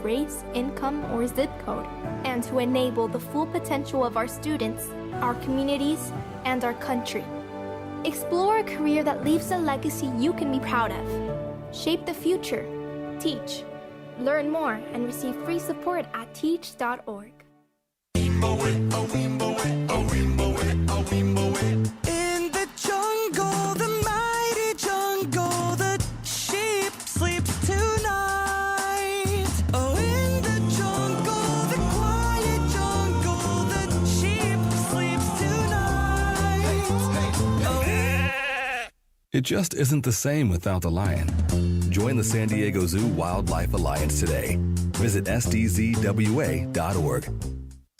race, income, or zip code, and to enable the full potential of our students, our communities, and our country. Explore a career that leaves a legacy you can be proud of. Shape the future. Teach. Learn more and receive free support at teach.org. In the jungle, the mighty jungle, the sheep sleeps tonight. Oh, in the jungle, the quiet jungle, the sheep sleeps tonight. Oh, It just isn't the same without the lion. Join the San Diego Zoo Wildlife Alliance today. Visit sdzwa.org.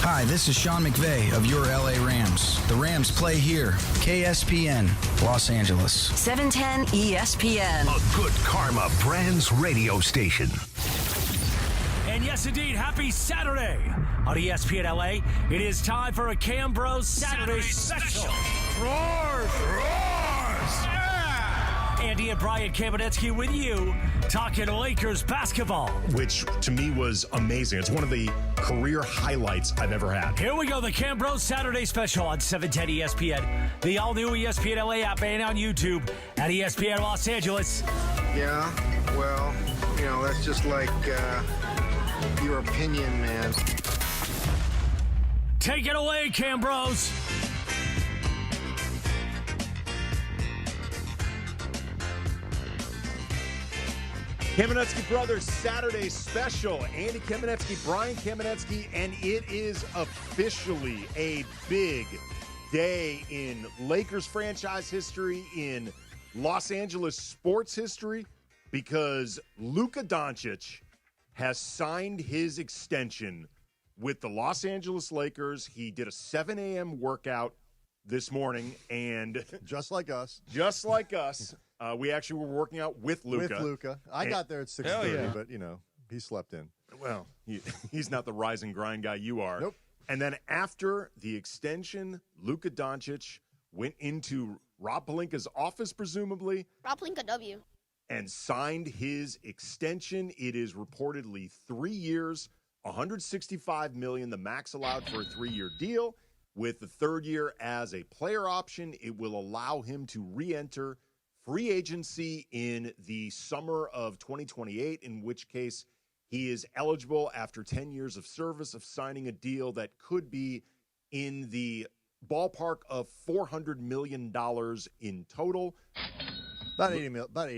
Hi, this is Sean McVay of your LA Rams. The Rams play here. KSPN, Los Angeles. 710 ESPN. A good karma brands radio station. And yes, indeed, happy Saturday on ESPN LA. It is time for a Cam Bros Saturday Special. Roars! Andy and Brian Kamenetsky with you, talking Lakers basketball. Which, to me, was amazing. It's one of the career highlights I've ever had. Here we go, the Cam Bros Saturday Special on 710 ESPN, the all-new ESPN LA app, and on YouTube at ESPN Los Angeles. Yeah, well, that's just like your opinion, man. Take it away, Cam Bros. Kamenetsky Brothers Saturday Special. Andy Kamenetsky, Brian Kamenetsky, and it is officially a big day in Lakers franchise history, in Los Angeles sports history, because Luka Doncic has signed his extension with the Los Angeles Lakers. He did a 7 a.m. workout this morning, and just like us. We actually were working out with Luka. I got there at 6:30, but, he slept in. Well, he's not the rise and grind guy you are. Nope. And then after the extension, Luka Doncic went into Rob Pelinka's office, presumably. Rob Pelinka W. And signed his extension. It is reportedly 3 years, $165 million, the max allowed for a 3-year deal. With the third year as a player option, it will allow him to re-enter free agency in the summer of 2028, in which case he is eligible after 10 years of service of signing a deal that could be in the ballpark of $400 million in total. About 80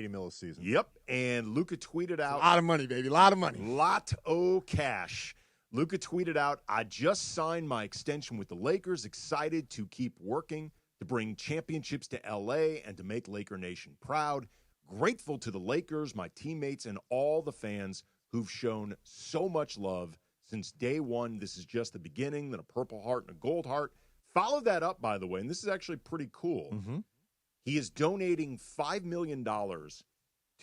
mil a season. Yep. And Luka tweeted out. A lot of money, baby. A lot of money. Lot o' cash. Luka tweeted out, I just signed my extension with the Lakers. Excited to keep working to bring championships to L.A. and to make Laker Nation proud. Grateful to the Lakers, my teammates, and all the fans who've shown so much love since day one. This is just the beginning, then a Purple Heart and a Gold Heart. Follow that up, by the way, and this is actually pretty cool. Mm-hmm. He is donating $5 million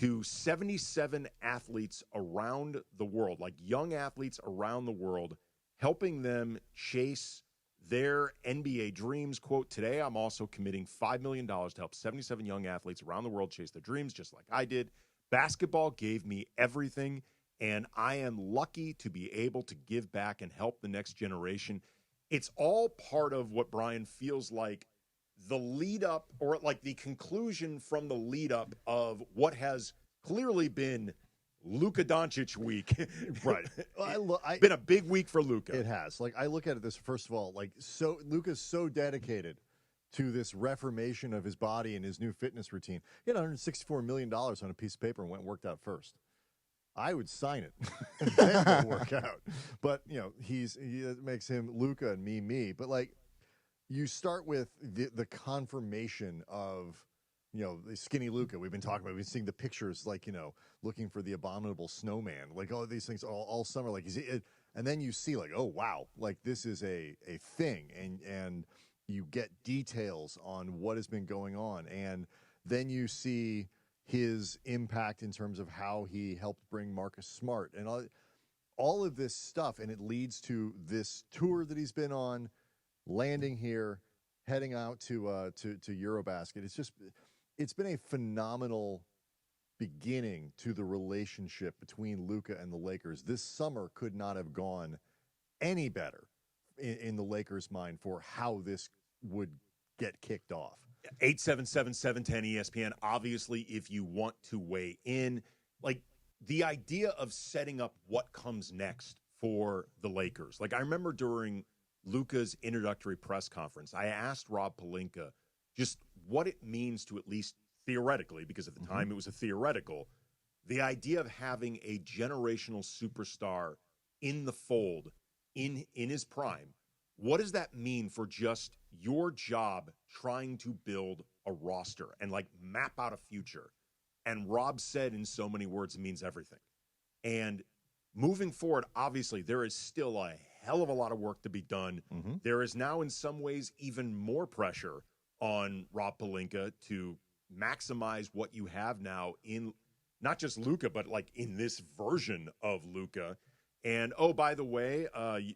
to 77 athletes around the world, like young athletes around the world, helping them chase their NBA dreams. Quote, today I'm also committing $5 million to help 77 young athletes around the world chase their dreams, just like I did. Basketball gave me everything, and I am lucky to be able to give back and help the next generation. It's all part of what Brian feels like the lead up, or like the conclusion from the lead up of what has clearly been Luka Doncic week. Right. It's been a big week for Luka. It has. Like, I look at it this, first of all, so Luka's so dedicated to this reformation of his body and his new fitness routine. He had $164 million on a piece of paper and went and worked out first. I would sign it and then go work out. But, he makes him Luka and me. But, you start with the confirmation of, the skinny Luka we've been talking about. We've been seeing the pictures, looking for the abominable snowman, all these things all summer. And then you see, oh, wow, this is a thing. And you get details on what has been going on. And then you see his impact in terms of how he helped bring Marcus Smart and all of this stuff. And it leads to this tour that he's been on, landing here, heading out to Eurobasket. It's been a phenomenal beginning to the relationship between Luka and the Lakers. This summer could not have gone any better in the Lakers' mind for how this would get kicked off. 877-710-ESPN. Obviously, if you want to weigh in, like the idea of setting up what comes next for the Lakers. Like I remember during Luka's introductory press conference, I asked Rob Pelinka just what it means to, at least theoretically, because at the time it was a theoretical, the idea of having a generational superstar in the fold in his prime. What does that mean for just your job trying to build a roster and like map out a future? And Rob said in so many words, it means everything. And moving forward, obviously, there is still a hell of a lot of work to be done. There is now, in some ways, even more pressure on Rob Pelinka to maximize what you have now in not just Luka, but like in this version of Luka. And, oh, by the way,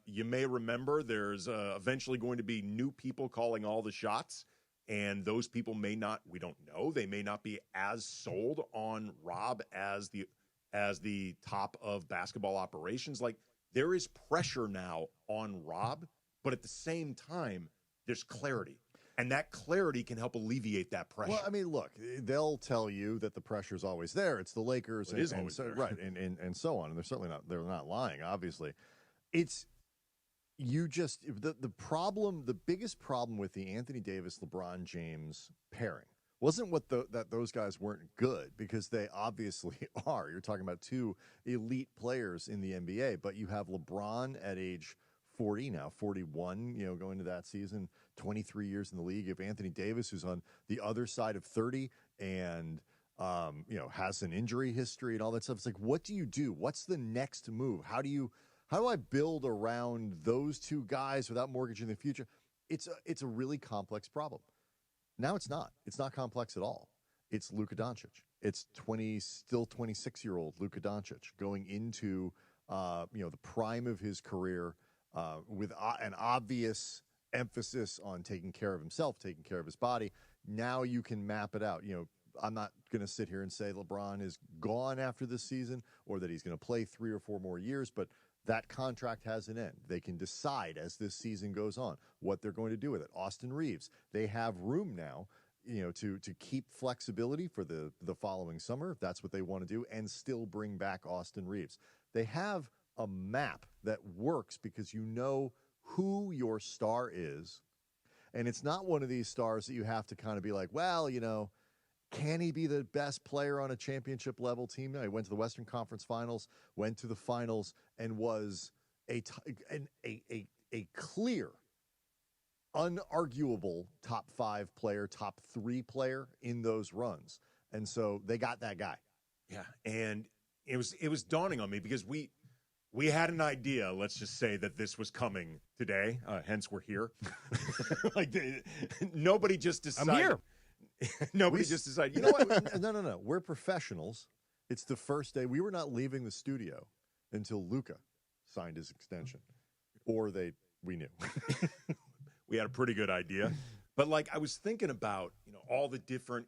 you may remember there's eventually going to be new people calling all the shots. And those people may not, we don't know, they may not be as sold on Rob as the top of basketball operations. Like, there is pressure now on Rob, but at the same time, there's clarity. And that clarity can help alleviate that pressure. Well, I mean, look, they'll tell you that the pressure's always there. It's the Lakers, It is always so, there. right, and so on. And they're certainly they're not lying. Obviously, it's the problem. The biggest problem with the Anthony Davis LeBron James pairing wasn't that those guys weren't good, because they obviously are. You're talking about two elite players in the NBA, but you have LeBron at age 40 now, 41, going into that season, 23 years in the league. You have Anthony Davis, who's on the other side of 30 and, has an injury history and all that stuff. It's like, what do you do? What's the next move? How do I build around those two guys without mortgaging the future? It's a really complex problem. Now it's not. It's not complex at all. It's Luka Doncic. It's still 26-year-old Luka Doncic going into, the prime of his career, with an obvious emphasis on taking care of himself, taking care of his body. Now you can map it out. I'm not going to sit here and say LeBron is gone after this season or that he's going to play 3 or 4 more years, but that contract has an end. They can decide as this season goes on what they're going to do with it. Austin Reeves, they have room now, to keep flexibility for the following summer, if that's what they want to do, and still bring back Austin Reeves. They have a map that works because you know who your star is. And it's not one of these stars that you have to kind of be like, well, can he be the best player on a championship level team? He went to the Western Conference Finals, went to the finals, and was a clear, unarguable top 5 player, top 3 player in those runs. And so they got that guy. Yeah, and it was dawning on me because we had an idea, let's just say, that this was coming today, hence we're here. Nobody just decided. I'm here. Nobody just decided, you know what? No. We're professionals. It's the first day. We were not leaving the studio until Luka signed his extension. Or we knew. We had a pretty good idea. But I was thinking about, all the different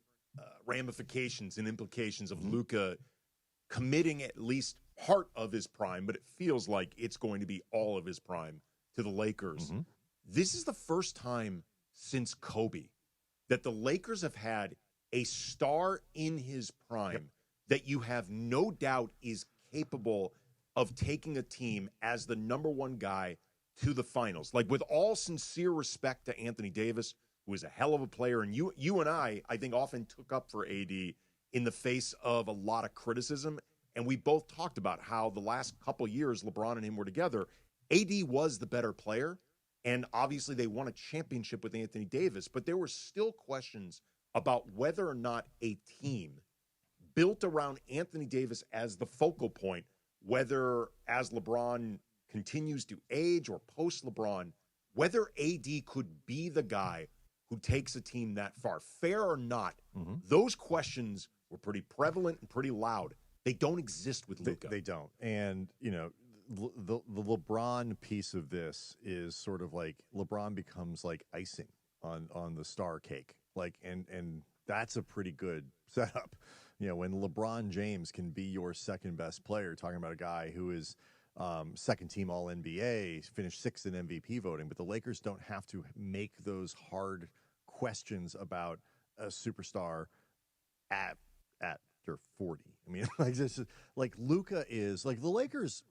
ramifications and implications of Luka committing at least part of his prime, but it feels like it's going to be all of his prime to the Lakers. This is the first time since Kobe that the Lakers have had a star in his prime that you have no doubt is capable of taking a team as the number 1 guy to the finals. With all sincere respect to Anthony Davis, who is a hell of a player, and you and I think, often took up for AD in the face of a lot of criticism. And we both talked about how the last couple years LeBron and him were together, AD was the better player. And obviously they won a championship with Anthony Davis, but there were still questions about whether or not a team built around Anthony Davis as the focal point, whether as LeBron continues to age or post LeBron, whether AD could be the guy who takes a team that far. Fair or not, those questions were pretty prevalent and pretty loud. They don't exist with Luka. They don't. And, the LeBron piece of this is sort of like LeBron becomes like icing on the star cake. And that's a pretty good setup. when LeBron James can be your second best player, talking about a guy who is second team All NBA, finished 6th in MVP voting, but the Lakers don't have to make those hard questions about a superstar at they're 40. I mean, like Luka is like the Lakers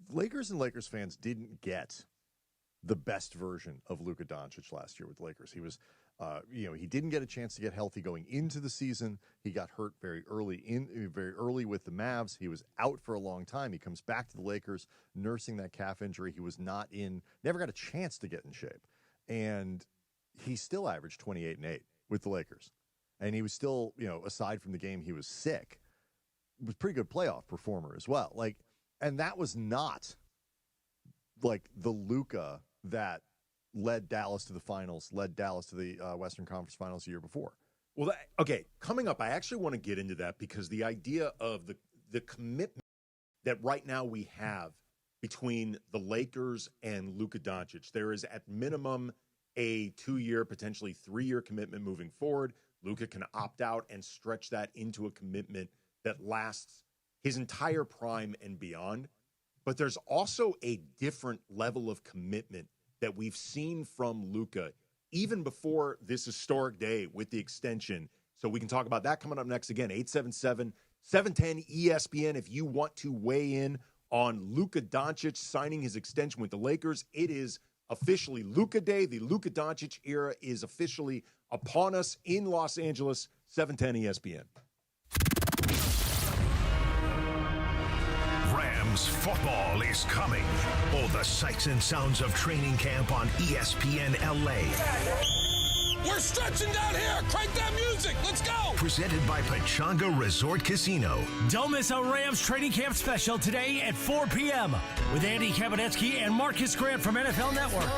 and Lakers fans didn't get the best version of Luka Doncic last year with the Lakers. He was, he didn't get a chance to get healthy going into the season. He got hurt very early with the Mavs. He was out for a long time. He comes back to the Lakers nursing that calf injury. He was never got a chance to get in shape. And he still averaged 28 and 8 with the Lakers. And he was still, aside from the game he was sick, was a pretty good playoff performer as well. And that was not like the Luka that led Dallas to the finals, led Dallas to the Western Conference Finals the year before. Well, okay, coming up, I actually want to get into that because the idea of the commitment that right now we have between the Lakers and Luka Doncic, there is at minimum a 2-year, potentially 3-year commitment moving forward. Luka can opt out and stretch that into a commitment that lasts his entire prime and beyond. But there's also a different level of commitment that we've seen from Luka even before this historic day with the extension. So we can talk about that coming up next. Again, 877-710-ESPN. If you want to weigh in on Luka Doncic signing his extension with the Lakers, it is officially Luka Day. The Luka Doncic era is officially upon us in Los Angeles. 710 ESPN. Rams football is coming. All the sights and sounds of training camp on ESPN LA. We're stretching down here. Crank that music. Let's go. Presented by Pechanga Resort Casino. Don't miss a Rams training camp special today at 4 p.m. with Andy Kamenetsky and Marcus Grant from NFL Network.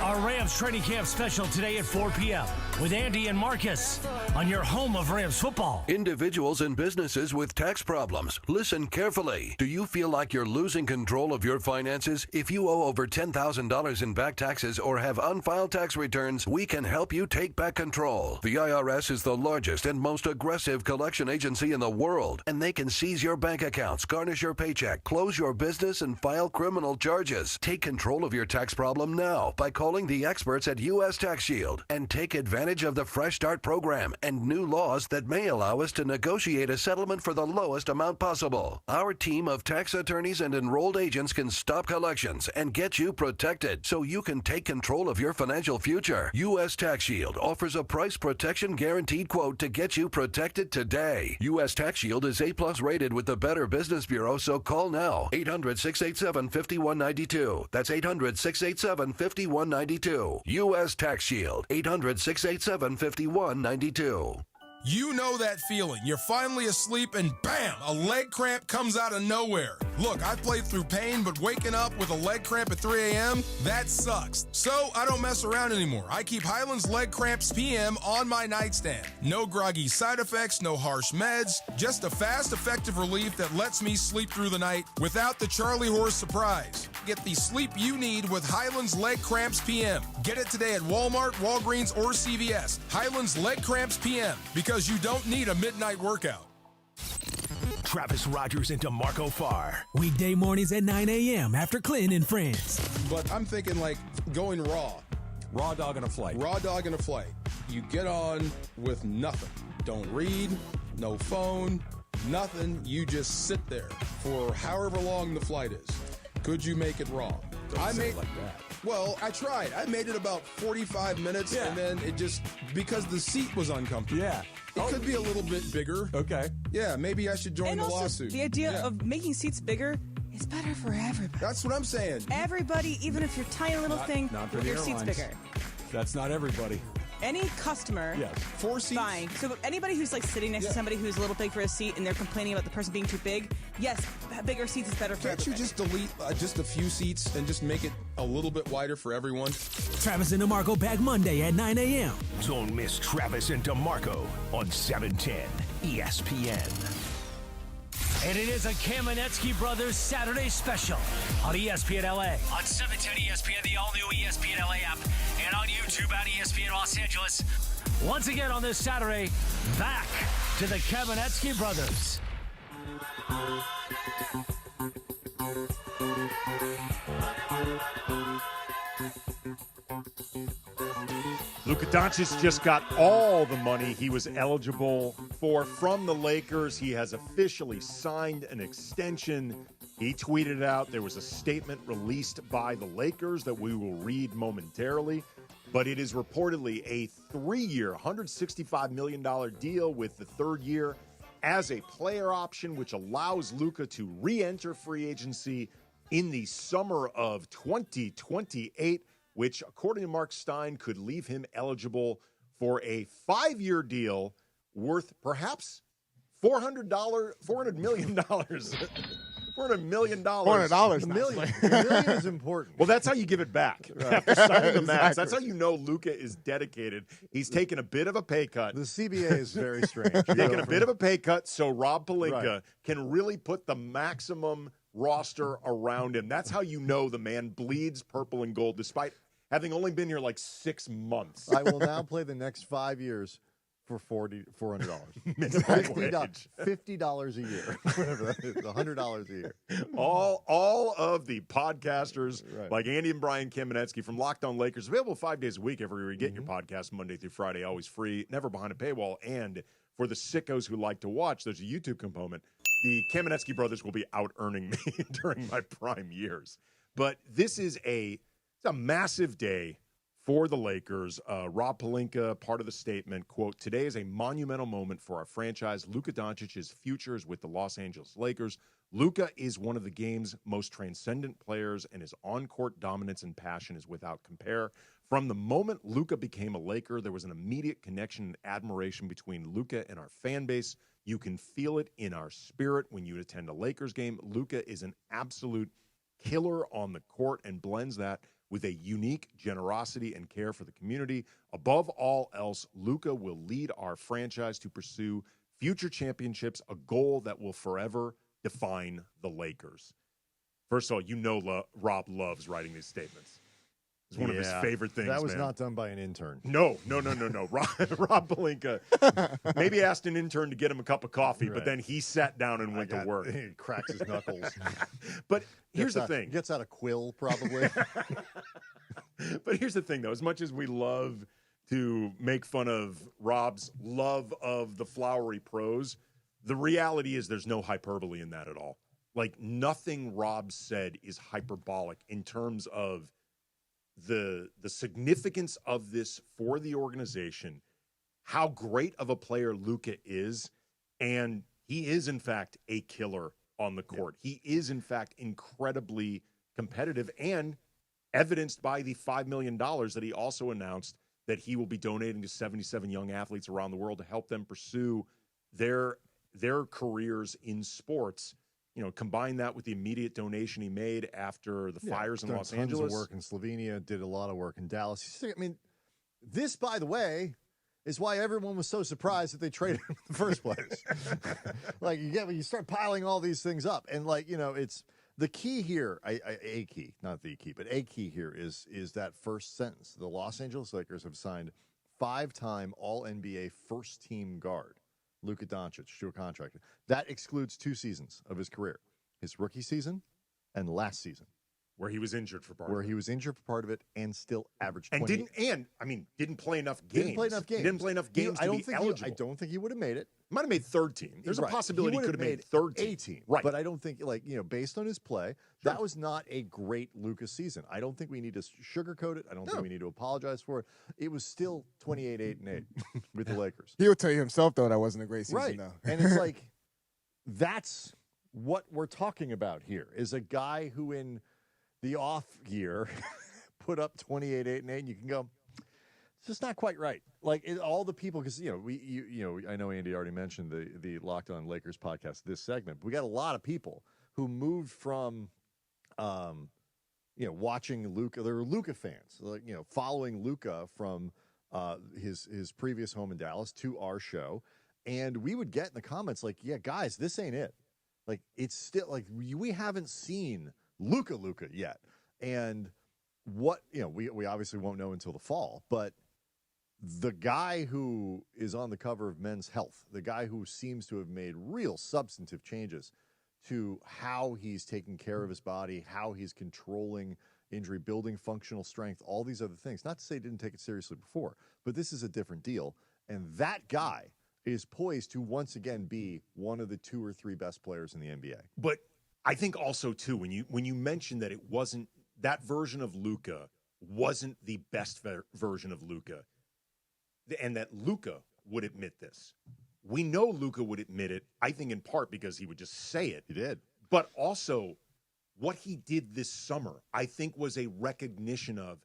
Our Rams training camp special today at 4 p.m. with Andy and Marcus on your home of Rams football. Individuals and businesses with tax problems, listen carefully. Do you feel like you're losing control of your finances? If you owe over $10,000 in back taxes or have unfiled tax returns, we can help you take back control. The IRS is the largest and most aggressive collection agency in the world, and they can seize your bank accounts, garnish your paycheck, close your business, and file criminal charges. Take control of your tax problem now by calling the experts at U.S. Tax Shield and take advantage of the Fresh Start program and new laws that may allow us to negotiate a settlement for the lowest amount possible. Our team of tax attorneys and enrolled agents can stop collections and get you protected so you can take control of your financial future. U.S. Tax Shield offers a price protection guaranteed quote to get you protected today. U.S. Tax Shield is A+ rated with the Better Business Bureau, so call now. 800-687-5192. That's 800-687-5192. U.S. Tax Shield. 800-687-5192. You know that feeling. You're finally asleep and bam, a leg cramp comes out of nowhere. Look, I played through pain, but waking up with a leg cramp at 3 a.m., that sucks. So I don't mess around anymore. I keep Highland's Leg Cramps PM on my nightstand. No groggy side effects, no harsh meds, just a fast, effective relief that lets me sleep through the night without the Charlie horse surprise. Get the sleep you need with Highland's Leg Cramps PM. Get it today at Walmart, Walgreens, or CVS. Highland's Leg Cramps PM, because you don't need a midnight workout. Travis Rogers and DeMarco Farr. Weekday mornings at 9 a.m. after Clinton and Friends. But I'm thinking like going raw. Raw dog in a flight. Raw dog in a flight. You get on with nothing. Don't read, no phone, nothing. You just sit there for however long the flight is. Could you make it raw? Don't say it like that. Well, I tried. I made it about 45 minutes, and then it just, because the seat was uncomfortable. Yeah. It could be a little bit bigger. Okay. Yeah, maybe I should join and the also, lawsuit. The idea of making seats bigger is better for everybody. That's what I'm saying. Everybody, even if you're tiny little thing, not for your the seat's airlines. bigger. That's not everybody. Any customer, Yes. 4 seats. fine. So anybody who's like sitting next to somebody who's a little big for a seat and they're complaining about the person being too big, yes, bigger seats is better for Can't you just delete just a few seats and just make it a little bit wider for everyone? Travis and DeMarco back Monday at 9 a.m. Don't miss Travis and DeMarco on 710 ESPN. And it is a Kamenetsky Brothers Saturday special on ESPN LA. On 710 ESPN, the all-new ESPN LA app, and on YouTube at ESPN Los Angeles. Once again on this Saturday, back to the Kamenetsky brothers. Luka Doncic just got all the money he was eligible for from the Lakers. He has officially signed an extension. He tweeted out there was a statement released by the Lakers that we will read momentarily, but it is reportedly a 3-year, $165 million deal with the third year as a player option, which allows Luka to re-enter free agency in the summer of 2028, which, according to Mark Stein, could leave him eligible for a 5-year deal worth perhaps $400 million. $400 million. $400. The million is important. Well, that's how you give it back. Right. After signing the max, Exactly. that's how you know Luka is dedicated. He's taken a bit of a pay cut. The CBA is very strange. Taking a bit of a pay cut so Rob Pelinka Right. can really put the maximum roster around him. That's how you know the man bleeds purple and gold, despite having only been here like 6 months. I will now play the next 5 years for $400. $50 a year. Whatever that is, $100 a year. All of the podcasters Right. like Andy and Brian Kamenetsky from Locked On Lakers, available 5 days a week everywhere you get your podcast, Monday through Friday, always free, never behind a paywall. And for the sickos who like to watch, there's a YouTube component. The Kamenetsky brothers will be out earning me during my prime years. But this is it's a massive day for the Lakers. Rob Pelinka, part of the statement, quote, "Today is a monumental moment for our franchise. Luka Doncic's future is with the Los Angeles Lakers. Luka is one of the game's most transcendent players, and his on-court dominance and passion is without compare. From the moment Luka became a Laker, there was an immediate connection and admiration between Luka and our fan base. You can feel it in our spirit when you attend a Lakers game. Luka is an absolute killer on the court and blends that with a unique generosity and care for the community. Above all else, Luka will lead our franchise to pursue future championships, a goal that will forever define the Lakers." First of all, Rob loves writing these statements. It's one of his favorite things. That was man. not done by an intern. No. Rob Pelinka maybe asked an intern to get him a cup of coffee, but then he sat down and went to work. He cracks his knuckles. But here's the thing. Gets out a quill, probably. But here's the thing, though. As much as we love to make fun of Rob's love of the flowery prose, the reality is there's no hyperbole in that at all. Like, nothing Rob said is hyperbolic in terms of the significance of this for the organization, how great of a player Luka is, and he is, in fact, a killer on the court. Yeah. He is, in fact, incredibly competitive and evidenced by the $5 million that he also announced that he will be donating to 77 young athletes around the world to help them pursue their careers in sports. You know, combine that with the immediate donation he made after the fires in Los Angeles. Tons of work in Slovenia, did a lot of work in Dallas. I mean, this, by the way, is why everyone was so surprised that they traded him in the first place. Like, you start piling all these things up, and it's the key here. A key, not the key, but a key here is that first sentence. The Los Angeles Lakers have signed 5-time All-NBA first-team guard Luka Doncic to a contract. That excludes 2 seasons of his career, his rookie season and last season. Where he was injured for part of it. Where he was injured for part of it and still averaged 20. Didn't play enough games. He didn't play enough games to be eligible. I don't think he would have made it. Might have made third team. There's a possibility he could have made third team. 18. Right. But I don't think, based on his play, that was not a great Luka season. I don't think we need to sugarcoat it. I don't think we need to apologize for it. It was still 28-8-8 with the Lakers. He would tell you himself, though, that wasn't a great season, though. And it's like, that's what we're talking about here, is a guy who in the off year put up 28-8-8, and you can go, it's just not quite right. Like, all the people, because I know Andy already mentioned the Locked On Lakers podcast, this segment. We got a lot of people who moved from, watching Luka. They were Luka fans, like, following Luka from his previous home in Dallas to our show, and we would get in the comments like, "Yeah, guys, this ain't it. Like, it's still like we haven't seen Luka yet." And what we obviously won't know until the fall, but the guy who is on the cover of Men's Health, the guy who seems to have made real substantive changes to how he's taking care of his body, how he's controlling injury, building functional strength, all these other things. Not to say he didn't take it seriously before, but this is a different deal. And that guy is poised to once again be one of the 2 or 3 best players in the NBA. But I think also, too, when you mentioned that it wasn't, that version of Luka wasn't the best version of Luka, and that Luka would admit this. We know Luka would admit it, I think in part because he would just say it. He did. But also, what he did this summer, I think, was a recognition of,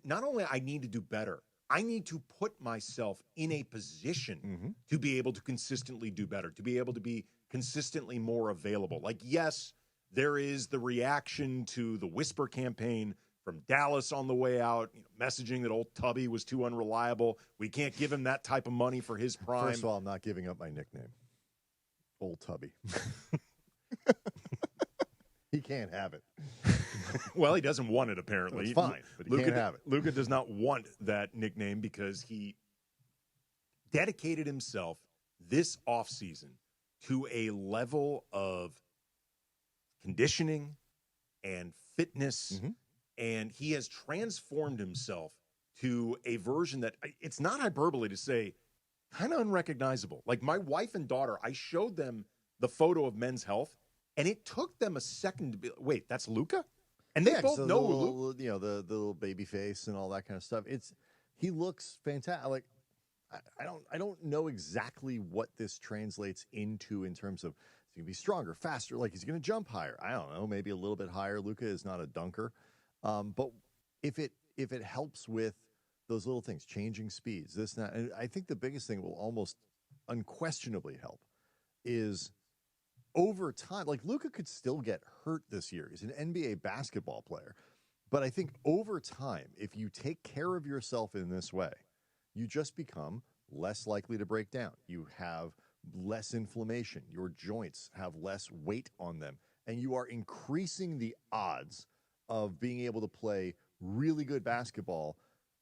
not only I need to do better, I need to put myself in a position to be able to consistently do better, to be able to be consistently more available. Like, yes, there is the reaction to the Whisper campaign from Dallas on the way out, messaging that old Tubby was too unreliable. We can't give him that type of money for his prime. First of all, I'm not giving up my nickname. Old Tubby. He can't have it. Well, he doesn't want it, apparently. It's fine, but he can't have it. Luka does not want that nickname because he dedicated himself this offseason to a level of conditioning and fitness, and he has transformed himself to a version that, it's not hyperbole to say, kind of unrecognizable. Like, my wife and daughter, I showed them the photo of Men's Health, and it took them a second to be, wait, that's Luka? And they both know Luka. The little baby face and all that kind of stuff. He looks fantastic. Like, I don't know exactly what this translates into in terms of he's going to be stronger, faster. Like, he's going to jump higher. I don't know, maybe a little bit higher. Luka is not a dunker, but if it helps with those little things, changing speeds, this and that, and I think the biggest thing will almost unquestionably help is over time. Like, Luka could still get hurt this year. He's an NBA basketball player, but I think over time, if you take care of yourself in this way, you just become less likely to break down. You have less inflammation. Your joints have less weight on them. And you are increasing the odds of being able to play really good basketball,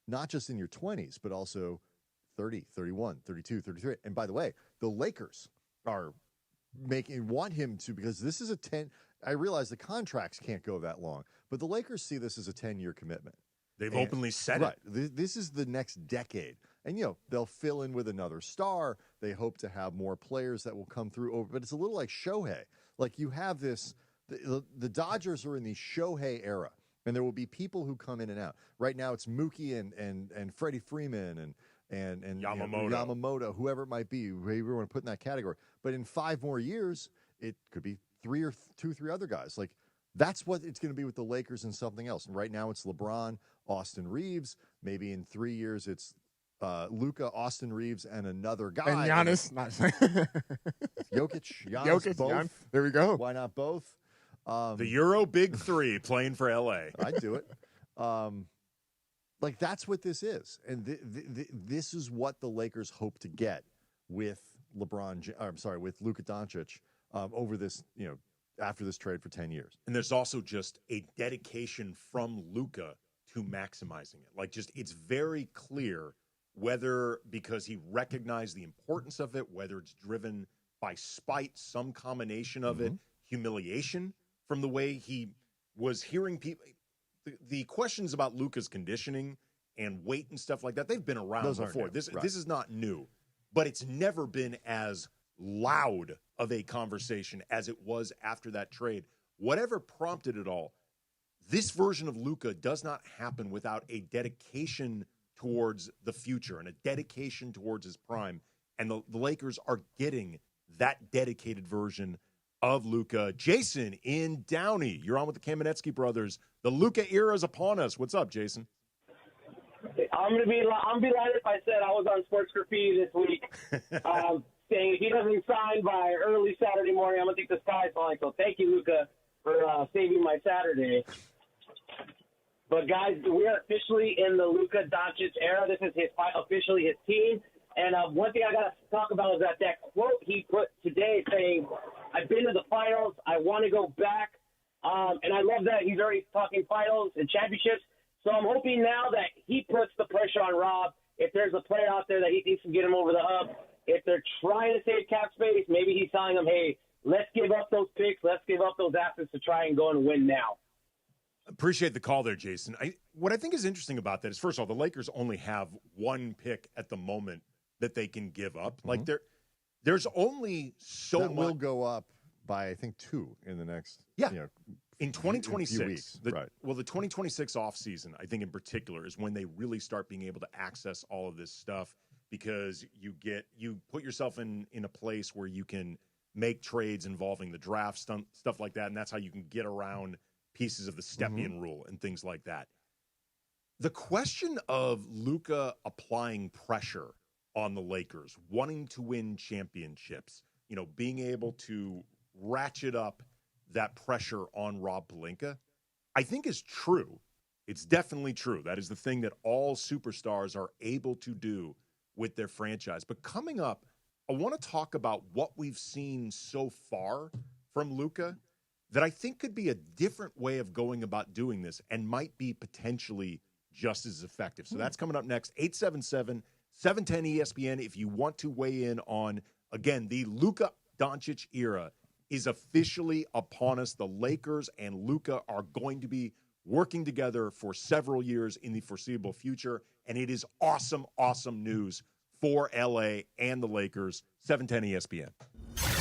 not just in your 20s, but also 30, 31, 32, 33. And by the way, the Lakers are want him to, because this is I realize the contracts can't go that long, but the Lakers see this as a 10-year commitment. They've openly said it. Right. This is the next decade. And, they'll fill in with another star. They hope to have more players that will come through over. But it's a little like Shohei. Like, you have this, the Dodgers are in the Shohei era, and there will be people who come in and out. Right now it's Mookie and Freddie Freeman and Yamamoto, whoever it might be, whoever you want to put in that category. But in 5 more years, it could be 3 other guys. Like, that's what it's going to be with the Lakers and something else. And right now it's LeBron, Austin Reeves. Maybe in 3 years it's Luka, Austin Reeves, and another guy. And Giannis. Jokic, Giannis, both. Gian. There we go. Why not both? The Euro Big Three playing for L.A. I'd do it. Like, that's what this is. And this is what the Lakers hope to get with with Luka Doncic over this, after this trade for 10 years. And there's also just a dedication from Luka to maximizing it. Like, just, it's very clear whether because he recognized the importance of it, whether it's driven by spite, some combination of it, humiliation from the way he was hearing people. The questions about Luka's conditioning and weight and stuff like that, they've been around before. This is not new, but it's never been as loud of a conversation as it was after that trade. Whatever prompted it all, this version of Luka does not happen without a dedication towards the future and a dedication towards his prime. And the Lakers are getting that dedicated version of Luka. Jason in Downey, you're on with the Kamenetsky brothers. The Luka era is upon us. What's up, Jason? I'm gonna be lying if I said I was on Sports Graffiti this week, saying if he doesn't sign by early Saturday morning, I'm gonna think the sky's falling. So thank you, Luka, for saving my Saturday. But guys, we are officially in the Luka Doncic era. This is officially his team. And one thing I got to talk about is that quote he put today saying, "I've been to the finals. I want to go back." And I love that he's already talking finals and championships. So I'm hoping now that he puts the pressure on Rob if there's a player out there that he thinks can get him over the hump, if they're trying to save cap space, maybe he's telling them, hey, let's give up those picks, let's give up those assets to try and go and win now. Appreciate the call there, Jason. What I think is interesting about that is, first of all, the Lakers only have one pick at the moment that they can give up. Like there's only so that much. will go up by, I think, 2 in the next. In 2026, weeks, right. Well, the 2026 offseason, I think in particular, is when they really start being able to access all of this stuff, because you put yourself in a place where you can make trades involving the draft, stuff like that, and that's how you can get around pieces of the Stepien rule and things like that. The question of Luka applying pressure on the Lakers, wanting to win championships, being able to ratchet up that pressure on Rob Pelinka, I think is true. It's definitely true. That is the thing that all superstars are able to do with their franchise. But coming up, I want to talk about what we've seen so far from Luka that I think could be a different way of going about doing this and might be potentially just as effective. So that's coming up next. 877-710-ESPN if you want to weigh in on, again, the Luka Doncic era is officially upon us. The Lakers and Luka are going to be working together for several years in the foreseeable future, and it is awesome, awesome news for LA and the Lakers. 710 ESPN.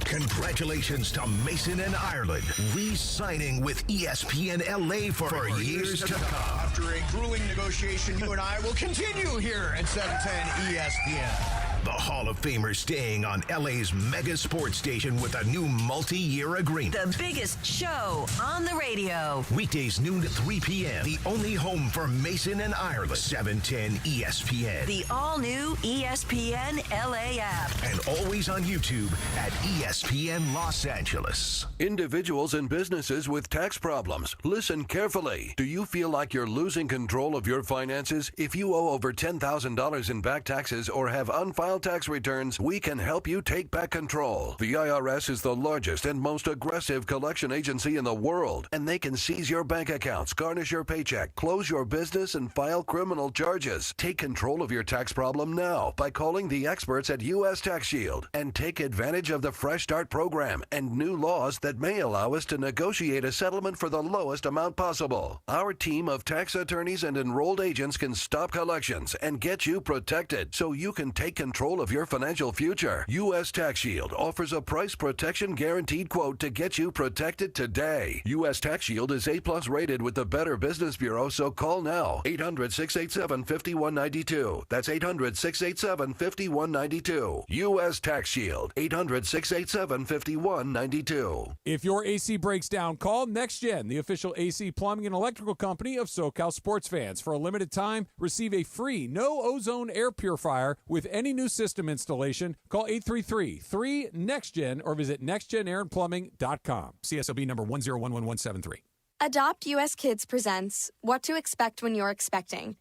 Congratulations to Mason and Ireland, re-signing with ESPN LA for years to come. After a grueling negotiation, you and I will continue here at 710 ESPN. The Hall of Famer staying on LA's mega sports station with a new multi-year agreement. The biggest show on the radio. Weekdays noon to 3 p.m. The only home for Mason and Ireland. 710 ESPN. The all-new ESPN LA app. And always on YouTube at ESPN Los Angeles. Individuals and businesses with tax problems, listen carefully. Do you feel like you're losing control of your finances? If you owe over $10,000 in back taxes or have unfiled tax returns, we can help you take back control. The IRS is the largest and most aggressive collection agency in the world, and they can seize your bank accounts, garnish your paycheck, close your business, and file criminal charges. Take control of your tax problem now by calling the experts at U.S. Tax Shield and take advantage of the Fresh Start program and new laws that may allow us to negotiate a settlement for the lowest amount possible. Our team of tax attorneys and enrolled agents can stop collections and get you protected so you can take control of your financial future. U.S. Tax Shield offers a price protection guaranteed quote to get you protected today. U.S. Tax Shield is A+ rated with the Better Business Bureau, so call now. 800-687-5192. That's 800-687-5192. U.S. Tax Shield. 800-687-5192. If your AC breaks down, call NextGen, the official AC plumbing and electrical company of SoCal sports fans. For a limited time, receive a free no-ozone air purifier with any new system installation. Call 833-3-NEXTGEN or visit nextgenairandplumbing.com. CSLB number 1011173. Adopt US Kids presents What to Expect When You're Expecting.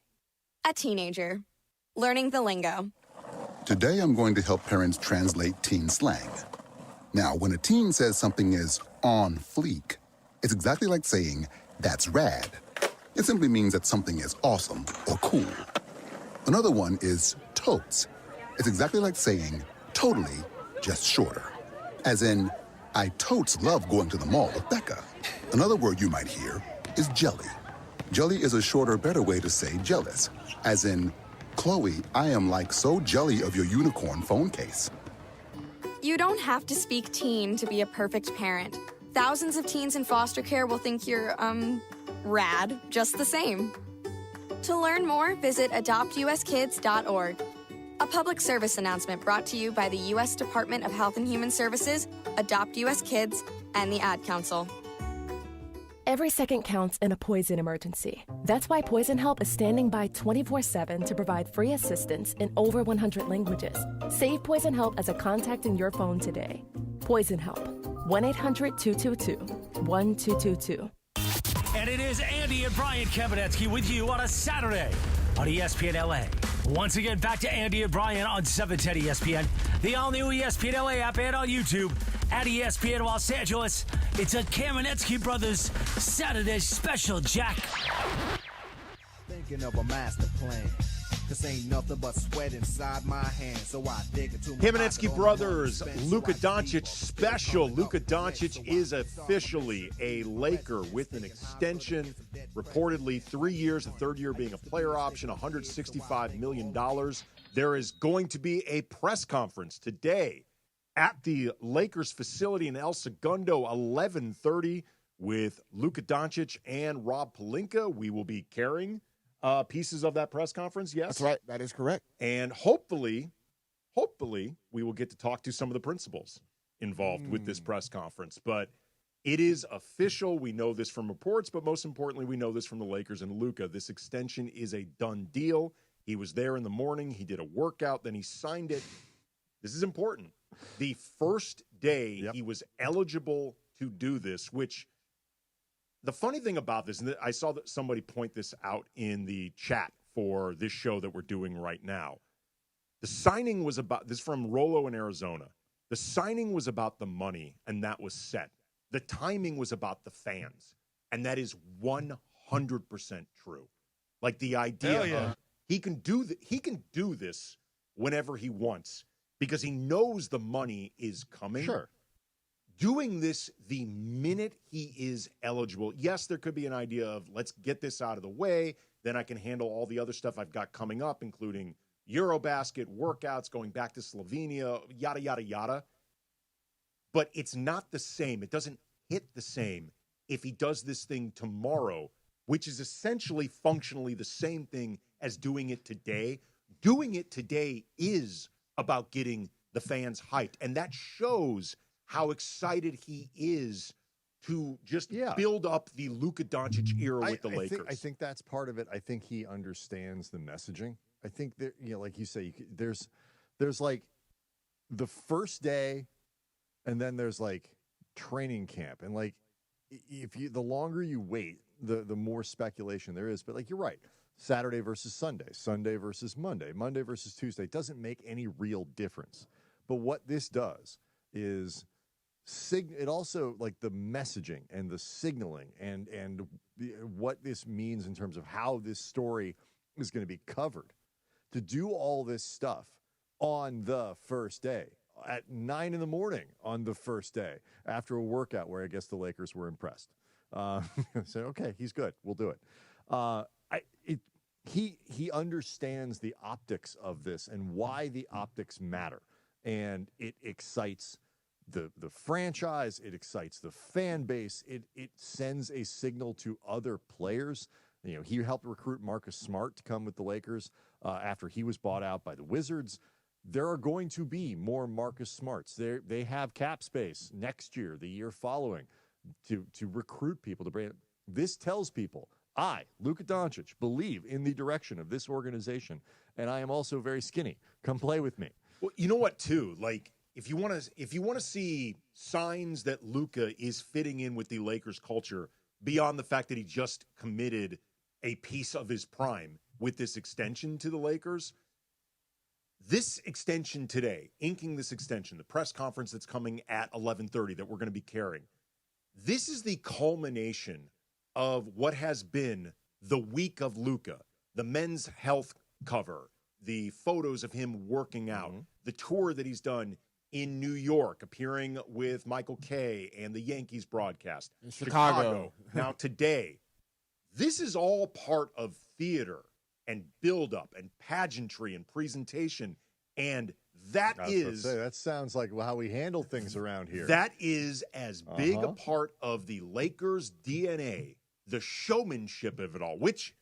A teenager. Learning the lingo. Today I'm going to help parents translate teen slang. Now, when a teen says something is on fleek, it's exactly like saying, that's rad. It simply means that something is awesome or cool. Another one is totes. It's exactly like saying totally, just shorter. As in, I totes love going to the mall with Becca. Another word you might hear is jelly. Jelly is a shorter, better way to say jealous. As in, Chloe, I am like so jelly of your unicorn phone case. You don't have to speak teen to be a perfect parent. Thousands of teens in foster care will think you're, rad, just the same. To learn more, visit adoptuskids.org. A public service announcement brought to you by the U.S. Department of Health and Human Services, Adopt U.S. Kids, and the Ad Council. Every second counts in a poison emergency. That's why Poison Help is standing by 24/7 to provide free assistance in over 100 languages. Save Poison Help as a contact in your phone today. Poison Help. 1-800-222-1222. And it is Andy and Brian Kamenetsky with you on a Saturday on ESPN LA. Once again, back to Andy and Brian on 710 ESPN, the all-new ESPN LA app, and on YouTube at ESPN Los Angeles. It's a Kamenetsky Brothers Saturday special, Jack. Thinking of a master plan. 'cause ain't nothing but sweat inside my hands. So I dig into my Kamenetsky Brothers, Luka Doncic special. Luka Doncic is officially a Laker with an extension, reportedly 3 years, the third year being a player option, $165 million. There is going to be a press conference today at the Lakers facility in El Segundo, 11:30, with Luka Doncic and Rob Pelinka. We will be carrying pieces of that press conference, yes? That's right. That is correct. And hopefully, we will get to talk to some of the principals involved with this press conference. But it is official. We know this from reports, but most importantly, we know this from the Lakers and Luka. This extension is a done deal. He was there in the morning. He did a workout. Then he signed it. This is important. The first day he was eligible to do this, which the funny thing about this, and I saw that somebody point this out in the chat for this show that we're doing right now. The signing was about, this is from Rolo in Arizona. The signing was about the money, and that was set. The timing was about the fans, and that is 100% true. Like the idea of he can do this whenever he wants because he knows the money is coming. Sure. Doing this the minute he is eligible, yes, there could be an idea of let's get this out of the way, then I can handle all the other stuff I've got coming up, including Eurobasket, workouts, going back to Slovenia, yada, yada, yada. But it's not the same. It doesn't hit the same if he does this thing tomorrow, which is essentially functionally the same thing as doing it today. Doing it today is about getting the fans hyped, and that shows how excited he is to just build up the Luka Doncic era with the Lakers. I think that's part of it. I think he understands the messaging. I think that, like you say, there's like the first day, and then there's like training camp, and like the longer you wait, the more speculation there is. But like you're right, Saturday versus Sunday, Sunday versus Monday, Monday versus Tuesday, it doesn't make any real difference. But what this does is it also, like the messaging and the signaling and what this means in terms of how this story is going to be covered. To do all this stuff on the first day at 9 a.m. on the first day after a workout where I guess the Lakers were impressed. Said, okay, he's good. We'll do it. He understands the optics of this and why the optics matter. And it excites the franchise. It excites the fan base. It sends a signal to other players. He helped recruit Marcus Smart to come with the Lakers after he was bought out by the Wizards. There are going to be more Marcus Smarts. They have cap space next year, the year following, to recruit people to bring. This tells people, I, Luka Doncic, believe in the direction of this organization, and I am also very skinny. Come play with me. Well, you know what, too? Like, if you want to see signs that Luka is fitting in with the Lakers culture beyond the fact that he just committed a piece of his prime with this extension to the Lakers, this extension today, inking this extension, the press conference that's coming at 11:30 that we're going to be carrying, this is the culmination of what has been the week of Luka, the Men's Health cover, the photos of him working out, the tour that he's done in New York, appearing with Michael Kay and the Yankees broadcast. In Chicago. Now today, this is all part of theater and build-up and pageantry and presentation, and that sounds like how we handle things around here. That is as big a part of the Lakers' DNA, the showmanship of it all, which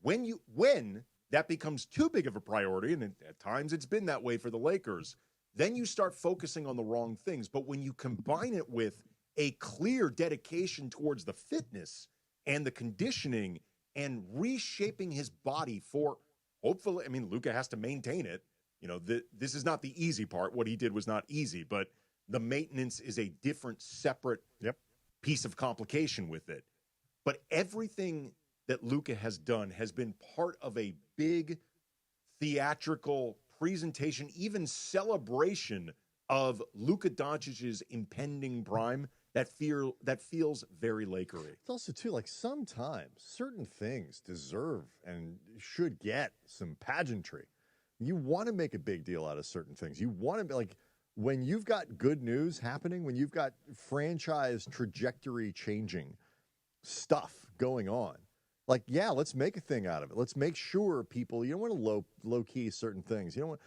when that becomes too big of a priority, and at times it's been that way for the Lakers, then you start focusing on the wrong things. But when you combine it with a clear dedication towards the fitness and the conditioning and reshaping his body for, hopefully, I mean, Luka has to maintain it. This is not the easy part. What he did was not easy, but the maintenance is a different, separate piece of complication with it. But everything that Luka has done has been part of a big theatrical presentation, even celebration of Luka Doncic's impending prime. that feels very Lakery. It's also, too, like sometimes certain things deserve and should get some pageantry. You want to make a big deal out of certain things. You want to be like, when you've got good news happening, when you've got franchise trajectory changing stuff going on, like, yeah, let's make a thing out of it. Let's make sure people, you don't want to low key certain things. You don't want,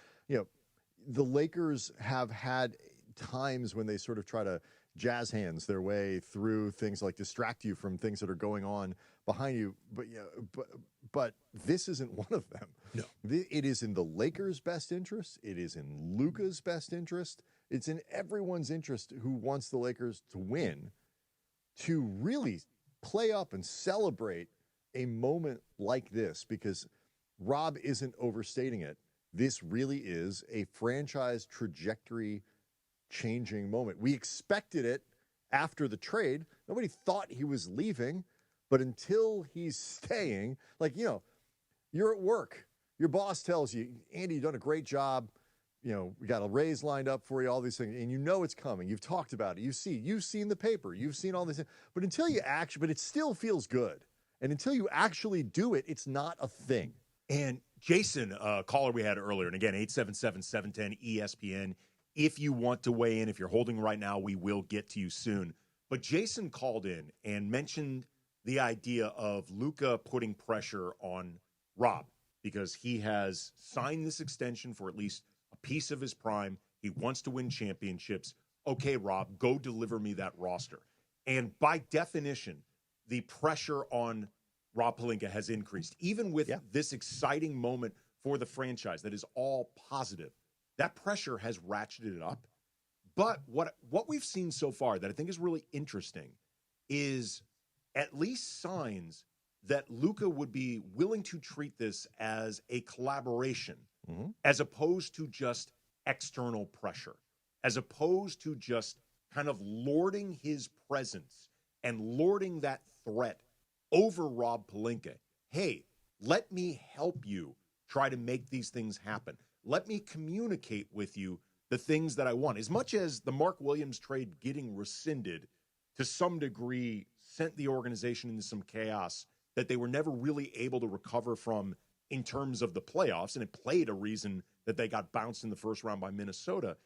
the Lakers have had times when they sort of try to jazz hands their way through things, like distract you from things that are going on behind you. But this isn't one of them. No. It is in the Lakers' best interest. It is in Luka's best interest. It's in everyone's interest who wants the Lakers to win, to really play up and celebrate a moment like this, because Rob isn't overstating it. This really is a franchise trajectory changing moment. We expected it after the trade. Nobody thought he was leaving, but until he's staying, like, you're at work. Your boss tells you, Andy, you've done a great job. We got a raise lined up for you, all these things, and it's coming. You've talked about it. You've seen the paper. You've seen all these things. But until you but it still feels good. And until you actually do it, it's not a thing. And Jason, a caller we had earlier, and again, 877-710-ESPN. If you want to weigh in, if you're holding right now, we will get to you soon. But Jason called in and mentioned the idea of Luka putting pressure on Rob because he has signed this extension for at least a piece of his prime. He wants to win championships. Okay, Rob, go deliver me that roster. And by definition, the pressure on Rob Pelinka has increased. Even with this exciting moment for the franchise that is all positive, that pressure has ratcheted it up. But what we've seen so far that I think is really interesting is at least signs that Luka would be willing to treat this as a collaboration, as opposed to just external pressure, as opposed to just kind of lording his presence and lording that threat over Rob Pelinka. Hey, let me help you try to make these things happen. Let me communicate with you the things that I want. As much as the Mark Williams trade getting rescinded to some degree sent the organization into some chaos that they were never really able to recover from in terms of the playoffs, and it played a reason that they got bounced in the first round by Minnesota.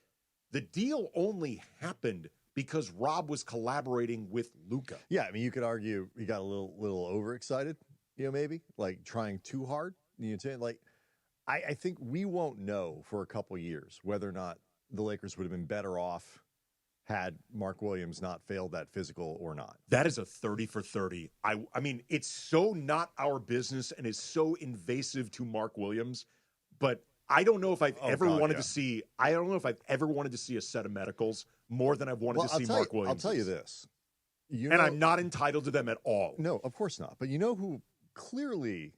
The deal only happened because Rob was collaborating with Luka. Yeah, I mean, you could argue he got a little overexcited, maybe, like trying too hard. Like, I think we won't know for a couple years whether or not the Lakers would have been better off had Mark Williams not failed that physical or not. That is a 30 for 30. I mean, it's so not our business and it's so invasive to Mark Williams, but I don't know if I've ever wanted to see. I don't know if I've ever wanted to see a set of medicals more than I've wanted to see Mark Williams. I'll tell you this, and I'm not entitled to them at all. No, of course not. But you know who clearly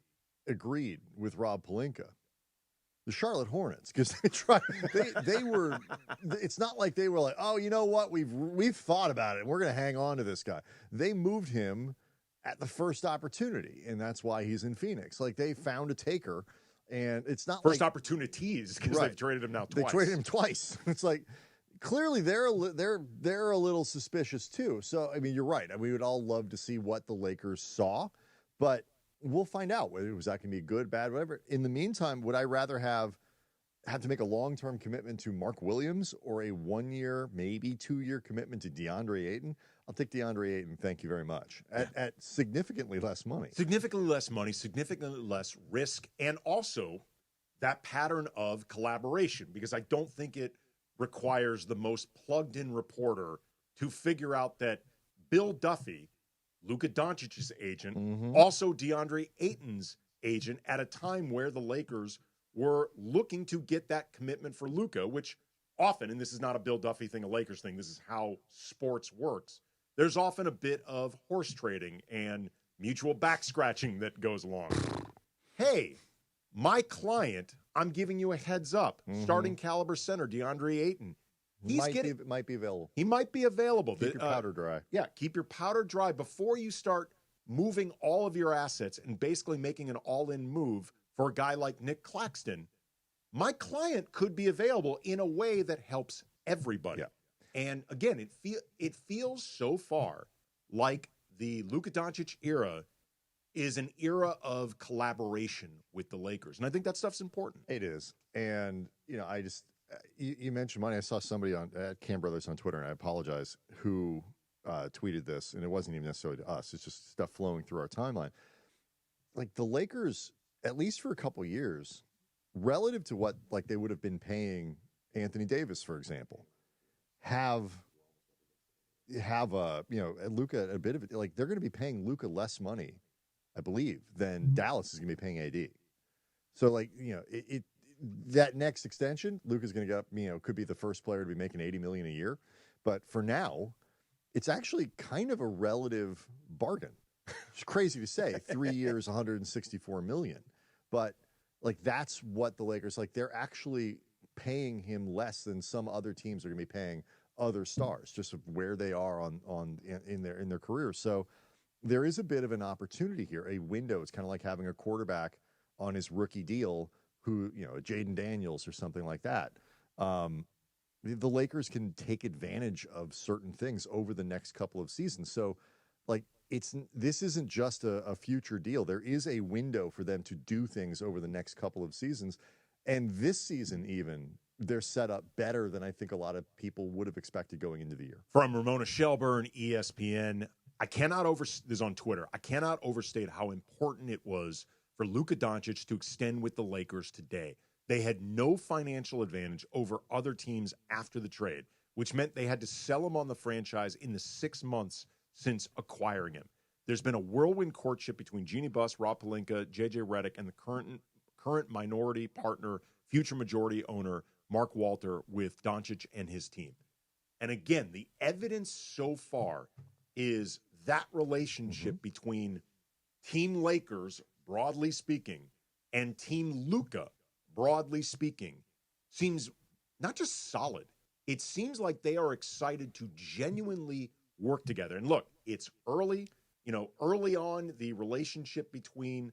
agreed with Rob Pelinka? The Charlotte Hornets, because they were. It's not like they were like, oh, you know what? We've thought about it, and we're going to hang on to this guy. They moved him at the first opportunity, and that's why he's in Phoenix. Like, they found a taker. And it's not first opportunities because they've traded him now twice. They traded him twice. It's like clearly they're a little suspicious too. So I mean, you're right. We would all love to see what the Lakers saw, but we'll find out whether it was that can be good, bad, whatever. In the meantime, would I rather have to make a long-term commitment to Mark Williams or a 1-year, maybe 2-year commitment to DeAndre Ayton? I'll take DeAndre Ayton, thank you very much, at significantly less money. Significantly less money, significantly less risk, and also that pattern of collaboration, because I don't think it requires the most plugged-in reporter to figure out that Bill Duffy, Luka Doncic's agent, also DeAndre Ayton's agent, at a time where the Lakers were looking to get that commitment for Luka, which often, and this is not a Bill Duffy thing, a Lakers thing, this is how sports works, there's often a bit of horse trading and mutual back scratching that goes along. Hey, my client, I'm giving you a heads up. Starting caliber center, DeAndre Ayton. Might be available. He might be available. Keep your powder dry. Yeah, keep your powder dry before you start moving all of your assets and basically making an all-in move for a guy like Nick Claxton. My client could be available in a way that helps everybody. Yeah. And again, it feels so far like the Luka Doncic era is an era of collaboration with the Lakers. And I think that stuff's important. It is. And, I just, you mentioned money. I saw somebody at Cam Brothers on Twitter, and I apologize, who tweeted this, and it wasn't even necessarily to us. It's just stuff flowing through our timeline. Like the Lakers, at least for a couple years, relative to what like they would have been paying Anthony Davis, for example, have Luka a bit of it. Like they're going to be paying Luka less money, I believe, than Dallas is going to be paying AD. So like, that next extension, Luka's going to get up, could be the first player to be making $80 million a year. But for now, it's actually kind of a relative bargain. It's crazy to say, 3 years, $164 million. But like, that's what the Lakers, like they're actually paying him less than some other teams are going to be paying other stars, just of where they are in their careers. So there is a bit of an opportunity here, a window. It's kind of like having a quarterback on his rookie deal who, Jaden Daniels or something like that. The Lakers can take advantage of certain things over the next couple of seasons. So like this isn't just a future deal. There is a window for them to do things over the next couple of seasons. And this season even, they're set up better than I think a lot of people would have expected going into the year. From Ramona Shelburne, ESPN, this is on Twitter, I cannot overstate how important it was for Luka Doncic to extend with the Lakers today. They had no financial advantage over other teams after the trade, which meant they had to sell him on the franchise in the 6 months since acquiring him. There's been a whirlwind courtship between Jeannie Buss, Rob Pelinka, J.J. Redick, and the current minority partner, future majority owner, Mark Walter, with Doncic and his team. And again, the evidence so far is that relationship between Team Lakers, broadly speaking, and Team Luka, broadly speaking, seems not just solid. It seems like they are excited to genuinely work together. And look, it's early. Early on, the relationship between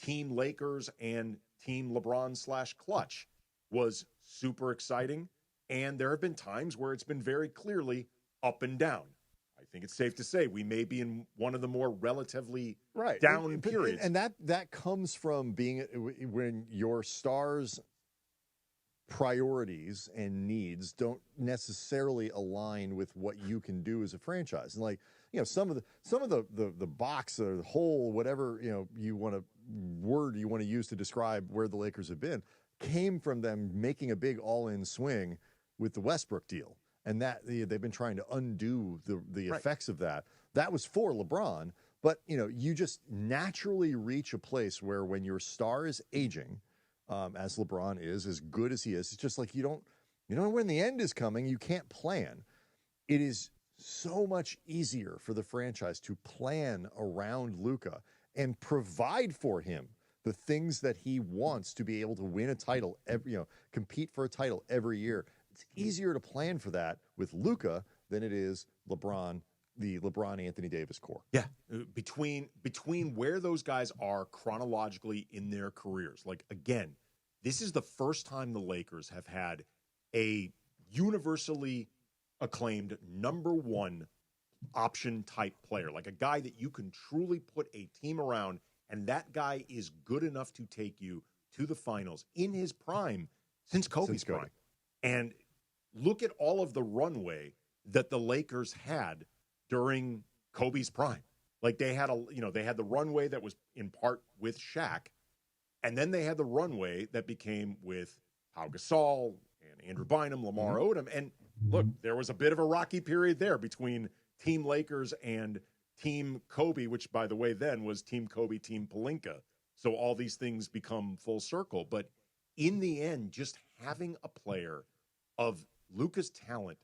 Team Lakers and Team LeBron/Clutch was super exciting. And there have been times where it's been very clearly up and down. I think it's safe to say we may be in one of the more relatively down periods. And that comes from being when your stars' priorities and needs don't necessarily align with what you can do as a franchise. And like, some of the box or the hole, whatever, you want to use to describe where the Lakers have been, came from them making a big all-in swing with the Westbrook deal. And that they've been trying to undo the effects of that. That was for LeBron, but you just naturally reach a place where when your star is aging, as LeBron is, as good as he is, it's just like you don't know when the end is coming. You can't plan. It is so much easier for the franchise to plan around Luka and provide for him the things that he wants to be able to win a title, compete for a title every year. It's easier to plan for that with Luka than it is LeBron, the LeBron Anthony Davis core. Yeah, between where those guys are chronologically in their careers. Like, again, this is the first time the Lakers have had a universally acclaimed number one option type player, like a guy that you can truly put a team around, and that guy is good enough to take you to the finals in his prime since Kobe's prime. And look at all of the runway that the Lakers had during Kobe's prime. Like they had the runway that was in part with Shaq, and then they had the runway that became with Pau Gasol and Andrew Bynum, Lamar Odom. And look, there was a bit of a rocky period there between Team Lakers and Team Kobe, which, by the way, then was Team Kobe, Team Pelinka. So all these things become full circle. But in the end, just having a player of Luka's talent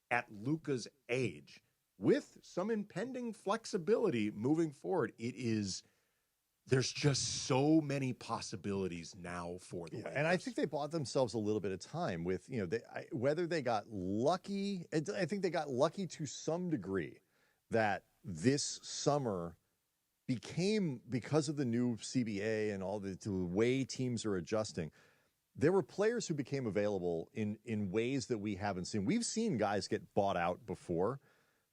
at Luka's age with some impending flexibility moving forward, there's just so many possibilities now for the Lakers. And I think they bought themselves a little bit of time with, whether they got lucky. I think they got lucky to some degree that this summer became, because of the new CBA and all the way teams are adjusting, there were players who became available in ways that we haven't seen. We've seen guys get bought out before,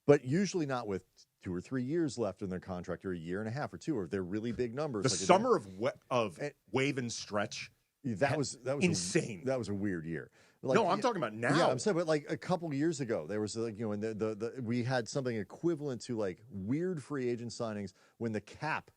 but usually not with 2 or 3 years left in their contract, or a year and a half or 2, or they're really big numbers. The summer of wave and stretch. That was insane. That was a weird year. No, I'm talking about now. Yeah, I'm saying, but like a couple years ago, there was like, and we had something equivalent to like weird free agent signings when the cap,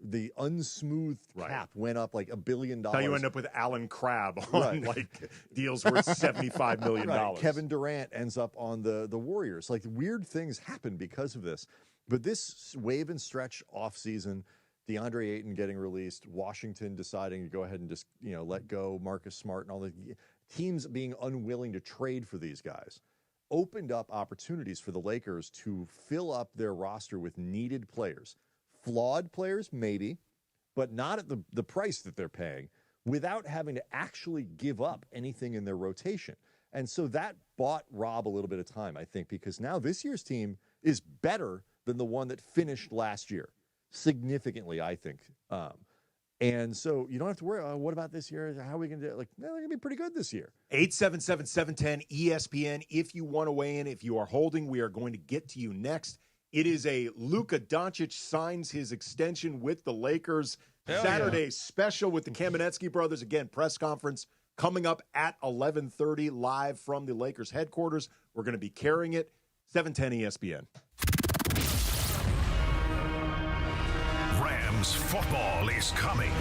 the unsmoothed cap, went up like $1 billion. Now you end up with Alan Crabb on like deals worth $75 million. Right. Kevin Durant ends up on the Warriors. Like weird things happen because of this. But this wave and stretch offseason, DeAndre Ayton getting released, Washington deciding to go ahead and just let go Marcus Smart, and all the teams being unwilling to trade for these guys, opened up opportunities for the Lakers to fill up their roster with needed players. Flawed players, maybe, but not at the price that they're paying, without having to actually give up anything in their rotation. And so that bought Rob a little bit of time, I think, because now this year's team is better than the one that finished last year, significantly, I think. And so you don't have to worry, what about this year? How are we going to do it? Like, they're going to be pretty good this year. 877-710-ESPN. If you want to weigh in, if you are holding, we are going to get to you next. It is a Luka Doncic signs his extension with the Lakers. Saturday special with the Kamenetsky brothers. Again, press conference coming up at 11:30 live from the Lakers headquarters. We're going to be carrying it. 710 ESPN. Rams football is coming.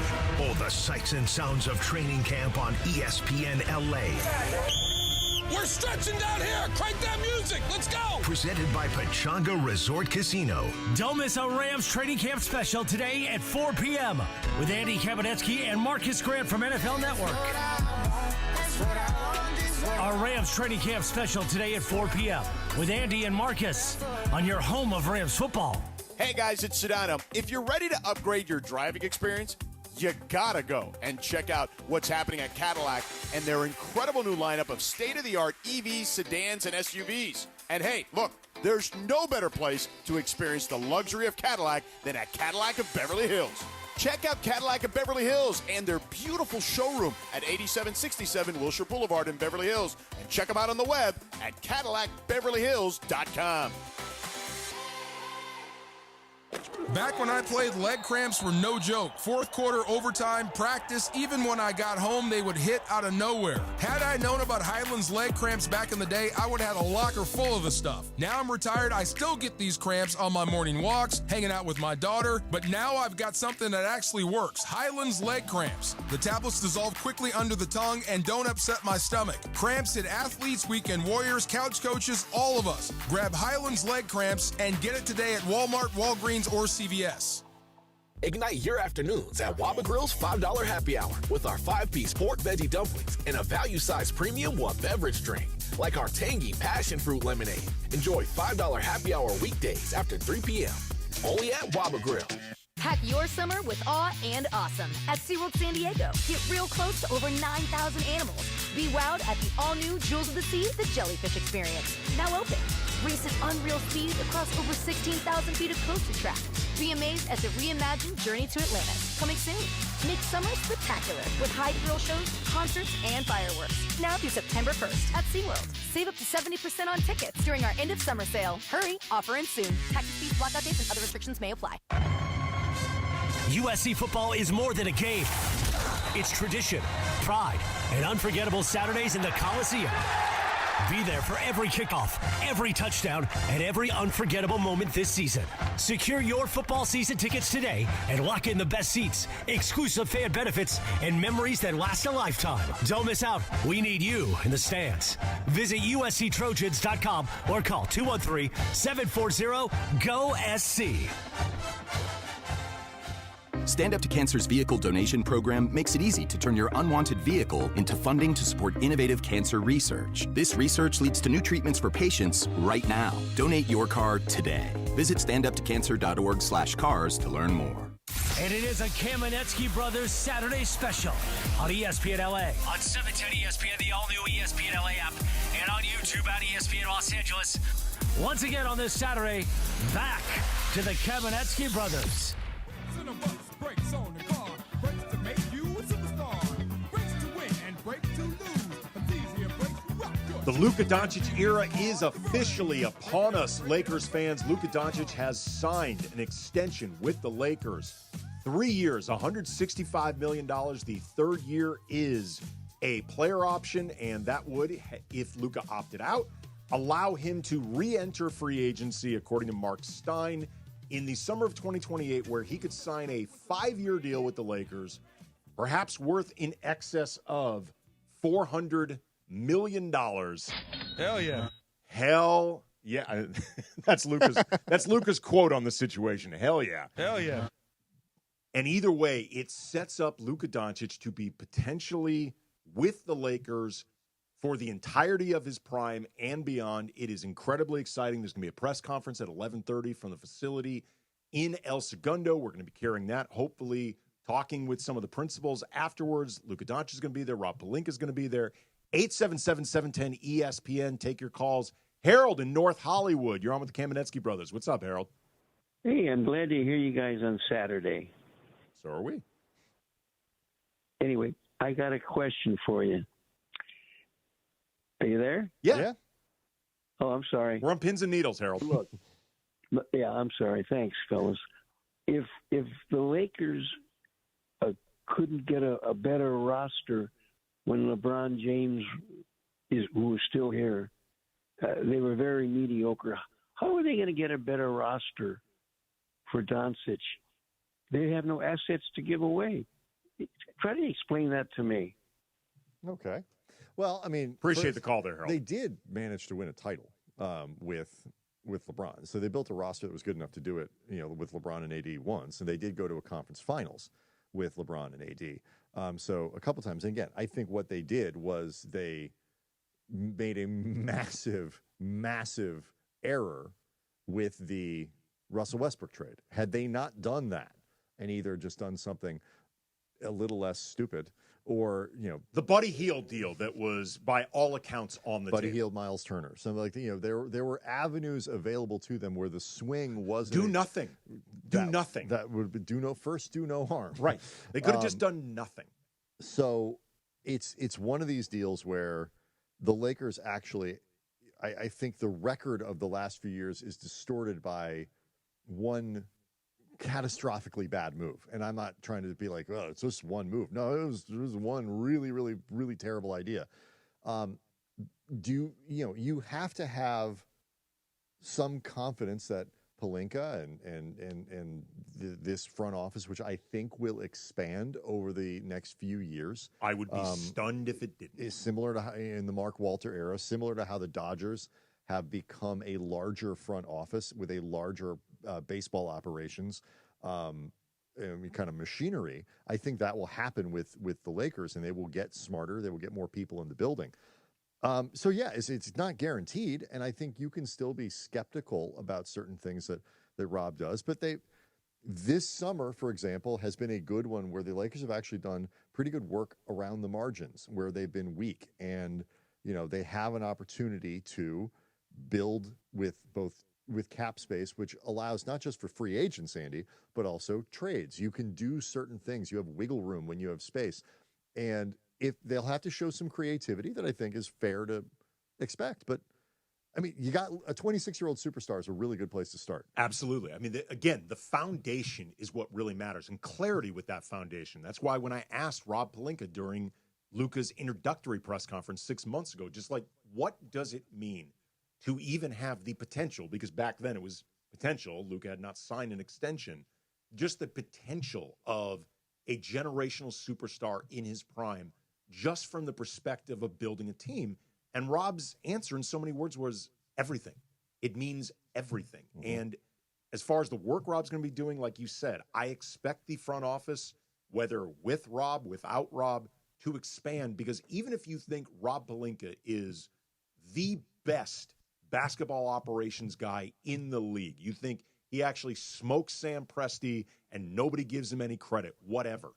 All the sights and sounds of training camp on ESPN LA. We're stretching down here. Crank that music. Let's go. Presented by Pechanga Resort Casino. Don't miss a Rams training camp special today at 4 p.m. with Andy Kamenetsky and Marcus Grant from NFL Network. Our Rams training camp special today at 4 p.m. with Andy and Marcus on your home of Rams football. Hey guys, it's Sedano. If you're ready to upgrade your driving experience, you gotta go and check out what's happening at Cadillac and their incredible new lineup of state-of-the-art EVs, sedans, and SUVs. And hey, look, there's no better place to experience the luxury of Cadillac than at Cadillac of Beverly Hills. Check out Cadillac of Beverly Hills and their beautiful showroom at 8767 Wilshire Boulevard in Beverly Hills. And check them out on the web at CadillacBeverlyHills.com. Back when I played, leg cramps were no joke. Fourth quarter, overtime, practice, even when I got home, they would hit out of nowhere. Had I known about Highland's leg cramps back in the day, I would have had a locker full of the stuff. Now I'm retired, I still get these cramps on my morning walks, hanging out with my daughter, but now I've got something that actually works. Highland's leg cramps. The tablets dissolve quickly under the tongue and don't upset my stomach. Cramps hit athletes, weekend warriors, couch coaches, all of us. Grab Highland's leg cramps and get it today at Walmart, Walgreens, or CVS. Ignite your afternoons at Waba Grill's $5 happy hour with our 5-piece pork veggie dumplings and a value-sized premium one beverage drink, like our tangy passion fruit lemonade. Enjoy $5 happy hour weekdays after 3 p.m. Only at Waba Grill. Pack your summer with awe and awesome at SeaWorld San Diego. Get real close to over 9,000 animals. Be wowed at the all-new Jewels of the Sea, the Jellyfish Experience. Now open. Race at unreal speed across over 16,000 feet of coaster track. Be amazed at the reimagined Journey to Atlantis. Coming soon. Make summer spectacular with high thrill shows, concerts, and fireworks. Now through September 1st at SeaWorld. Save up to 70% on tickets during our end of summer sale. Hurry, offer ends soon. Taxes, fees, blackout dates, and other restrictions may apply. USC football is more than a game. It's tradition, pride, and unforgettable Saturdays in the Coliseum. Be there for every kickoff, every touchdown, and every unforgettable moment this season. Secure your football season tickets today and lock in the best seats, exclusive fan benefits, and memories that last a lifetime. Don't miss out. We need you in the stands. Visit USCTrojans.com or call 213-740-GO-SC. Stand Up to Cancer's vehicle donation program makes it easy to turn your unwanted vehicle into funding to support innovative cancer research. This research leads to new treatments for patients right now. Donate your car today. Visit standuptocancer.org/cars to learn more. And it is a Kamenetsky Brothers Saturday special on ESPN LA, on 710 ESPN, the all-new ESPN LA app, and on YouTube at ESPN Los Angeles. Once again on this Saturday, back to the Kamenetsky Brothers. Brakes on the car, brakes to make you a superstar, brakes to win and brakes The Luka Doncic era is officially upon us, Lakers fans. Luka Doncic has signed an extension with the Lakers. 3 years, $165 million. The third year is a player option, and that would, if Luka opted out, allow him to re-enter free agency, according to Mark Stein, in the summer of 2028, where he could sign a 5-year deal with the Lakers, perhaps worth in excess of $400 million. Hell yeah. Hell yeah. That's Luka's quote on the situation. Hell yeah. Hell yeah. And either way, it sets up Luka Doncic to be potentially with the Lakers for the entirety of his prime and beyond. It is incredibly exciting. There's going to be a press conference at 11:30 from the facility in El Segundo. We're going to be carrying that, hopefully talking with some of the principals afterwards. Luka Doncic is going to be there. Rob Pelinka is going to be there. 877-710-ESPN. Take your calls. Harold in North Hollywood. You're on with the Kamenetsky brothers. What's up, Harold? Hey, I'm glad to hear you guys on Saturday. So are we. Anyway, I got a question for you. Are you there? Yeah. Oh, I'm sorry. We're on pins and needles, Harold. Look. Yeah, I'm sorry. Thanks, fellas. If the Lakers couldn't get a better roster when LeBron James who is still here, they were very mediocre. How are they going to get a better roster for Doncic? They have no assets to give away. Try to explain that to me. Okay. Well, I mean, appreciate the call there, Harold. They did manage to win a title with LeBron, so they built a roster that was good enough to do it. With LeBron and AD once, and they did go to a conference finals with LeBron and AD. So a couple times. And again, I think what they did was they made a massive, massive error with the Russell Westbrook trade. Had they not done that and either just done something a little less stupid or, the Buddy Hield deal that was by all accounts on the Buddy table. Hield, Miles Turner. Something like there were avenues available to them where the swing wasn't Do nothing. That would be do no harm. Right. They could have just done nothing. So it's one of these deals where the Lakers actually, I think the record of the last few years is distorted by one catastrophically bad move. And I'm not trying to be like, oh, it's just one move. No, it was one really, really, really terrible idea. You have to have some confidence that Pelinka and this front office, which I think will expand over the next few years. I would be stunned if it didn't. Is similar to in the Mark Walter era, similar to how the Dodgers have become a larger front office with a larger baseball operations kind of machinery. I think that will happen with the Lakers, and they will get smarter. They will get more people in the building. So yeah, it's not guaranteed, and I think you can still be skeptical about certain things that Rob does. But this summer, for example, has been a good one where the Lakers have actually done pretty good work around the margins where they've been weak, and they have an opportunity to build with cap space, which allows not just for free agents, Andy, but also trades. You can do certain things. You have wiggle room when you have space, and if they'll have to show some creativity that I think is fair to expect. But I mean, you got a 26-year-old superstar is a really good place to start. Absolutely. I mean, the foundation is what really matters, and clarity with that foundation. That's why when I asked Rob Pelinka during Luka's introductory press conference 6 months ago, just like, what does it mean to even have the potential? Because back then it was potential. Luka had not signed an extension. Just the potential of a generational superstar in his prime, just from the perspective of building a team. And Rob's answer in so many words was everything. It means everything. Mm-hmm. And as far as the work Rob's going to be doing, like you said, I expect the front office, whether with Rob, without Rob, to expand. Because even if you think Rob Pelinka is the best basketball operations guy in the league, you think he actually smokes Sam Presti and nobody gives him any credit, whatever,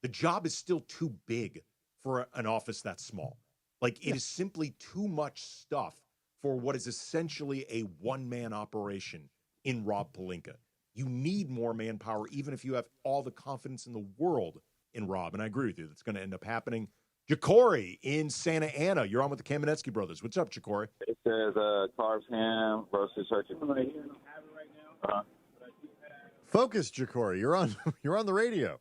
the job is still too big for an office that small. Like, it is simply too much stuff for what is essentially a one-man operation in Rob Pelinka. You need more manpower, even if you have all the confidence in the world in Rob. And I agree with you. That's going to end up happening. Ja'Cory in Santa Ana. You're on with the Kamenetsky brothers. What's up, Ja'Cory? It says carbs, ham, roasted turkey. Focus, Ja'Cory. You're on the radio.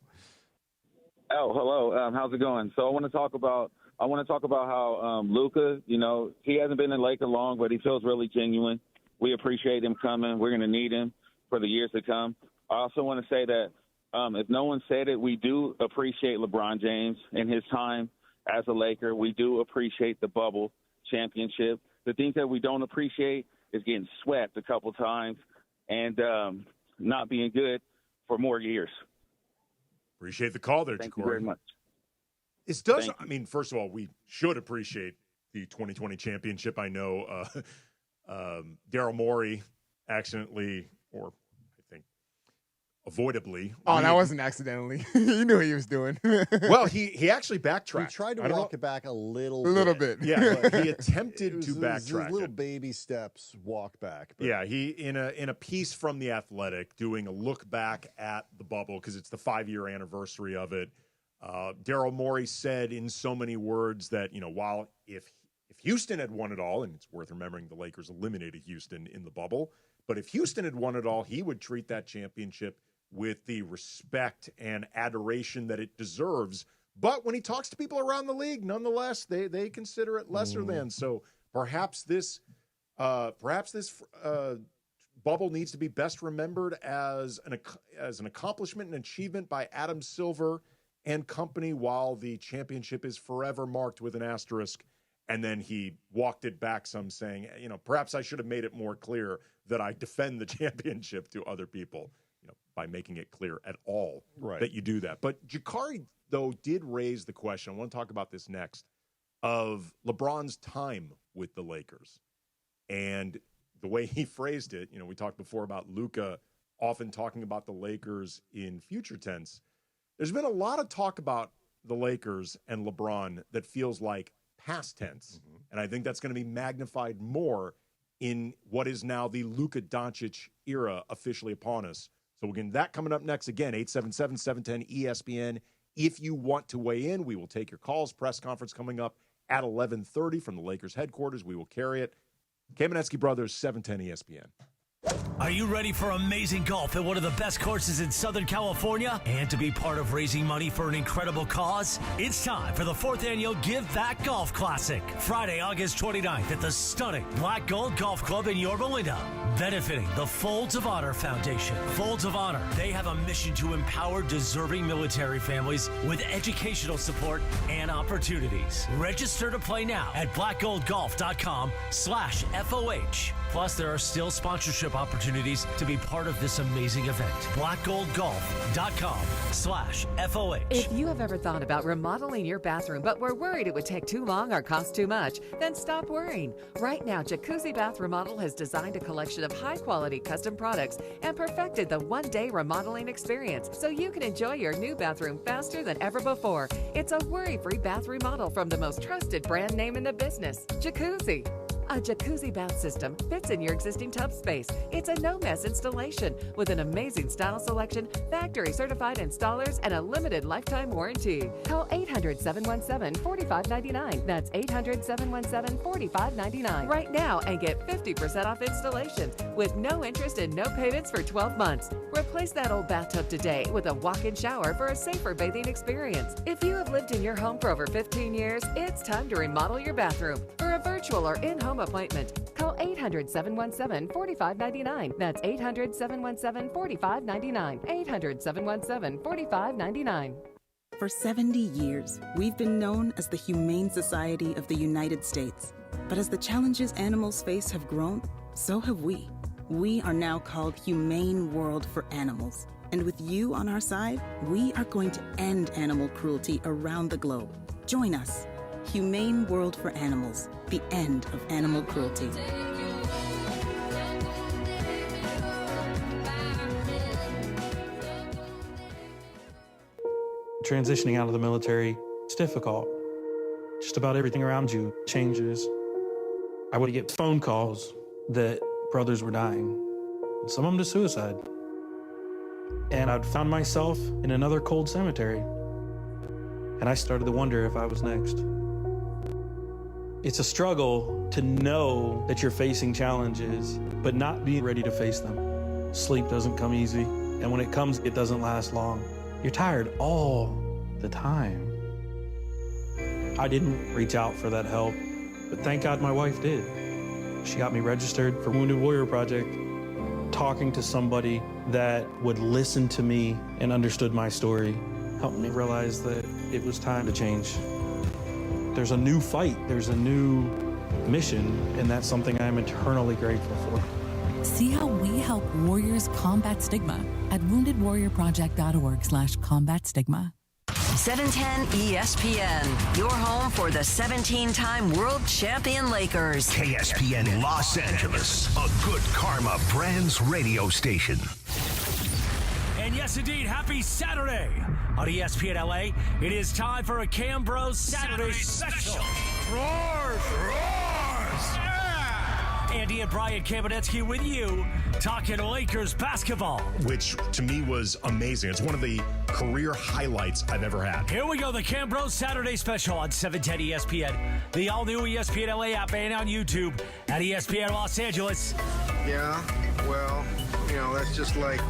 Oh, hello. How's it going? So I want to talk about how Luka, he hasn't been in Laker long, but he feels really genuine. We appreciate him coming. We're going to need him for the years to come. I also want to say that if no one said it, we do appreciate LeBron James and his time as a Laker. We do appreciate the bubble championship. The things that we don't appreciate is getting swept a couple times and not being good for more years. Appreciate the call there, Thank Ja'Cory. you very much. First of all, we should appreciate the 2020 championship. I know Daryl Morey accidentally, or I think avoidably. Oh, that wasn't accidentally. You knew what he was doing. Well, he actually backtracked. He tried to walk it back a little bit. Yeah, he attempted to backtrack. Little baby steps walk back. But. Yeah, he in a piece from The Athletic doing a look back at the bubble because it's the 5-year anniversary of it. Daryl Morey said in so many words that, while if Houston had won it all, and it's worth remembering the Lakers eliminated Houston in the bubble, but if Houston had won it all, he would treat that championship with the respect and adoration that it deserves. But when he talks to people around the league, nonetheless, they consider it lesser than. So perhaps this bubble needs to be best remembered as an accomplishment and achievement by Adam Silver and company, while the championship is forever marked with an asterisk. And then he walked it back some, saying, perhaps I should have made it more clear that I defend the championship to other people, by making it clear at all that you do that. But Ja'Cory, though, did raise the question, I want to talk about this next, of LeBron's time with the Lakers. And the way he phrased it, we talked before about Luka often talking about the Lakers in future tense. There's been a lot of talk about the Lakers and LeBron that feels like past tense. Mm-hmm. And I think that's going to be magnified more in what is now the Luka Doncic era officially upon us. So we'll get that coming up next. Again, 877-710-ESPN. If you want to weigh in, we will take your calls. Press conference coming up at 11:30 from the Lakers headquarters. We will carry it. Kamenetsky Brothers, 710 ESPN. Are you ready for amazing golf at one of the best courses in Southern California and to be part of raising money for an incredible cause? It's time for the 4th annual Give Back Golf Classic, Friday, August 29th at the stunning Black Gold Golf Club in Yorba Linda, benefiting the Folds of Honor Foundation. Folds of Honor, they have a mission to empower deserving military families with educational support and opportunities. Register to play now at blackgoldgolf.com/FOH. Plus, there are still sponsorship opportunities to be part of this amazing event. blackgoldgolf.com/FOH. If you have ever thought about remodeling your bathroom but were worried it would take too long or cost too much, then stop worrying. Right now, Jacuzzi Bath Remodel has designed a collection of high-quality custom products and perfected the one-day remodeling experience so you can enjoy your new bathroom faster than ever before. It's a worry-free bath remodel from the most trusted brand name in the business, Jacuzzi. A jacuzzi bath system fits in your existing tub space. It's a no-mess installation with an amazing style selection, factory-certified installers, and a limited lifetime warranty. Call 800-717-4599. That's 800-717-4599 right now and get 50% off installation with no interest and no payments for 12 months. Replace that old bathtub today with a walk-in shower for a safer bathing experience. If you have lived in your home for over 15 years, it's time to remodel your bathroom. For a virtual or in-home appointment, call 800-717-4599. That's 800-717-4599. 800-717-4599. For 70 years, we've been known as the Humane Society of the United States. But as the challenges animals face have grown, so have we. We are now called Humane World for Animals. And with you on our side, we are going to end animal cruelty around the globe. Join us. Humane World for Animals. The end of animal cruelty. Transitioning out of the military, it's difficult. Just about everything around you changes. I would get phone calls that brothers were dying, some of them to suicide. And I'd found myself in another cold cemetery. and I started to wonder if I was next. It's a struggle to know that you're facing challenges, but not be ready to face them. Sleep doesn't come easy, and when it comes, it doesn't last long. You're tired all the time. I didn't reach out for that help, but thank God my wife did. She got me registered for Wounded Warrior Project. Talking to somebody that would listen to me and understood my story helped me realize that it was time to change. There's a new fight, there's a new mission, and that's something I'm eternally grateful for. See how we help warriors combat stigma at woundedwarriorproject.org/combat stigma. 710 ESPN, your home for the 17-time world champion Lakers. KSPN Los Angeles, a Good Karma Brands radio station. And yes, indeed, happy Saturday on ESPN LA. It is time for a Cam Bros Saturday special. Roars! Andy and Brian Kamenetsky with you, talking Lakers basketball. Which, to me, was amazing. It's one of the career highlights I've ever had. Here we go, the Cam Bros Saturday special on 710 ESPN, the all-new ESPN LA app, and on YouTube at ESPN Los Angeles. Yeah, well, that's just like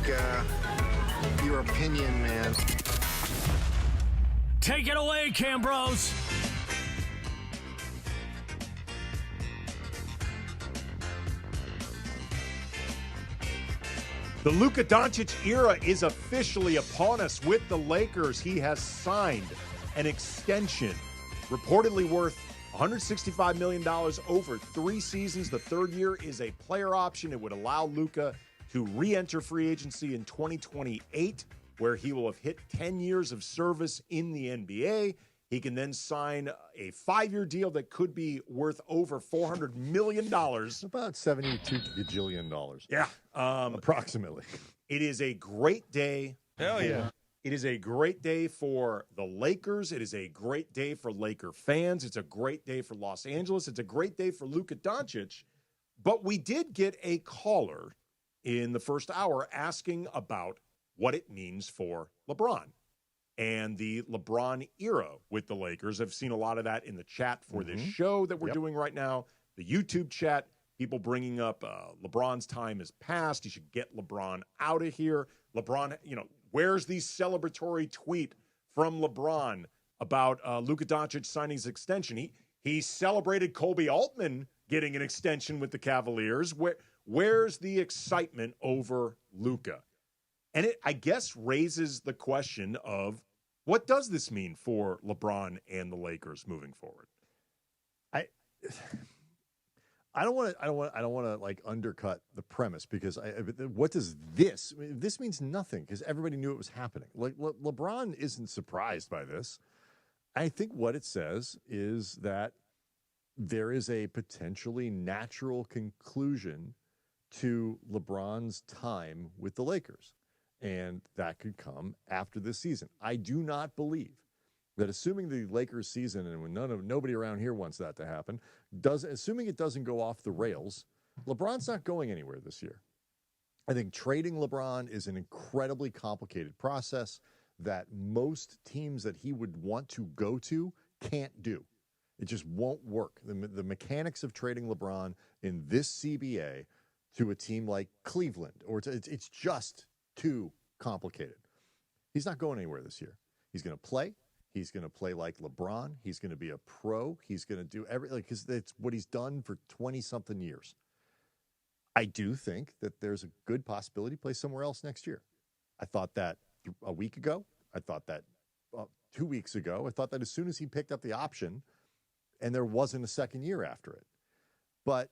your opinion, man. Take it away, Cam Bros. The Luka Doncic era is officially upon us with the Lakers. He has signed an extension, reportedly worth $165 million over 3 seasons. The third year is a player option. It would allow Luka to re-enter free agency in 2028, where he will have hit 10 years of service in the NBA. He can then sign a 5-year deal that could be worth over $400 million. About $72 gajillion. Yeah. Approximately. It is a great day. Hell yeah. It is a great day for the Lakers. It is a great day for Laker fans. It's a great day for Los Angeles. It's a great day for Luka Doncic. But we did get a caller in the first hour asking about what it means for LeBron and the LeBron era with the Lakers. I've seen a lot of that in the chat for this show that we're doing right now, the YouTube chat, people bringing up LeBron's time has passed. You should get LeBron out of here. LeBron, where's the celebratory tweet from LeBron about Luka Doncic signing his extension? He celebrated Kobe Altman getting an extension with the Cavaliers. Where's the excitement over Luka? And it, I guess, raises the question of what does this mean for LeBron and the Lakers moving forward? I don't want to like undercut the premise because what does this? This means nothing because everybody knew it was happening. Like LeBron isn't surprised by this. I think what it says is that there is a potentially natural conclusion to LeBron's time with the Lakers. And that could come after this season. I do not believe that, assuming the Lakers season, and when nobody around here wants that to happen, assuming it doesn't go off the rails, LeBron's not going anywhere this year. I think trading LeBron is an incredibly complicated process that most teams that he would want to go to can't do. It just won't work. The mechanics of trading LeBron in this CBA to a team like Cleveland, or it's just too complicated. He's not going anywhere this year. He's going to play. He's going to play like LeBron. He's going to be a pro. He's going to do because that's what he's done for 20-something years. I do think that there's a good possibility to play somewhere else next year. I thought that a week ago. I thought that 2 weeks ago. I thought that as soon as he picked up the option, and there wasn't a second year after it. But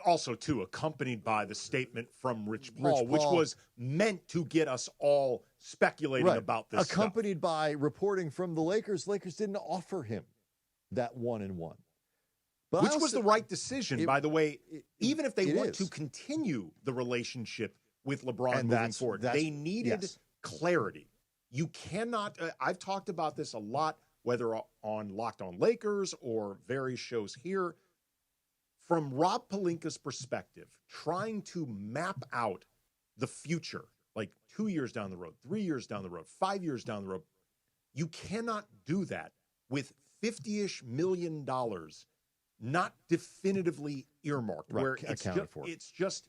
also too accompanied by the statement from Rich Paul, which was meant to get us all speculating about this. Accompanied by reporting from the Lakers. Lakers didn't offer him that 1-1, which was the right decision, by the way. Even if they want to continue the relationship with LeBron moving forward, they needed clarity. You cannot. I've talked about this a lot, whether on Locked On Lakers or various shows here. From Rob Pelinka's perspective, trying to map out the future, like 2 years down the road, 3 years down the road, 5 years down the road, You cannot do that with $50-ish million not definitively earmarked, Right, where accounted for. It's just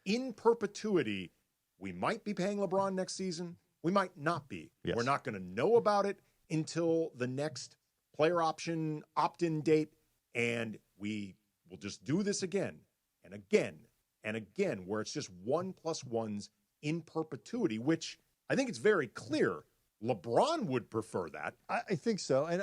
in perpetuity. We might be paying LeBron next season. We might not be. Yes. We're not going to know about it until the next player option opt-in date, and we will just do this again and again and again, where it's just 1+1s in perpetuity, which I think it's very clear LeBron would prefer that. I think so. And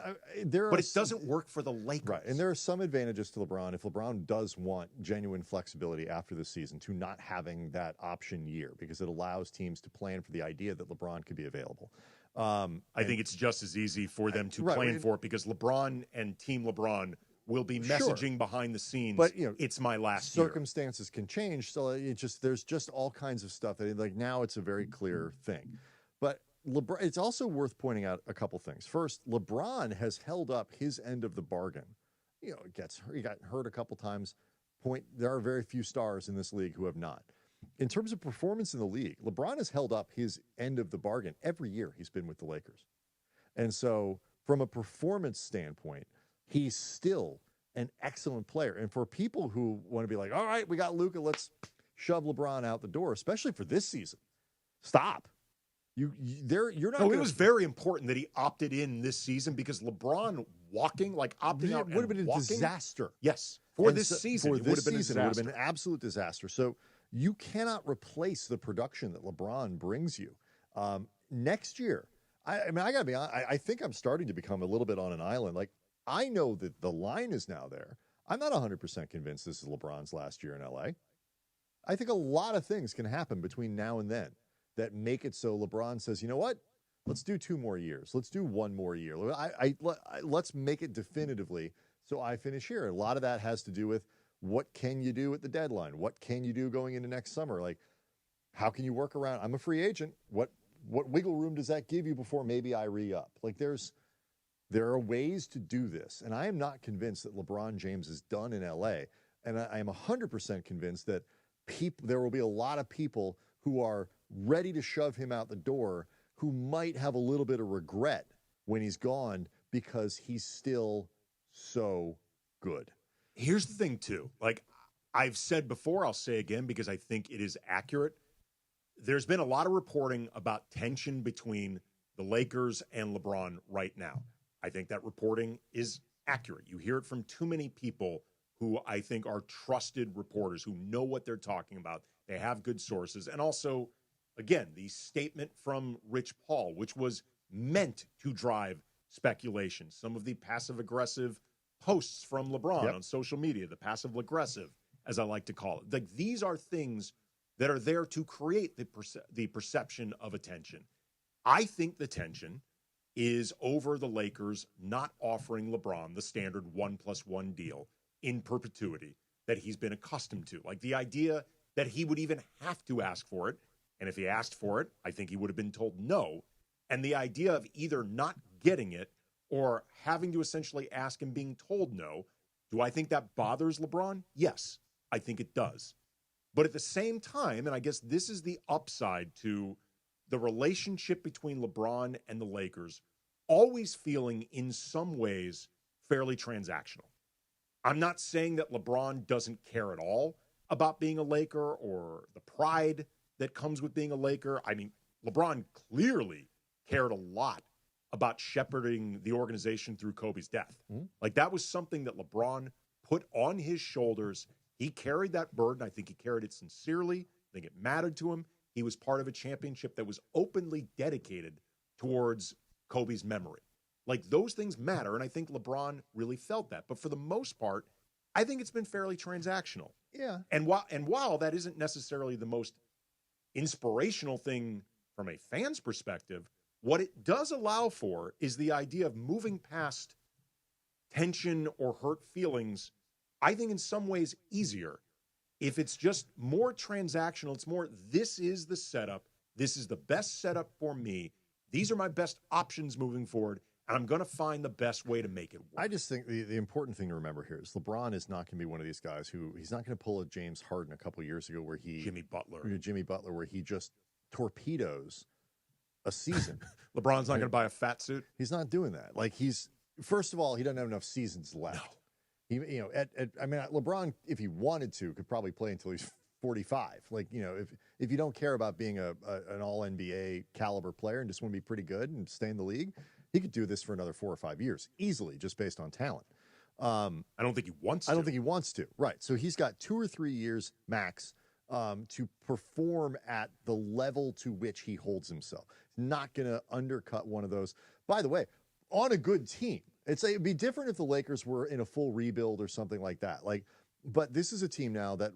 but it doesn't work for the Lakers. Right. And there are some advantages to LeBron if LeBron does want genuine flexibility after the season to not having that option year, because it allows teams to plan for the idea that LeBron could be available. I think it's just as easy for them to plan for it, because LeBron and Team LeBron will be messaging behind the scenes. But it's my last year. Circumstances can change, so there's just all kinds of stuff that, like, now it's a very clear thing. But LeBron, it's also worth pointing out a couple things. First, LeBron has held up his end of the bargain. He got hurt a couple times. There are very few stars in this league who have not. In terms of performance in the league, LeBron has held up his end of the bargain every year he's been with the Lakers. And so from a performance standpoint, he's still an excellent player. And for people who want to be like, all right, we got Luka, let's shove LeBron out the door, especially for this season. Stop. You're not. No, it was very important that he opted in this season, because LeBron opting out would have been a disaster. Yes, for this season, it would have been an absolute disaster. So you cannot replace the production that LeBron brings you. Next year, I gotta be honest, I think I'm starting to become a little bit on an island. Like, I know that the line is now there. I'm not 100% convinced this is LeBron's last year in LA. I think a lot of things can happen between now and then that make it so LeBron says, you know what? Let's do 2 more years. Let's do 1 more year. Let's make it definitively so I finish here. A lot of that has to do with what can you do at the deadline? What can you do going into next summer? Like, how can you work around? I'm a free agent. What wiggle room does that give you before maybe I re-up? Like, there are ways to do this. And I am not convinced that LeBron James is done in LA. And I am 100% convinced that there will be a lot of people who are ready to shove him out the door, who might have a little bit of regret when he's gone, because he's still so good. Here's the thing, too. Like I've said before, I'll say again, because I think it is accurate. There's been a lot of reporting about tension between the Lakers and LeBron right now. I think that reporting is accurate. You hear it from too many people who I think are trusted reporters who know what they're talking about. They have good sources. And also, again, the statement from Rich Paul, which was meant to drive speculation. Some of the passive-aggressive posts from LeBron on social media, the passive-aggressive, as I like to call it. Like, these are things that are there to create the perception of a tension. I think the tension is over the Lakers not offering LeBron the standard 1+1 deal in perpetuity that he's been accustomed to. Like, the idea that he would even have to ask for it, and if he asked for it, I think he would have been told no. And the idea of either not getting it or having to essentially ask and being told no, do I think that bothers LeBron? Yes, I think it does. But at the same time, and I guess this is the upside to the relationship between LeBron and the Lakers, always feeling in some ways fairly transactional. I'm not saying that LeBron doesn't care at all about being a Laker or the pride that comes with being a Laker. I mean, LeBron clearly cared a lot about shepherding the organization through Kobe's death. Mm-hmm. Like, that was something that LeBron put on his shoulders. He carried that burden. I think he carried it sincerely. I think it mattered to him. He was part of a championship that was openly dedicated towards Kobe's memory. Like, those things matter, and I think LeBron really felt that. But for the most part, I think it's been fairly transactional. Yeah. And while that isn't necessarily the most inspirational thing from a fan's perspective, what it does allow for is the idea of moving past tension or hurt feelings, I think in some ways easier. If it's just more transactional, it's more, this is the setup. This is the best setup for me. These are my best options moving forward. And I'm going to find the best way to make it work. I just think the important thing to remember here is LeBron is not going to be one of these guys who, he's not going to pull a James Harden a couple years ago where he... Jimmy Butler, where he just torpedoes a season. LeBron's not going to buy a fat suit. He's not doing that. Like first of all, he doesn't have enough seasons left. No. He, LeBron, if he wanted to, could probably play until he's 45. Like, if you don't care about being an all NBA caliber player and just want to be pretty good and stay in the league, he could do this for another 4 or 5 years easily, just based on talent. I don't think he wants to. I don't think he wants to. Right. So he's got 2 or 3 years max to perform at the level to which he holds himself. Not going to undercut one of those. By the way, on a good team, it'd be different if the Lakers were in a full rebuild or something like that. But this is a team now that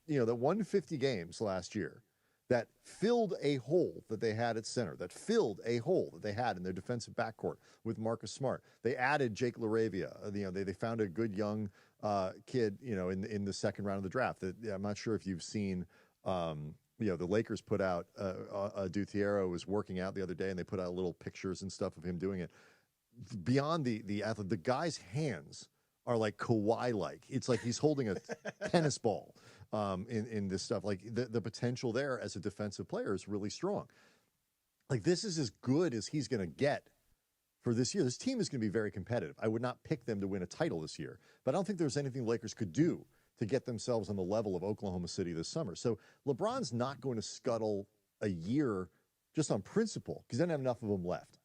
that won 50 games last year, that filled a hole that they had at center, that filled a hole that they had in their defensive backcourt with Marcus Smart. They added Jake LaRavia. They found a good young kid, in the second round of the draft. I'm not sure if you've seen, the Lakers put out Duthiero was working out the other day, and they put out little pictures and stuff of him doing it. Beyond the athlete, the guy's hands are like Kawhi-like. It's like he's holding a tennis ball in this stuff. Like the potential there as a defensive player is really strong. Like this is as good as he's going to get for this year. This team is going to be very competitive. I would not pick them to win a title this year, but I don't think there's anything the Lakers could do to get themselves on the level of Oklahoma City this summer. So LeBron's not going to scuttle a year just on principle because he doesn't have enough of them left.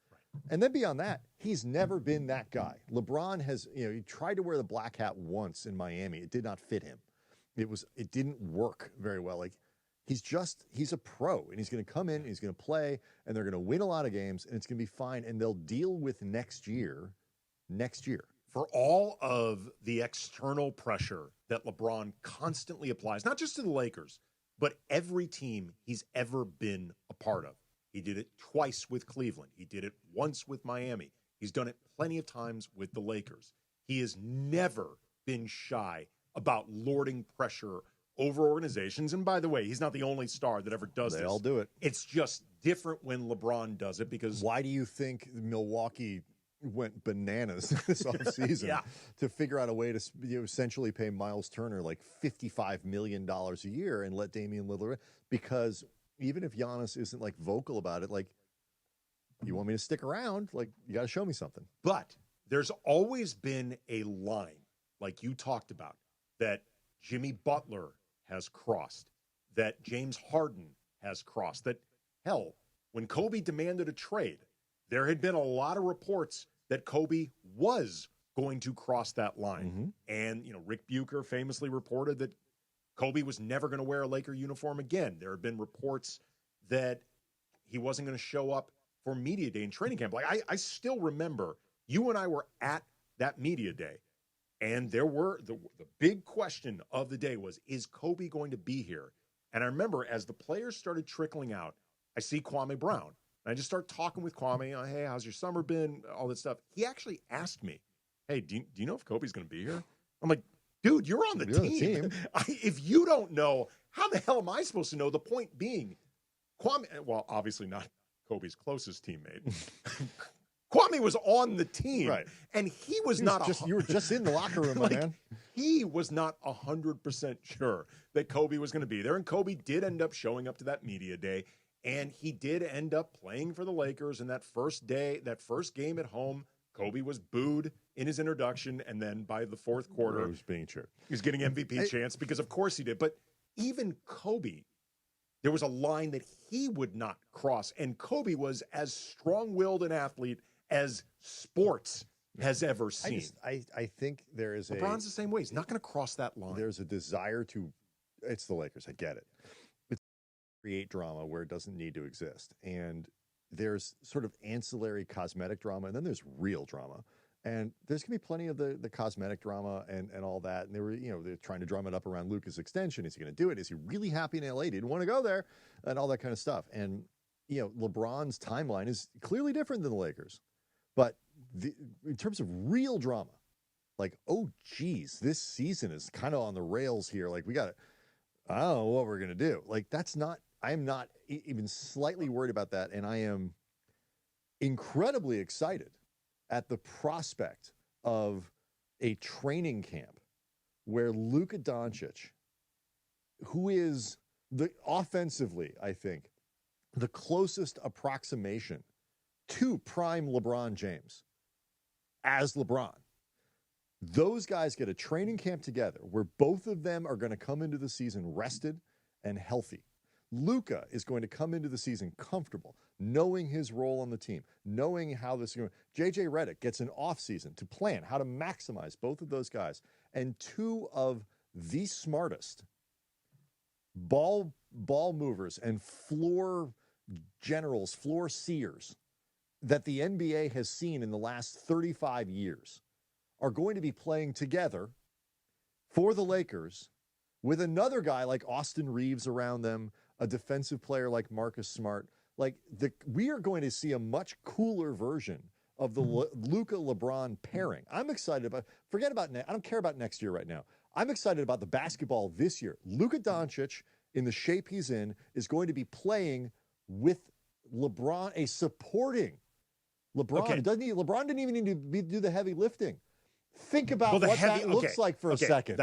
And then beyond that, he's never been that guy. LeBron has, he tried to wear the black hat once in Miami. It did not fit him. It didn't work very well. Like he's a pro, and he's going to come in, and he's going to play, and they're going to win a lot of games, and it's going to be fine, and they'll deal with next year. For all of the external pressure that LeBron constantly applies, not just to the Lakers, but every team he's ever been a part of. He did it twice with Cleveland. He did it once with Miami. He's done it plenty of times with the Lakers. He has never been shy about lording pressure over organizations. And by the way, he's not the only star that ever does this. They all do it. It's just different when LeBron does it because... Why do you think Milwaukee went bananas this offseason to figure out a way to essentially pay Miles Turner like $55 million a year and let Damian Lillard... Because... Even if Giannis isn't like vocal about it, like, you want me to stick around? Like, you got to show me something. But there's always been a line, like you talked about, that Jimmy Butler has crossed, that James Harden has crossed, that, hell, when Kobe demanded a trade, there had been a lot of reports that Kobe was going to cross that line. Mm-hmm. And, Rick Bucher famously reported that Kobe was never going to wear a Laker uniform again. There have been reports that he wasn't going to show up for media day and training camp. Like I still remember you and I were at that media day, and there were the big question of the day was, is Kobe going to be here? And I remember as the players started trickling out, I see Kwame Brown. And I just start talking with Kwame. Hey, how's your summer been? All that stuff. He actually asked me, hey, do you know if Kobe's going to be here? I'm like, dude, you're on the team. If you don't know, how the hell am I supposed to know? The point being, Kwame, well, obviously not Kobe's closest teammate. Kwame was on the team, right? And he was not. You were just in the locker room, my man. He was not 100% sure that Kobe was going to be there, and Kobe did end up showing up to that media day, and he did end up playing for the Lakers. And that first game at home, Kobe was booed in his introduction, and then by the fourth quarter, he was being cheered. He was getting MVP chance because, of course, he did. But even Kobe, there was a line that he would not cross, and Kobe was as strong-willed an athlete as sports has ever seen. I think there is LeBron's the same way. He's not going to cross that line. There's a desire to. It's the Lakers. I get it. It's create drama where it doesn't need to exist, and there's sort of ancillary cosmetic drama, and then there's real drama. And there's going to be plenty of the cosmetic drama and all that. And they're trying to drum it up around Luka's extension. Is he going to do it? Is he really happy in LA? Didn't want to go there and all that kind of stuff. And, LeBron's timeline is clearly different than the Lakers. But in terms of real drama, like, oh, geez, this season is kind of on the rails here. Like, I don't know what we're going to do. Like, I am not even slightly worried about that. And I am incredibly excited at the prospect of a training camp where Luka Doncic, who is offensively, I think, the closest approximation 2 prime LeBron James as LeBron. Those guys get a training camp together where both of them are going to come into the season rested and healthy. Luka is going to come into the season comfortable, knowing his role on the team, knowing how this is going. J.J. Redick gets an offseason to plan how to maximize both of those guys. And 2 of the smartest ball movers and floor generals, floor seers that the NBA has seen in the last 35 years are going to be playing together for the Lakers with another guy like Austin Reeves around them, a defensive player like Marcus Smart. We are going to see a much cooler version of the Luka LeBron pairing. I'm excited about, I don't care about next year right now. I'm excited about the basketball this year. Luka Doncic, in the shape he's in, is going to be playing with LeBron, a supporting LeBron. Okay. LeBron didn't even need to do the heavy lifting. Think about what that looks like for a second.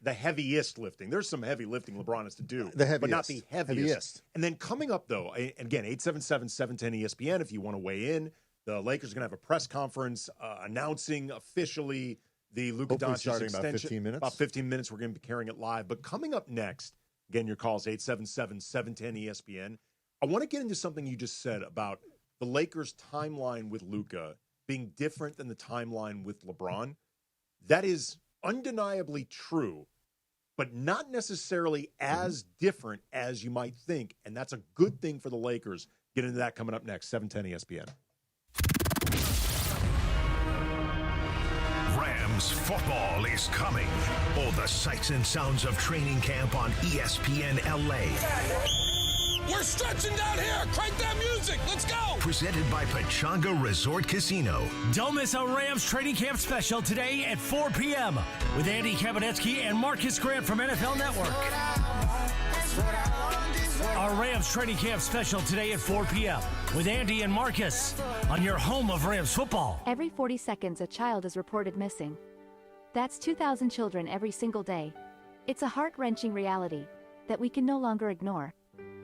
The heaviest lifting. There's some heavy lifting LeBron has to do, but not the heaviest. heaviest. And then coming up, though, again, 877-710-ESPN if you want to weigh in. The Lakers are going to have a press conference announcing officially the Luka Doncic extension. About 15 minutes. About 15 minutes. We're going to be carrying it live. But coming up next, again, your call is 877-710-ESPN. I want to get into something you just said about the Lakers' timeline with Luka being different than the timeline with LeBron. That is undeniably true, but not necessarily as different as you might think. And that's a good thing for the Lakers. Get into that coming up next, 710 ESPN. Rams football is coming. All the sights and sounds of training camp on ESPN LA. We're stretching down here. Crank that music. Let's go. Presented by Pechanga Resort Casino. Don't miss a Rams training camp special today at 4 p.m. with Andy Kamenetsky and Marcus Grant from NFL Network. Our Rams training camp special today at 4 p.m. with Andy and Marcus on your home of Rams football. Every 40 seconds, a child is reported missing. That's 2,000 children every single day. It's a heart-wrenching reality that we can no longer ignore.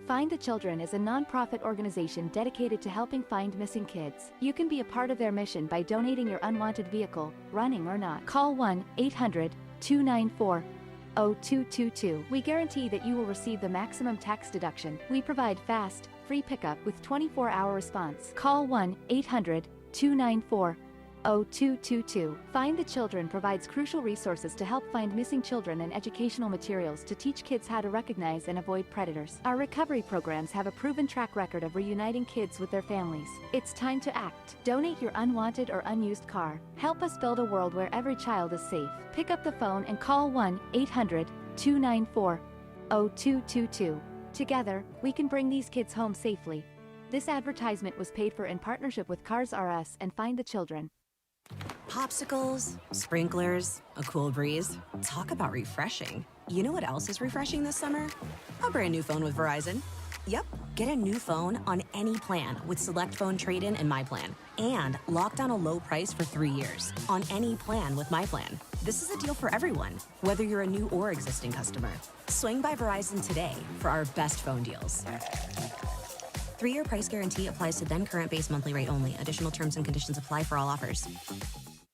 Find the Children is a non-profit organization dedicated to helping find missing kids. You can be a part of their mission by donating your unwanted vehicle, running or not. Call 1-800-294-0222. We guarantee that you will receive the maximum tax deduction. We provide fast, free pickup with 24-hour response. Call 1-800-294-0222. Find the Children provides crucial resources to help find missing children and educational materials to teach kids how to recognize and avoid predators. Our recovery programs have a proven track record of reuniting kids with their families. It's time to act. Donate your unwanted or unused car. Help us build a world where every child is safe. Pick up the phone and call 1-800-294-0222. Together, we can bring these kids home safely. This advertisement was paid for in partnership with Cars R Us and Find the Children. Popsicles, sprinklers, a cool breeze. Talk about refreshing. You know what else is refreshing this summer? A brand new phone with Verizon. Yep, get a new phone on any plan with Select Phone Trade-In and My Plan. And lock down a low price for 3 years on any plan with My Plan. This is a deal for everyone, whether you're a new or existing customer. Swing by Verizon today for our best phone deals. 3-year price guarantee applies to then current base monthly rate only. Additional terms and conditions apply for all offers.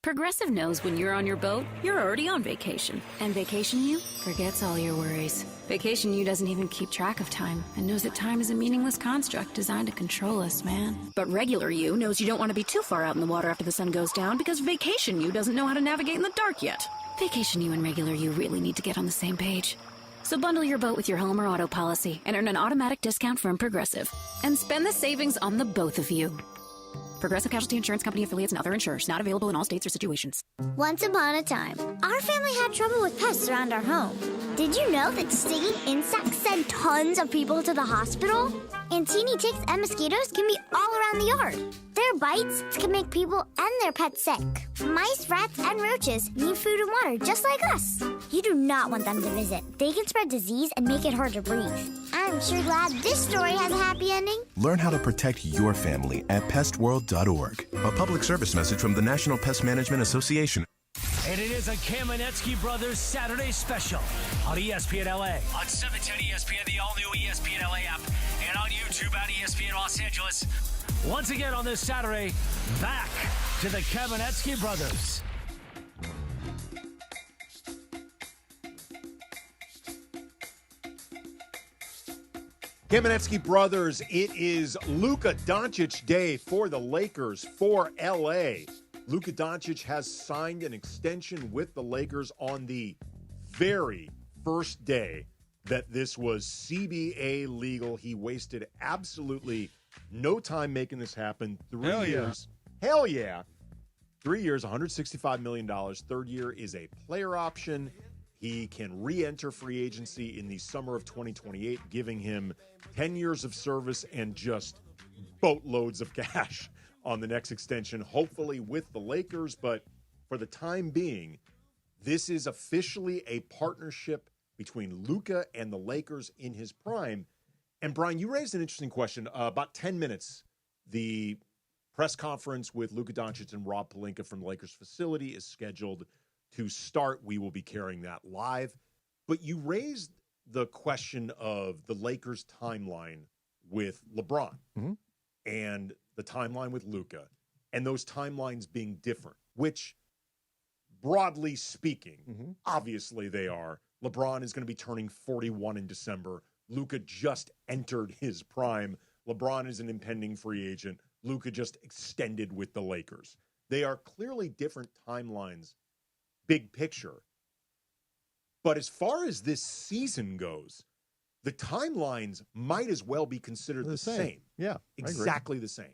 Progressive knows when you're on your boat, you're already on vacation. And Vacation You forgets all your worries. Vacation You doesn't even keep track of time and knows that time is a meaningless construct designed to control us, man. But Regular You knows you don't want to be too far out in the water after the sun goes down because Vacation You doesn't know how to navigate in the dark yet. Vacation You and Regular You really need to get on the same page. So bundle your boat with your home or auto policy and earn an automatic discount from Progressive. And spend the savings on the both of you. Progressive Casualty Insurance Company affiliates and other insurers. Not available in all states or situations. Once upon a time, our family had trouble with pests around our home. Did you know that stinging insects send tons of people to the hospital? And teeny ticks and mosquitoes can be all around the yard. Their bites can make people and their pets sick. Mice, rats, and roaches need food and water just like us. You do not want them to visit. They can spread disease and make it hard to breathe. I'm sure glad this story has a happy ending. Learn how to protect your family at pestworld.org. A public service message from the National Pest Management Association. And it is a Kamenetsky Brothers Saturday special on ESPN LA, on 710 ESPN, the all-new ESPN LA app, and on YouTube at ESPN Los Angeles. Once again on this Saturday, back to the Kamenetsky Brothers. Kamenetsky Brothers, it is Luka Doncic day for the Lakers for LA. Luka Doncic has signed an extension with the Lakers on the very first day that this was CBA legal. He wasted absolutely no time making this happen. 3 years. Hell yeah. 3 years, $165 million. Third year is a player option. He can re-enter free agency in the summer of 2028, giving him 10 years of service and just boatloads of cash on the next extension, hopefully with the Lakers. But for the time being, this is officially a partnership between Luka and the Lakers in his prime. And Brian, you raised an interesting question. About 10 minutes, the press conference with Luka Doncic and Rob Pelinka from the Lakers facility is scheduled to start. We will be carrying that live. But you raised the question of the Lakers timeline with LeBron and the timeline with Luka, and those timelines being different, which, broadly speaking, obviously they are. LeBron is going to be turning 41 in December. Luka just entered his prime. LeBron is an impending free agent. Luka just extended with the Lakers. They are clearly different timelines, big picture. But as far as this season goes, the timelines might as well be considered the same. Yeah, exactly the same.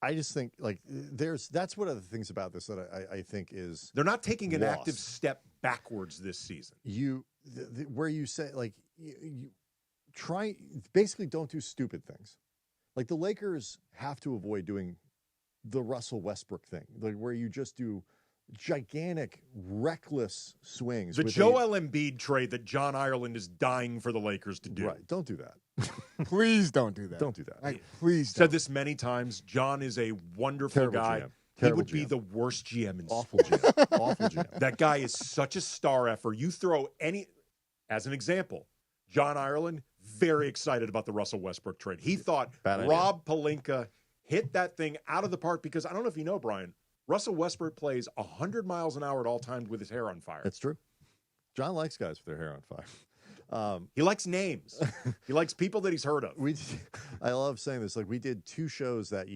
I just think that's one of the things about this that I think is they're not taking an lost. active step backwards this season. Where you say you try, basically don't do stupid things. Like the Lakers have to avoid doing the Russell Westbrook thing, like where you just do gigantic, reckless swings. The Joel Embiid trade that John Ireland is dying for the Lakers to do. Right. Don't do that. Please don't do that. Don't do that. Please said this many times. John is a wonderful Terrible guy. GM. He would be the worst GM in Awful GM. Awful GM. That guy is such a star effer. You throw any, as an example, John Ireland, very excited about the Russell Westbrook trade. He thought Rob Pelinka hit that thing out of the park because I don't know if you know, Brian, Russell Westbrook plays 100 miles an hour at all times with his hair on fire. That's true. John likes guys with their hair on fire. He likes names. He likes people that he's heard of. I love saying this. Like we did 2 shows that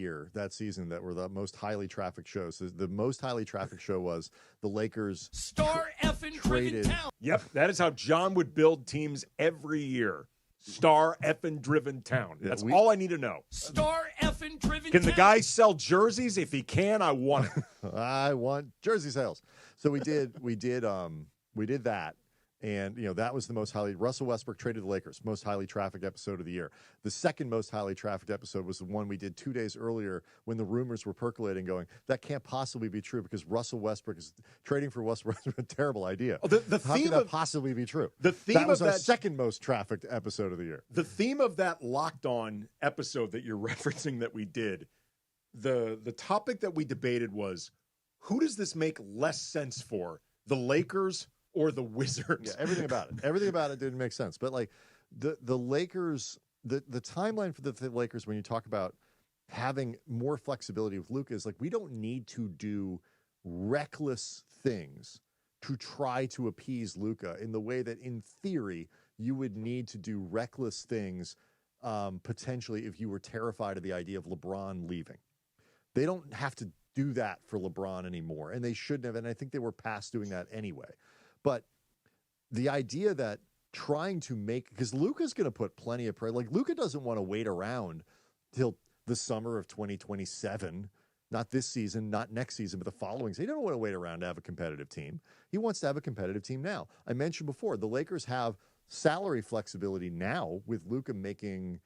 season that were the most highly trafficked shows. The most highly trafficked show was the Lakers Star effing traded. driven town. Yep, that is how John would build teams every year. Star effing driven town. That's all I need to know. Star effing driven Can town. the guy sell jerseys? If he can, I want it. I want jersey sales. So we did that. And, that was the most highly, Russell Westbrook traded the Lakers, most highly trafficked episode of the year. The second most highly trafficked episode was the one we did 2 days earlier when the rumors were percolating going, that can't possibly be true because Russell Westbrook is trading for Westbrook. A terrible idea. Oh, How could that possibly be true? The theme that was of our that second most trafficked episode of the year. The theme of that Locked On episode that you're referencing that we did, the topic that we debated was, who does this make less sense for, the Lakers or the Wizards? Yeah, everything about it. Everything about it didn't make sense. But like the Lakers, the timeline for the Lakers when you talk about having more flexibility with Luka is like we don't need to do reckless things to try to appease Luka in the way that in theory you would need to do reckless things potentially if you were terrified of the idea of LeBron leaving. They don't have to do that for LeBron anymore, and they shouldn't have, and I think they were past doing that anyway. But the idea that trying to make, because Luka's going to put plenty of pressure. Like Luka doesn't want to wait around till the summer of 2027, not this season, not next season, but the following season. He doesn't want to wait around to have a competitive team. He wants to have a competitive team now. I mentioned before, the Lakers have salary flexibility now with Luka making,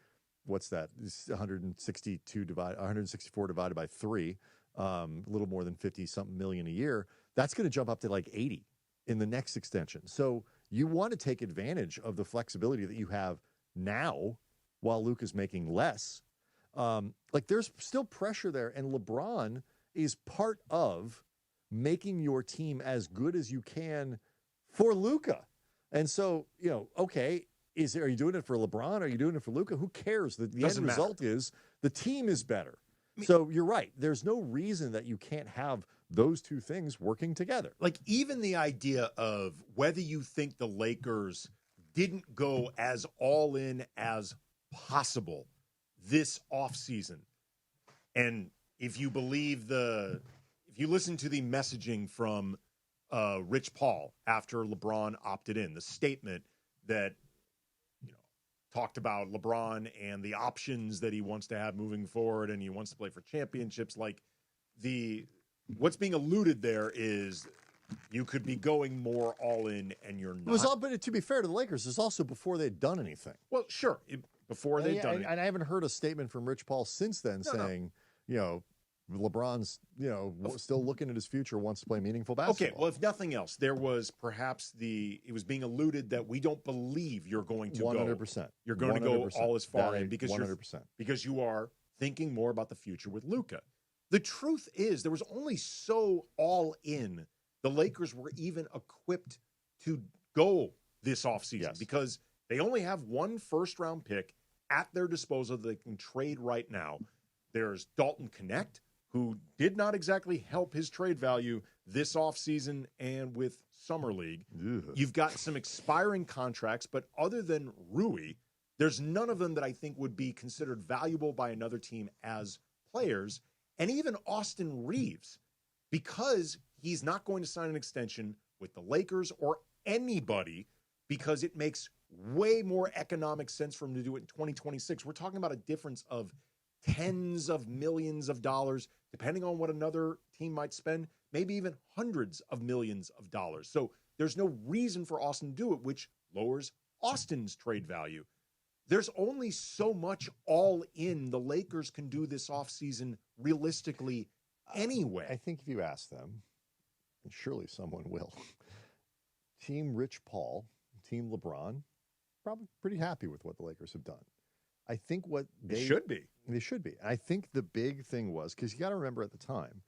what's that? 164 divided by 3, a little more than 50-something million a year. That's going to jump up to like 80 in the next extension. So you want to take advantage of the flexibility that you have now while Luka's making less. Like there's still pressure there, and LeBron is part of making your team as good as you can for Luka. And so, okay, are you doing it for LeBron? Are you doing it for Luka? Who cares? The end result is the team is better. So you're right. There's no reason that you can't have those two things working together. Like, even the idea of whether you think the Lakers didn't go as all in as possible this offseason. And if you listen to the messaging from Rich Paul after LeBron opted in, the statement that talked about LeBron and the options that he wants to have moving forward, and he wants to play for championships. Like, what's being alluded there is you could be going more all in, and you're not. It was all, but to be fair to the Lakers, it's also before they'd done anything. Well, sure, before they'd done it. And I haven't heard a statement from Rich Paul since then saying, LeBron's, still looking at his future, wants to play meaningful basketball. Okay, well, if nothing else, there was perhaps it was being alluded that we don't believe you're going to 100%. go. You're going to go all as far in because 100%. Because you are thinking more about the future with Luka. The truth is, there was only so all in the Lakers were even equipped to go this offseason because they only have one first-round pick at their disposal that they can trade right now. There's Dalton Connect, who did not exactly help his trade value this offseason and with Summer League. Ugh. You've got some expiring contracts, but other than Rui, there's none of them that I think would be considered valuable by another team as players. And even Austin Reeves, because he's not going to sign an extension with the Lakers or anybody because it makes way more economic sense for him to do it in 2026. We're talking about a difference of tens of millions of dollars, depending on what another team might spend, maybe even hundreds of millions of dollars. So there's no reason for Austin to do it, which lowers Austin's trade value. There's only so much all in the Lakers can do this offseason realistically anyway. I think if you ask them, and surely someone will, Team Rich Paul, Team LeBron, probably pretty happy with what the Lakers have done. I think what they should be. They should be. I think the big thing was, because you got to remember at the time,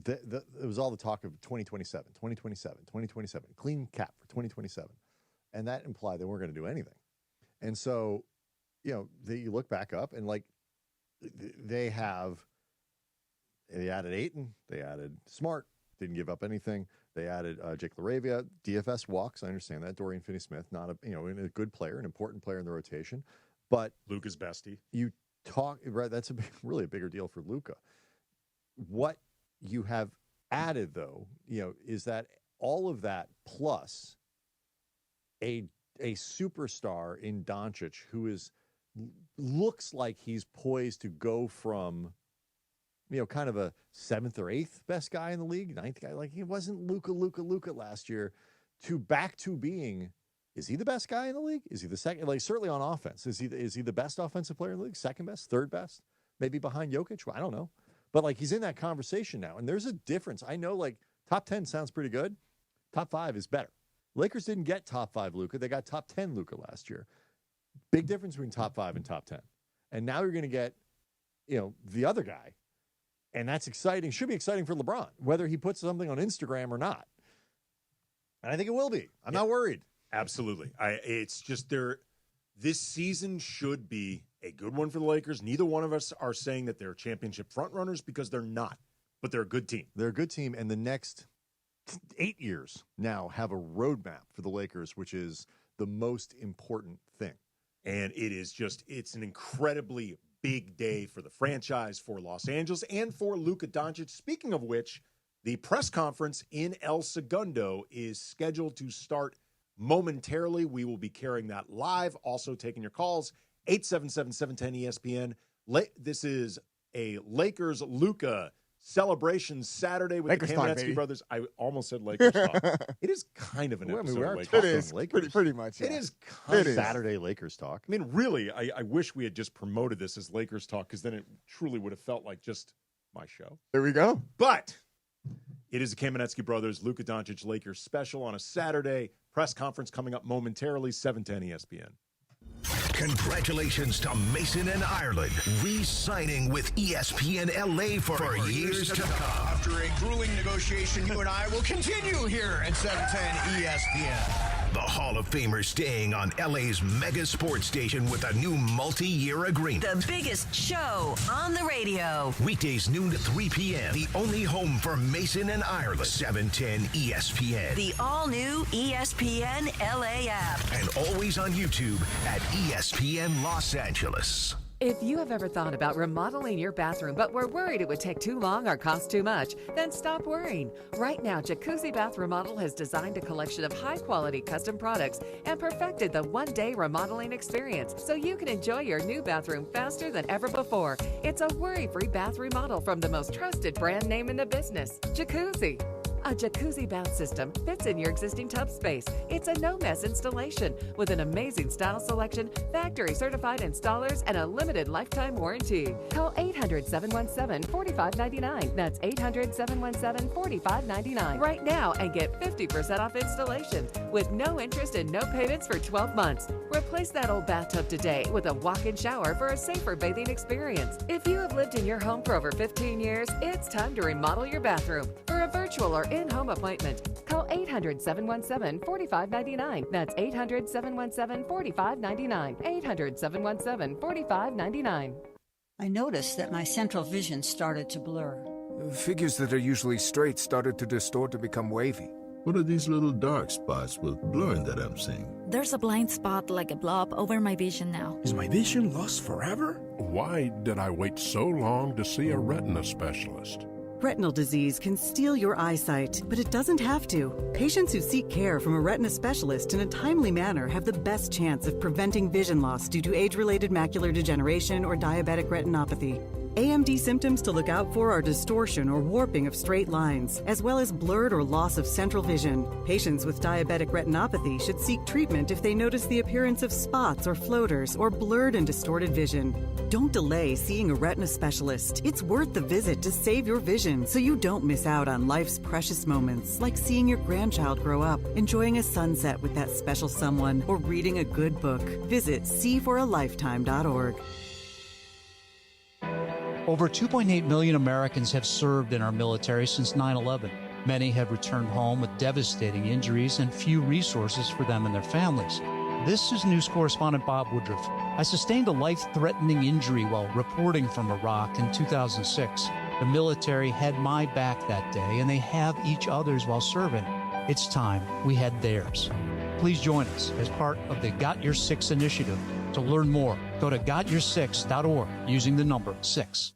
it was all the talk of 2027, 2027, 2027, clean cap for 2027. And that implied they weren't going to do anything. And so, you look back up and they added Ayton, they added Smart, didn't give up anything. They added Jake LaRavia, DFS walks. I understand that. Dorian Finney-Smith, not a good player, an important player in the rotation. But Luka's bestie. Right? That's really a bigger deal for Luka. What you have added, though, is that all of that plus a superstar in Doncic who looks like he's poised to go from kind of a 7th or 8th best guy in the league, 9th guy. Like, he wasn't Luka last year, to back to being, is he the best guy in the league? Is he the second? Like, certainly on offense. Is he the best offensive player in the league? Second best? Third best? Maybe behind Jokic? Well, I don't know. But, he's in that conversation now. And there's a difference. I know, top 10 sounds pretty good. Top 5 is better. Lakers didn't get top 5 Luka. They got top 10 Luka last year. Big difference between top 5 and top 10. And now you're going to get, the other guy. And that's exciting. Should be exciting for LeBron, whether he puts something on Instagram or not. And I think it will be. I'm not worried. Absolutely. It's just this season should be a good one for the Lakers. Neither one of us are saying that they're championship frontrunners because they're not, but they're a good team. They're a good team, and the next 8 years now have a roadmap for the Lakers, which is the most important thing. And it's an incredibly big day for the franchise, for Los Angeles, and for Luka Doncic. Speaking of which, the press conference in El Segundo is scheduled to start momentarily. We will be carrying that live, also taking your calls, 877-710-ESPN. This is a Lakers-Luka celebration Saturday with Lakers the talk, Kamenetsky baby. brothers. I almost said Lakers talk. It is kind of an episode of Lakers. It is pretty much. Yeah. It is kind of Saturday Lakers talk. I mean, really, I wish we had just promoted this as Lakers talk, because then it truly would have felt like just my show. There we go. But it is a Kamenetsky brothers Luka Doncic Lakers special on a Saturday. Press conference coming up momentarily, 710 ESPN. Congratulations to Mason and Ireland, re-signing with ESPN LA for years to come. After a grueling negotiation, you and I will continue here at 710 ESPN. The Hall of Famer staying on LA's mega sports station with a new multi-year agreement. The biggest show on the radio. Weekdays noon to 3 p.m. The only home for Mason and Ireland. 710 ESPN. The all-new ESPN LA app. And always on YouTube at ESPN Los Angeles. If you have ever thought about remodeling your bathroom but were worried it would take too long or cost too much, then stop worrying. Right now, Jacuzzi Bath Remodel has designed a collection of high-quality custom products and perfected the one-day remodeling experience so you can enjoy your new bathroom faster than ever before. It's a worry-free bath remodel from the most trusted brand name in the business, Jacuzzi. A jacuzzi bath system fits in your existing tub space. It's a no-mess installation with an amazing style selection, factory-certified installers, and a limited lifetime warranty. Call 800-717-4599. That's 800-717-4599 right now and get 50% off installation with no interest and no payments for 12 months. Replace that old bathtub today with a walk-in shower for a safer bathing experience. If you have lived in your home for over 15 years, it's time to remodel your bathroom. For a virtual or in-home appointment, call 800-717-4599. That's 800-717-4599. 800-717-4599. I noticed that my central vision started to blur. Figures that are usually straight started to distort to become wavy. What are these little dark spots with blurring that I'm seeing? There's a blind spot like a blob over my vision now. Is my vision lost forever? Why did I wait so long to see a retina specialist? Retinal disease can steal your eyesight, but it doesn't have to. Patients who seek care from a retina specialist in a timely manner have the best chance of preventing vision loss due to age-related macular degeneration or diabetic retinopathy. AMD symptoms to look out for are distortion or warping of straight lines, as well as blurred or loss of central vision. Patients with diabetic retinopathy should seek treatment if they notice the appearance of spots or floaters or blurred and distorted vision. Don't delay seeing a retina specialist. It's worth the visit to save your vision so you don't miss out on life's precious moments, like seeing your grandchild grow up, enjoying a sunset with that special someone, or reading a good book. Visit seeforalifetime.org. Over 2.8 million Americans have served in our military since 9/11. Many have returned home with devastating injuries and few resources for them and their families. This is news correspondent Bob Woodruff. I sustained a life-threatening injury while reporting from Iraq in 2006. The military had my back that day, and they have each other's while serving. It's time we had theirs. Please join us as part of the Got Your Six initiative. To learn more, go to gotyoursix.org using the number 6.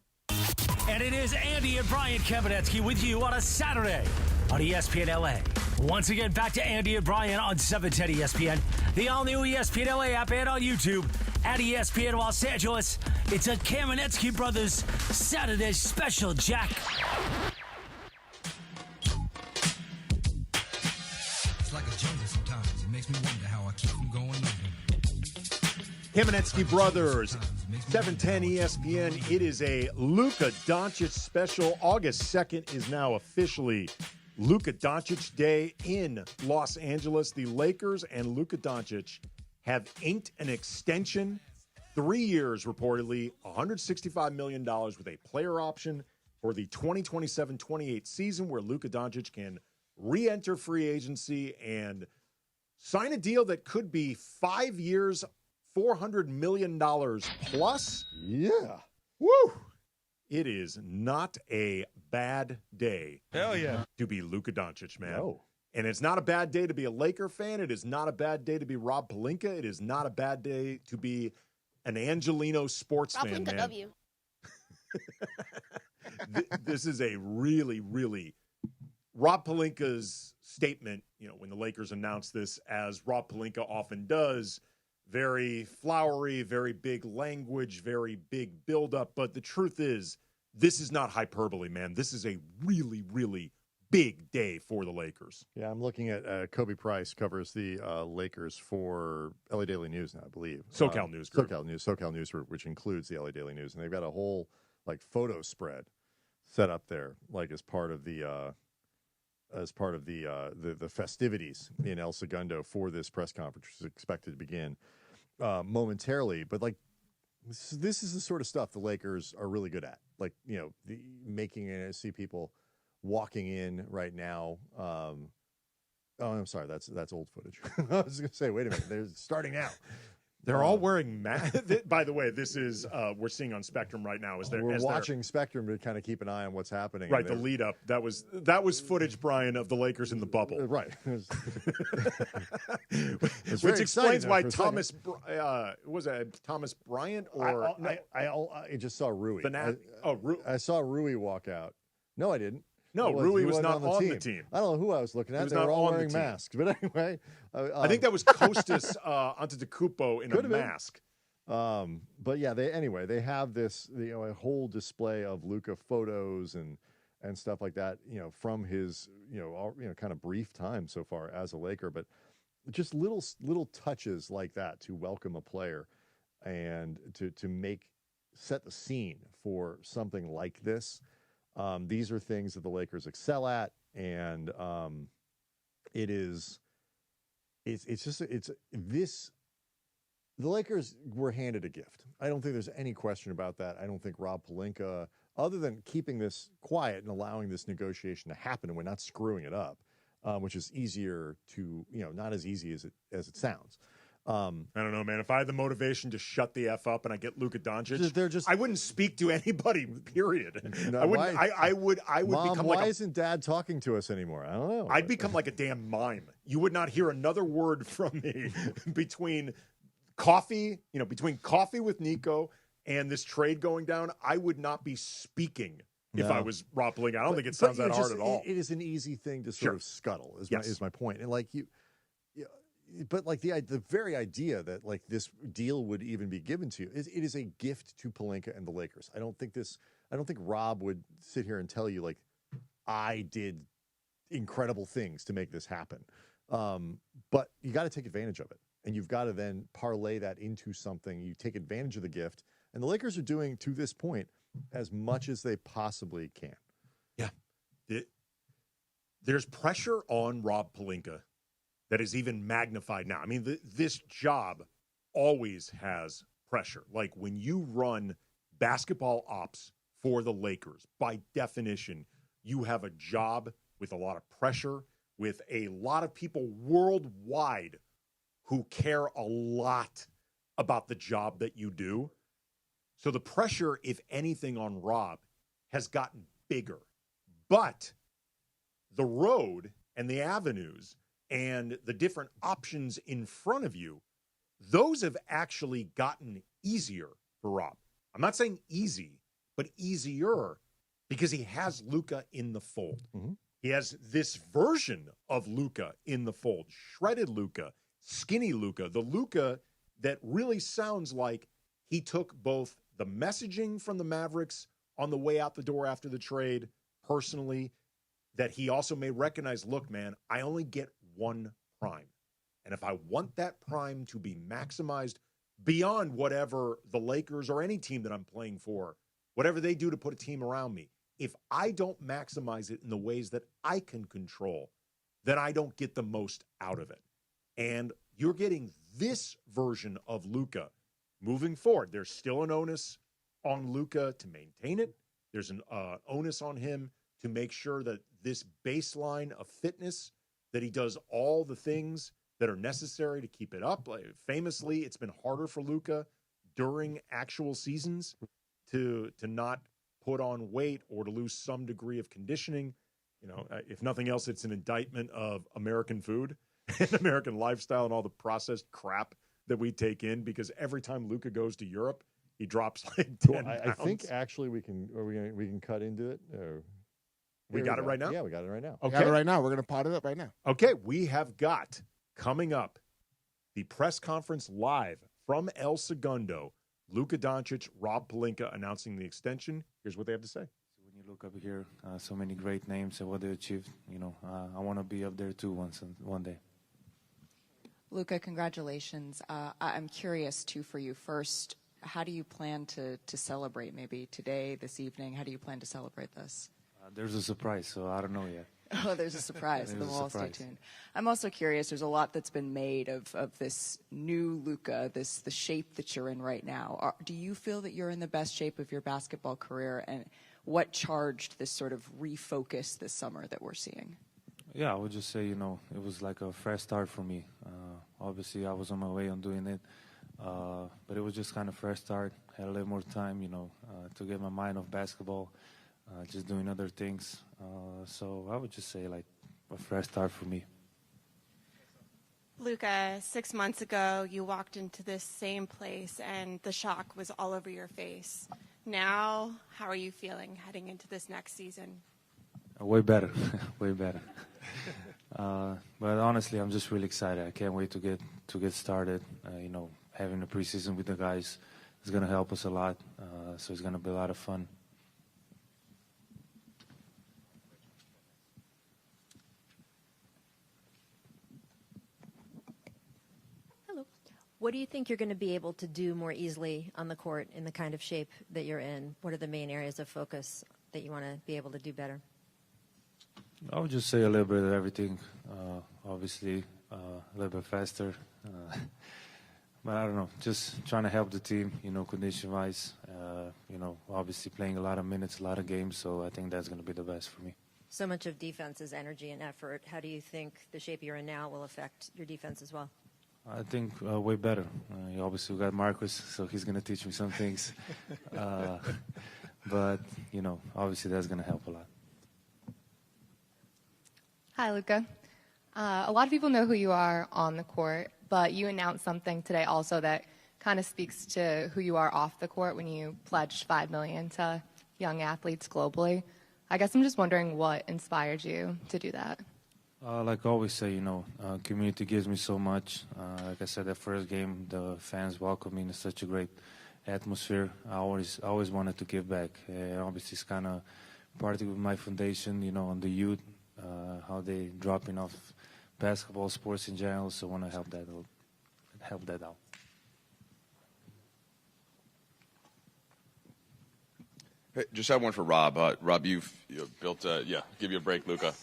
And it is Andy and Brian Kamenetsky with you on a Saturday on ESPN LA. Once again, back to Andy and Brian on 710 ESPN, the all-new ESPN LA app, and on YouTube at ESPN Los Angeles. It's a Kamenetsky Brothers Saturday special, Jack. It's like a jungle sometimes. It makes me wonder how I keep from going under. Kamenetsky Brothers, 710 ESPN. It is a Luka Doncic special. August 2nd is now officially Luka Doncic Day in Los Angeles. The Lakers and Luka Doncic have inked an extension, 3 years reportedly, $165 million with a player option for the 2027-28 season, where Luka Doncic can re-enter free agency and sign a deal that could be 5 years, $400 million plus. Yeah. Woo! It is not a bad day. Hell yeah. To be Luka Doncic, man. No. And it's not a bad day to be a Laker fan. It is not a bad day to be Rob Pelinka. It is not a bad day to be an Angelino sports Rob fan, Pelinka, man. W. This is a really, really Rob Pelinka's statement, when the Lakers announced this, as Rob Pelinka often does, very flowery, very big language, very big buildup. But the truth is, this is not hyperbole, man. This is a really, really big day for the Lakers. Yeah, I'm looking at Kobe Price covers the Lakers for LA Daily News now, I believe. SoCal News Group. SoCal News, which includes the LA Daily News. And they've got a whole, photo spread set up there, as part of the festivities in El Segundo for this press conference, which is expected to begin momentarily, but like this is the sort of stuff the Lakers are really good at. Like, you know, making it. I see people walking in right now. Oh, I'm sorry, that's old footage. I was going to say, wait a minute, they're starting now. They're all wearing masks. By the way, this is we're seeing on Spectrum right now. We're watching Spectrum to kind of keep an eye on what's happening. Right, the lead up. That was footage, Brian, of the Lakers in the bubble. Right. Which explains why Thomas was it Thomas Bryant or I just saw Rui. Rui. I saw Rui walk out. No, I didn't. No, Rui was not on the team. I don't know who I was looking at. They were all wearing masks. But anyway. I think that was Kostas Antetokounmpo in a mask. But yeah, they have this, a whole display of Luka photos and stuff like that, from his, kind of brief time so far as a Laker. But just little touches like that to welcome a player and to set the scene for something like this. These are things that the Lakers excel at, and the Lakers were handed a gift. I don't think there's any question about that. I don't think Rob Pelinka, other than keeping this quiet and allowing this negotiation to happen, and we're not screwing it up, which is easier to, not as easy as it sounds. I don't know, man. If I had the motivation to shut the F up and I get Luka Doncic, I wouldn't speak to anybody, period. No, I wouldn't. I would Mom, become why isn't Dad talking to us anymore? I don't know. I'd become like a damn mime. You would not hear another word from me between coffee with Nico and this trade going down. I would not be speaking if I was Rob Pelinka. I don't think it sounds that hard at all. It is an easy thing to sort of scuttle, is my point. And like but like the very idea that like this deal would even be given to you, it is a gift to Pelinka and the Lakers. I don't think Rob would sit here and tell you like, I did incredible things to make this happen. But you got to take advantage of it, and you've got to then parlay that into something. You take advantage of the gift, and the Lakers are doing, to this point, as much as they possibly can. Yeah. There's pressure on Rob Pelinka that is even magnified now. I mean, this job always has pressure. Like when you run basketball ops for the Lakers, by definition, you have a job with a lot of pressure, with a lot of people worldwide who care a lot about the job that you do. So the pressure, if anything, on Rob has gotten bigger. But the road and the avenues and the different options in front of you, those have actually gotten easier for Rob. I'm not saying easy, but easier because he has Luka in the fold. Mm-hmm. He has this version of Luka in the fold, shredded Luka, skinny Luka, the Luka that really sounds like he took both the messaging from the Mavericks on the way out the door after the trade personally, that he also may recognize, look, man, I only get one prime. And if I want that prime to be maximized beyond whatever the Lakers or any team that I'm playing for, whatever they do to put a team around me, if I don't maximize it in the ways that I can control, then I don't get the most out of it. And you're getting this version of Luka moving forward. There's still an onus on Luka to maintain it. There's an onus on him to make sure that this baseline of fitness, that he does all the things that are necessary to keep it up. Like, famously, it's been harder for Luka during actual seasons to not put on weight or to lose some degree of conditioning. If nothing else, it's an indictment of American food and American lifestyle and all the processed crap that we take in, because every time Luka goes to Europe, he drops like 10 pounds. I think actually we can cut into it. We got it right now? Yeah, we got it right now. Okay. We got it right now. We're going to pot it up right now. Okay, we have got coming up the press conference live from El Segundo. Luka Doncic, Rob Pelinka announcing the extension. Here's what they have to say. So when you look up here, so many great names and what they achieved, I want to be up there too one day. Luka, congratulations. I'm curious too for you. First, how do you plan to celebrate? Maybe today, this evening. How do you plan to celebrate this? There's a surprise, so I don't know yet. Oh, there's a surprise. The wall, stay tuned. I'm also curious, there's a lot that's been made of this new Luka, the shape that you're in right now. Do you feel that you're in the best shape of your basketball career, and what charged this sort of refocus this summer that we're seeing? Yeah, I would just say, it was like a fresh start for me. Obviously, I was on my way on doing it, but it was just kind of fresh start. Had a little more time, to get my mind off basketball, just doing other things. So I would just say, like, a fresh start for me. Luka, 6 months ago, you walked into this same place and the shock was all over your face. Now, how are you feeling heading into this next season? Way better, way better. But honestly, I'm just really excited. I can't wait to get started. Having the preseason with the guys is going to help us a lot. So it's going to be a lot of fun. Hello. What do you think you're going to be able to do more easily on the court in the kind of shape that you're in? What are the main areas of focus that you want to be able to do better? I would just say a little bit of everything. Obviously, a little bit faster. But I don't know, just trying to help the team, condition-wise. Obviously playing a lot of minutes, a lot of games, so I think that's going to be the best for me. So much of defense is energy and effort. How do you think the shape you're in now will affect your defense as well? I think way better. Obviously, we got Marcus, so he's going to teach me some things. But, obviously that's going to help a lot. Hi, Luka. A lot of people know who you are on the court, but you announced something today also that kind of speaks to who you are off the court when you pledged $5 million to young athletes globally. I guess I'm just wondering what inspired you to do that. Like I always say, community gives me so much. Like I said, that first game, the fans welcomed me in such a great atmosphere. I always wanted to give back. Obviously, it's kind of partly with my foundation, on the youth, how they dropping off basketball, sports in general. So I want to help that out. Hey, just have one for Rob. Rob, you've built give you a break, Luka.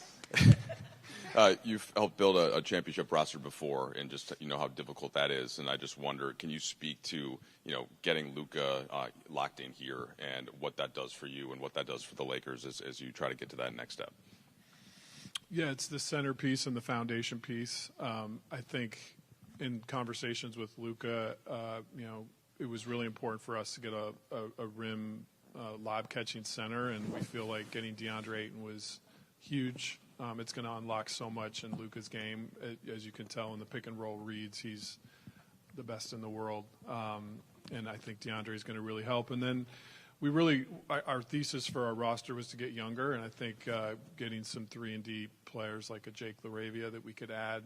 You've helped build a championship roster before, and just how difficult that is. And I just wonder, can you speak to getting Luka locked in here, and what that does for you, and what that does for the Lakers as you try to get to that next step? Yeah, it's the centerpiece and the foundation piece. I think in conversations with Luka, it was really important for us to get a rim lob catching center, and we feel like getting DeAndre Ayton was huge. It's going to unlock so much in Luka's game. As you can tell in the pick and roll reads, he's the best in the world. And I think DeAndre is going to really help. And then our thesis for our roster was to get younger, and I think getting some 3-and-D players like a Jake LaRavia that we could add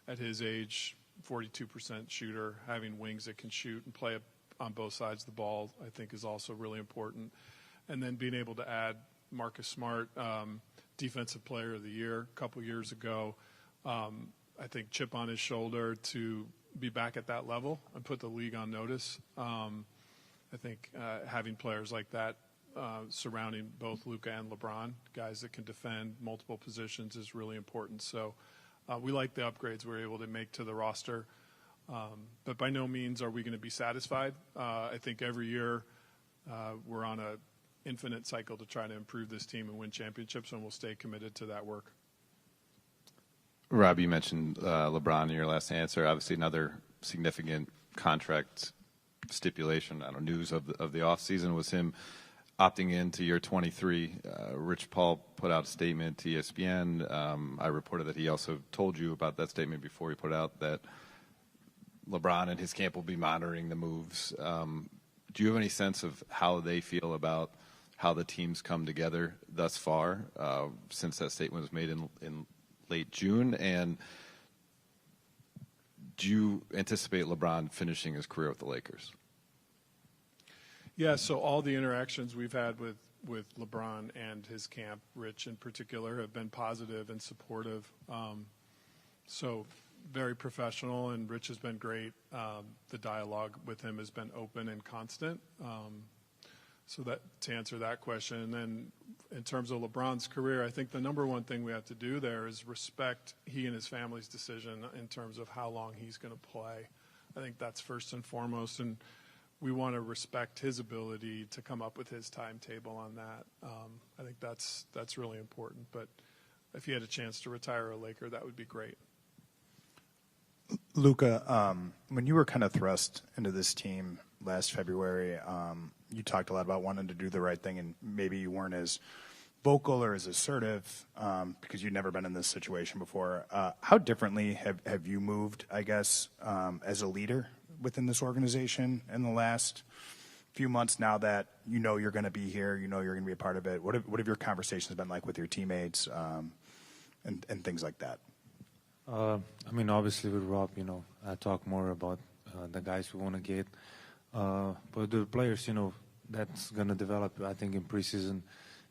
at his age, 42% shooter, having wings that can shoot and play on both sides of the ball, I think is also really important. And then being able to add Marcus Smart, Defensive Player of the Year a couple years ago, I think chip on his shoulder to be back at that level and put the league on notice. I think having players like that surrounding both Luka and LeBron, guys that can defend multiple positions, is really important. So we like the upgrades we're able to make to the roster. But by no means are we going to be satisfied. I think every year we're on an infinite cycle to try to improve this team and win championships, and we'll stay committed to that work. Rob, you mentioned LeBron in your last answer. Obviously, another significant contract stipulation, news of the offseason was him opting into year 23. Rich Paul put out a statement to ESPN. I reported that he also told you about that statement before he put out that LeBron and his camp will be monitoring the moves. Do you have any sense of how they feel about how the teams come together thus far since that statement was made in late June? And do you anticipate LeBron finishing his career with the Lakers? Yeah, so all the interactions we've had with LeBron and his camp, Rich in particular, have been positive and supportive. So very professional, and Rich has been great. The dialogue with him has been open and constant. So that to answer that question, and then in terms of LeBron's career, I think the number one thing we have to do there is respect he and his family's decision in terms of how long he's going to play. I think that's first and foremost, and we want to respect his ability to come up with his timetable on that. I think that's really important. But if he had a chance to retire a Laker, that would be great. Luka, when you were kind of thrust into this team last February, you talked a lot about wanting to do the right thing, and maybe you weren't as vocal or as assertive because you'd never been in this situation before. How differently have you moved, I guess, as a leader within this organization in the last few months now that you know you're going to be here, you know you're going to be a part of it? What have your conversations been like with your teammates and things like that? I mean, obviously with Rob, I talk more about the guys we want to get. But the players, that's going to develop, I think, in preseason,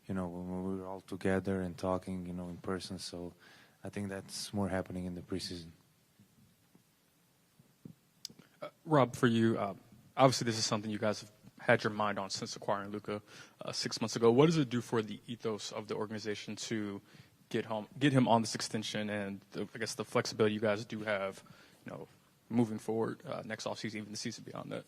when we're all together and talking, in person. So I think that's more happening in the preseason. Rob, for you, obviously this is something you guys have had your mind on since acquiring Luka 6 months ago. What does it do for the ethos of the organization to get him on this extension and I guess the flexibility you guys do have, moving forward next offseason, even the season beyond that?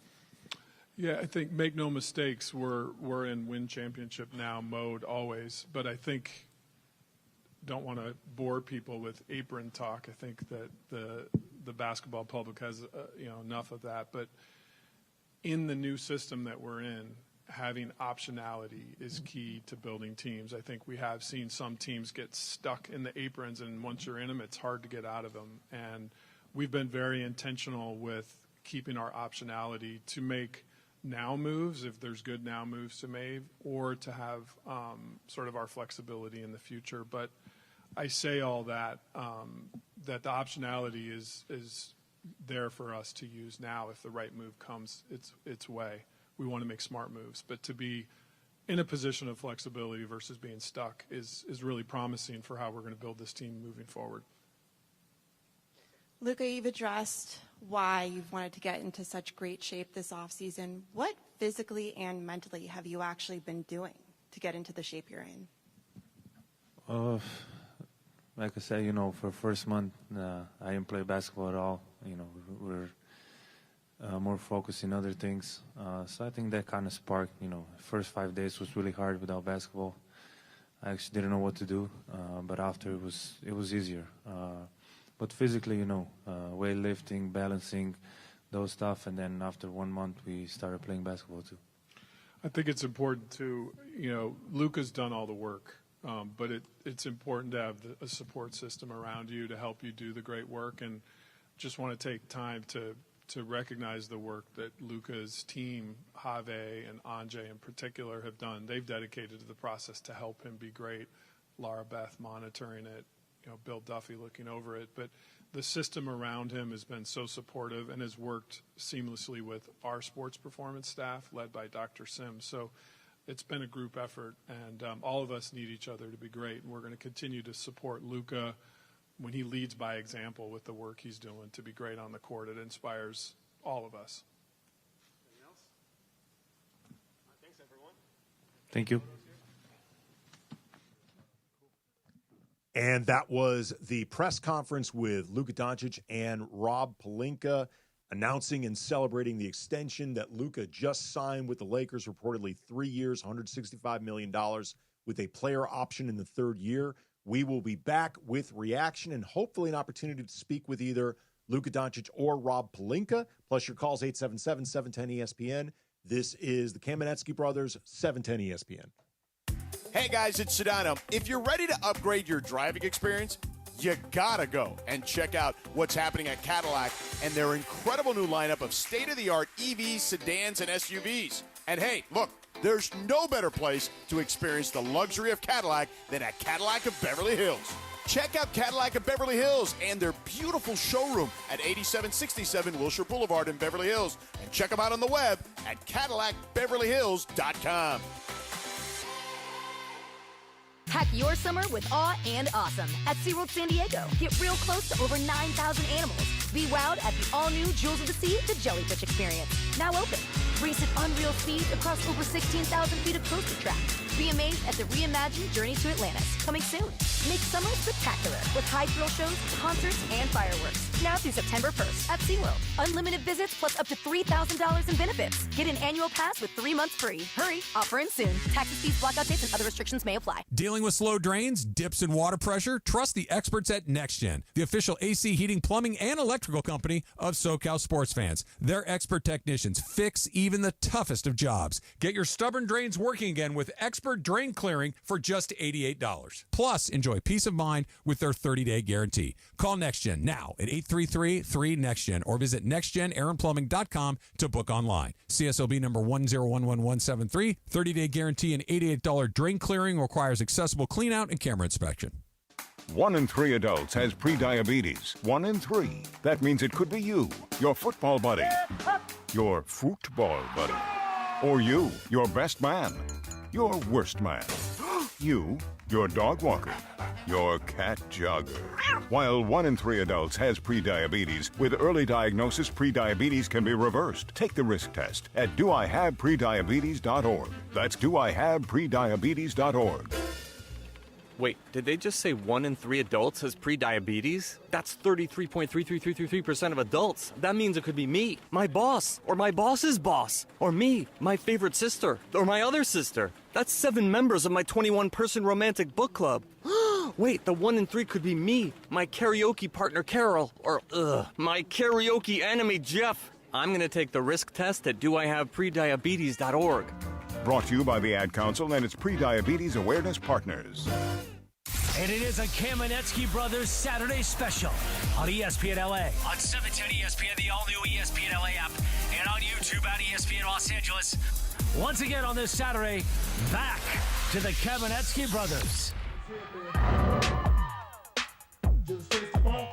Yeah, I think make no mistakes, we're in win championship now mode always. But I think, don't want to bore people with apron talk. I think that the basketball public has enough of that. But in the new system that we're in, having optionality is key to building teams. I think we have seen some teams get stuck in the aprons, and once you're in them, it's hard to get out of them. And we've been very intentional with keeping our optionality to make now moves, if there's good now moves to make, or to have sort of our flexibility in the future. But I say all that, that the optionality is there for us to use now if the right move comes its way. We want to make smart moves, but to be in a position of flexibility versus being stuck is really promising for how we're going to build this team moving forward. Luka, you've addressed why you've wanted to get into such great shape this offseason. What physically and mentally have you actually been doing to get into the shape you're in? Like I said, for the first month, I didn't play basketball at all. We're more focused in other things. So I think that kind of sparked, first 5 days was really hard without basketball. I actually didn't know what to do, but after it was easier. But physically, weightlifting, balancing, those stuff, and then after 1 month, we started playing basketball too. I think it's important to, Luka's done all the work, but it's important to have a support system around you to help you do the great work, and just want to take time to recognize the work that Luka's team, Have and Anjay in particular, have done. They've dedicated to the process to help him be great. Laura Beth monitoring it, Bill Duffy looking over it. But the system around him has been so supportive and has worked seamlessly with our sports performance staff led by Dr. Sims. So it's been a group effort, and all of us need each other to be great. And we're going to continue to support Luka when he leads by example with the work he's doing to be great on the court. It inspires all of us. Anything else? Thanks, everyone. Thank you. And that was the press conference with Luka Doncic and Rob Pelinka announcing and celebrating the extension that Luka just signed with the Lakers, reportedly 3 years, $165 million, with a player option in the third year. We will be back with reaction and hopefully an opportunity to speak with either Luka Doncic or Rob Pelinka, plus your calls 877-710-ESPN. This is the Kamenetsky Brothers, 710 ESPN. Hey guys, it's Sedano. If you're ready to upgrade your driving experience, you gotta go and check out what's happening at Cadillac and their incredible new lineup of state-of-the-art EVs, sedans, and SUVs. And hey, look, there's no better place to experience the luxury of Cadillac than at Cadillac of Beverly Hills. Check out Cadillac of Beverly Hills and their beautiful showroom at 8767 Wilshire Boulevard in Beverly Hills. And check them out on the web at CadillacBeverlyHills.com. Hack your summer with awe and awesome at SeaWorld San Diego. Get real close to over 9,000 animals. Be wowed at the all-new Jewels of the Sea, the Jellyfish Experience. Now open. Race at unreal speeds across over 16,000 feet of coaster tracks. Be amazed at the reimagined Journey to Atlantis, coming soon. Make summer spectacular with high thrill shows, concerts, and fireworks. Now through September 1st at SeaWorld. Unlimited visits plus up to $3,000 in benefits. Get an annual pass with 3 months free. Hurry, offer ends soon. Taxes, fees, blackout dates, and other restrictions may apply. Dealing with slow drains, dips in water pressure? Trust the experts at NextGen, the official AC heating, plumbing, and electrical company of SoCal sports fans. Their expert technicians fix even the toughest of jobs. Get your stubborn drains working again with expert drain clearing for just $88. Plus, enjoy peace of mind with their 30-day guarantee. Call NextGen now at 833-3-NEXTGen or visit nextgenaironplumbing.com to book online. CSLB number 1011173. 30-day guarantee and $88 drain clearing requires accessible cleanout and camera inspection. 1 in 3 adults has prediabetes. 1 in 3. That means it could be you, your football buddy, your football buddy, or you, your best man, your worst man, you, your dog walker, your cat jogger. While 1 in 3 adults has prediabetes, with early diagnosis, prediabetes can be reversed. Take the risk test at doihaveprediabetes.org. That's doihaveprediabetes.org. Wait, did they just say 1 in 3 adults has prediabetes? That's 33.33333% of adults. That means it could be me, my boss, or my boss's boss, or me, my favorite sister, or my other sister. That's 7 members of my 21-person romantic book club. Wait, the 1 in 3 could be me, my karaoke partner Carol, or my karaoke enemy Jeff. I'm going to take the risk test at doihaveprediabetes.org. Brought to you by the Ad Council and its Prediabetes Awareness Partners. And it is a Kamenetsky Brothers Saturday special on ESPN LA, on 710 ESPN, the all-new ESPN LA app, and on YouTube at ESPN Los Angeles. Once again on this Saturday, back to the Kamenetsky Brothers.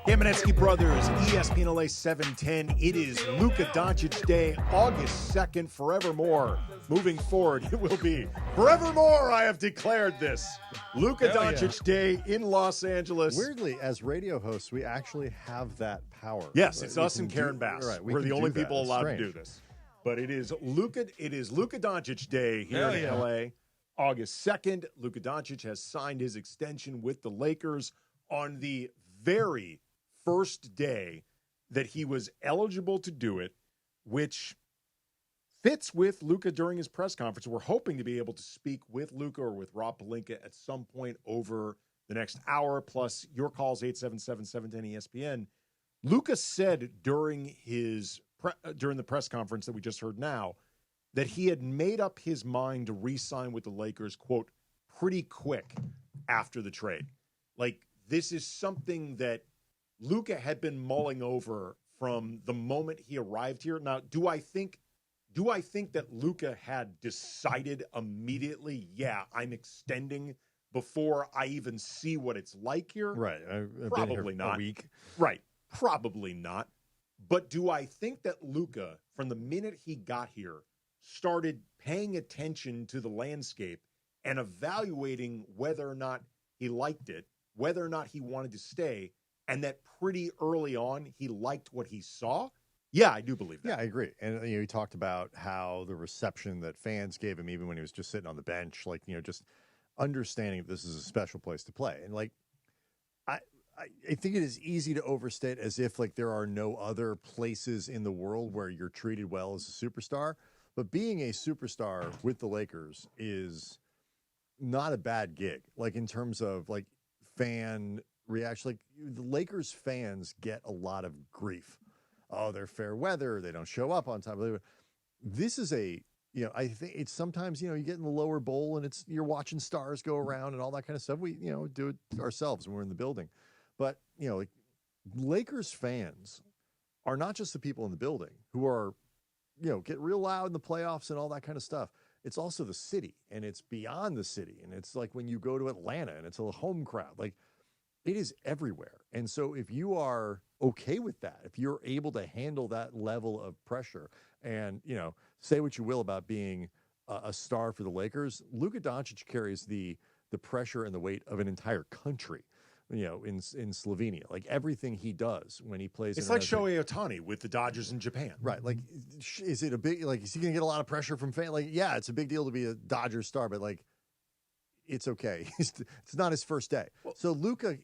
Kamenetsky Brothers, ESPN LA 710. It is Luka Doncic Day, August 2nd, forevermore. Moving forward, it will be forevermore. I have declared this. Luka Doncic Day in Los Angeles. Weirdly, as radio hosts, we actually have that power. Yes, it's us and Karen Bass. Right, We're the only people allowed to do this. But it is Luka Doncic Day here in LA, August 2nd. Luka Doncic has signed his extension with the Lakers on the very first day that he was eligible to do it, which fits with Luka during his press conference. We're hoping to be able to speak with Luka or with Rob Pelinka at some point over the next hour, plus your calls, 877-710-ESPN. Luka said during the press conference that we just heard now that he had made up his mind to re-sign with the Lakers, quote, pretty quick after the trade. Like, this is something that Luka had been mulling over from the moment he arrived here. Now, do I think that Luka had decided immediately, yeah, I'm extending before I even see what it's like here? Right. Probably not. A week. Right. Probably not. But do I think that Luka, from the minute he got here, started paying attention to the landscape and evaluating whether or not he liked it, whether or not he wanted to stay, and that pretty early on he liked what he saw? Yeah, I do believe that. Yeah, I agree. And he talked about how the reception that fans gave him, even when he was just sitting on the bench, like, just understanding this is a special place to play. And like, I think it is easy to overstate as if like there are no other places in the world where you're treated well as a superstar. But being a superstar with the Lakers is not a bad gig. Like in terms of like fan reaction, like the Lakers fans get a lot of grief. Oh, they're fair weather. They don't show up on time. This is I think it's sometimes, you get in the lower bowl and you're watching stars go around and all that kind of stuff. We, do it ourselves when we're in the building. But, like Lakers fans are not just the people in the building who are, get real loud in the playoffs and all that kind of stuff. It's also the city, and it's beyond the city. And it's like when you go to Atlanta and it's a home crowd, like it is everywhere. And so if you are okay with that, if you're able to handle that level of pressure and, say what you will about being a star for the Lakers, Luka Doncic carries the pressure and the weight of an entire country, in Slovenia. Like everything he does when he plays. It's like Shohei Ohtani with the Dodgers in Japan. Right. Like, is it a big, like, is he going to get a lot of pressure from fans? Like, yeah, it's a big deal to be a Dodgers star, but like, it's okay. It's not his first day. So Luka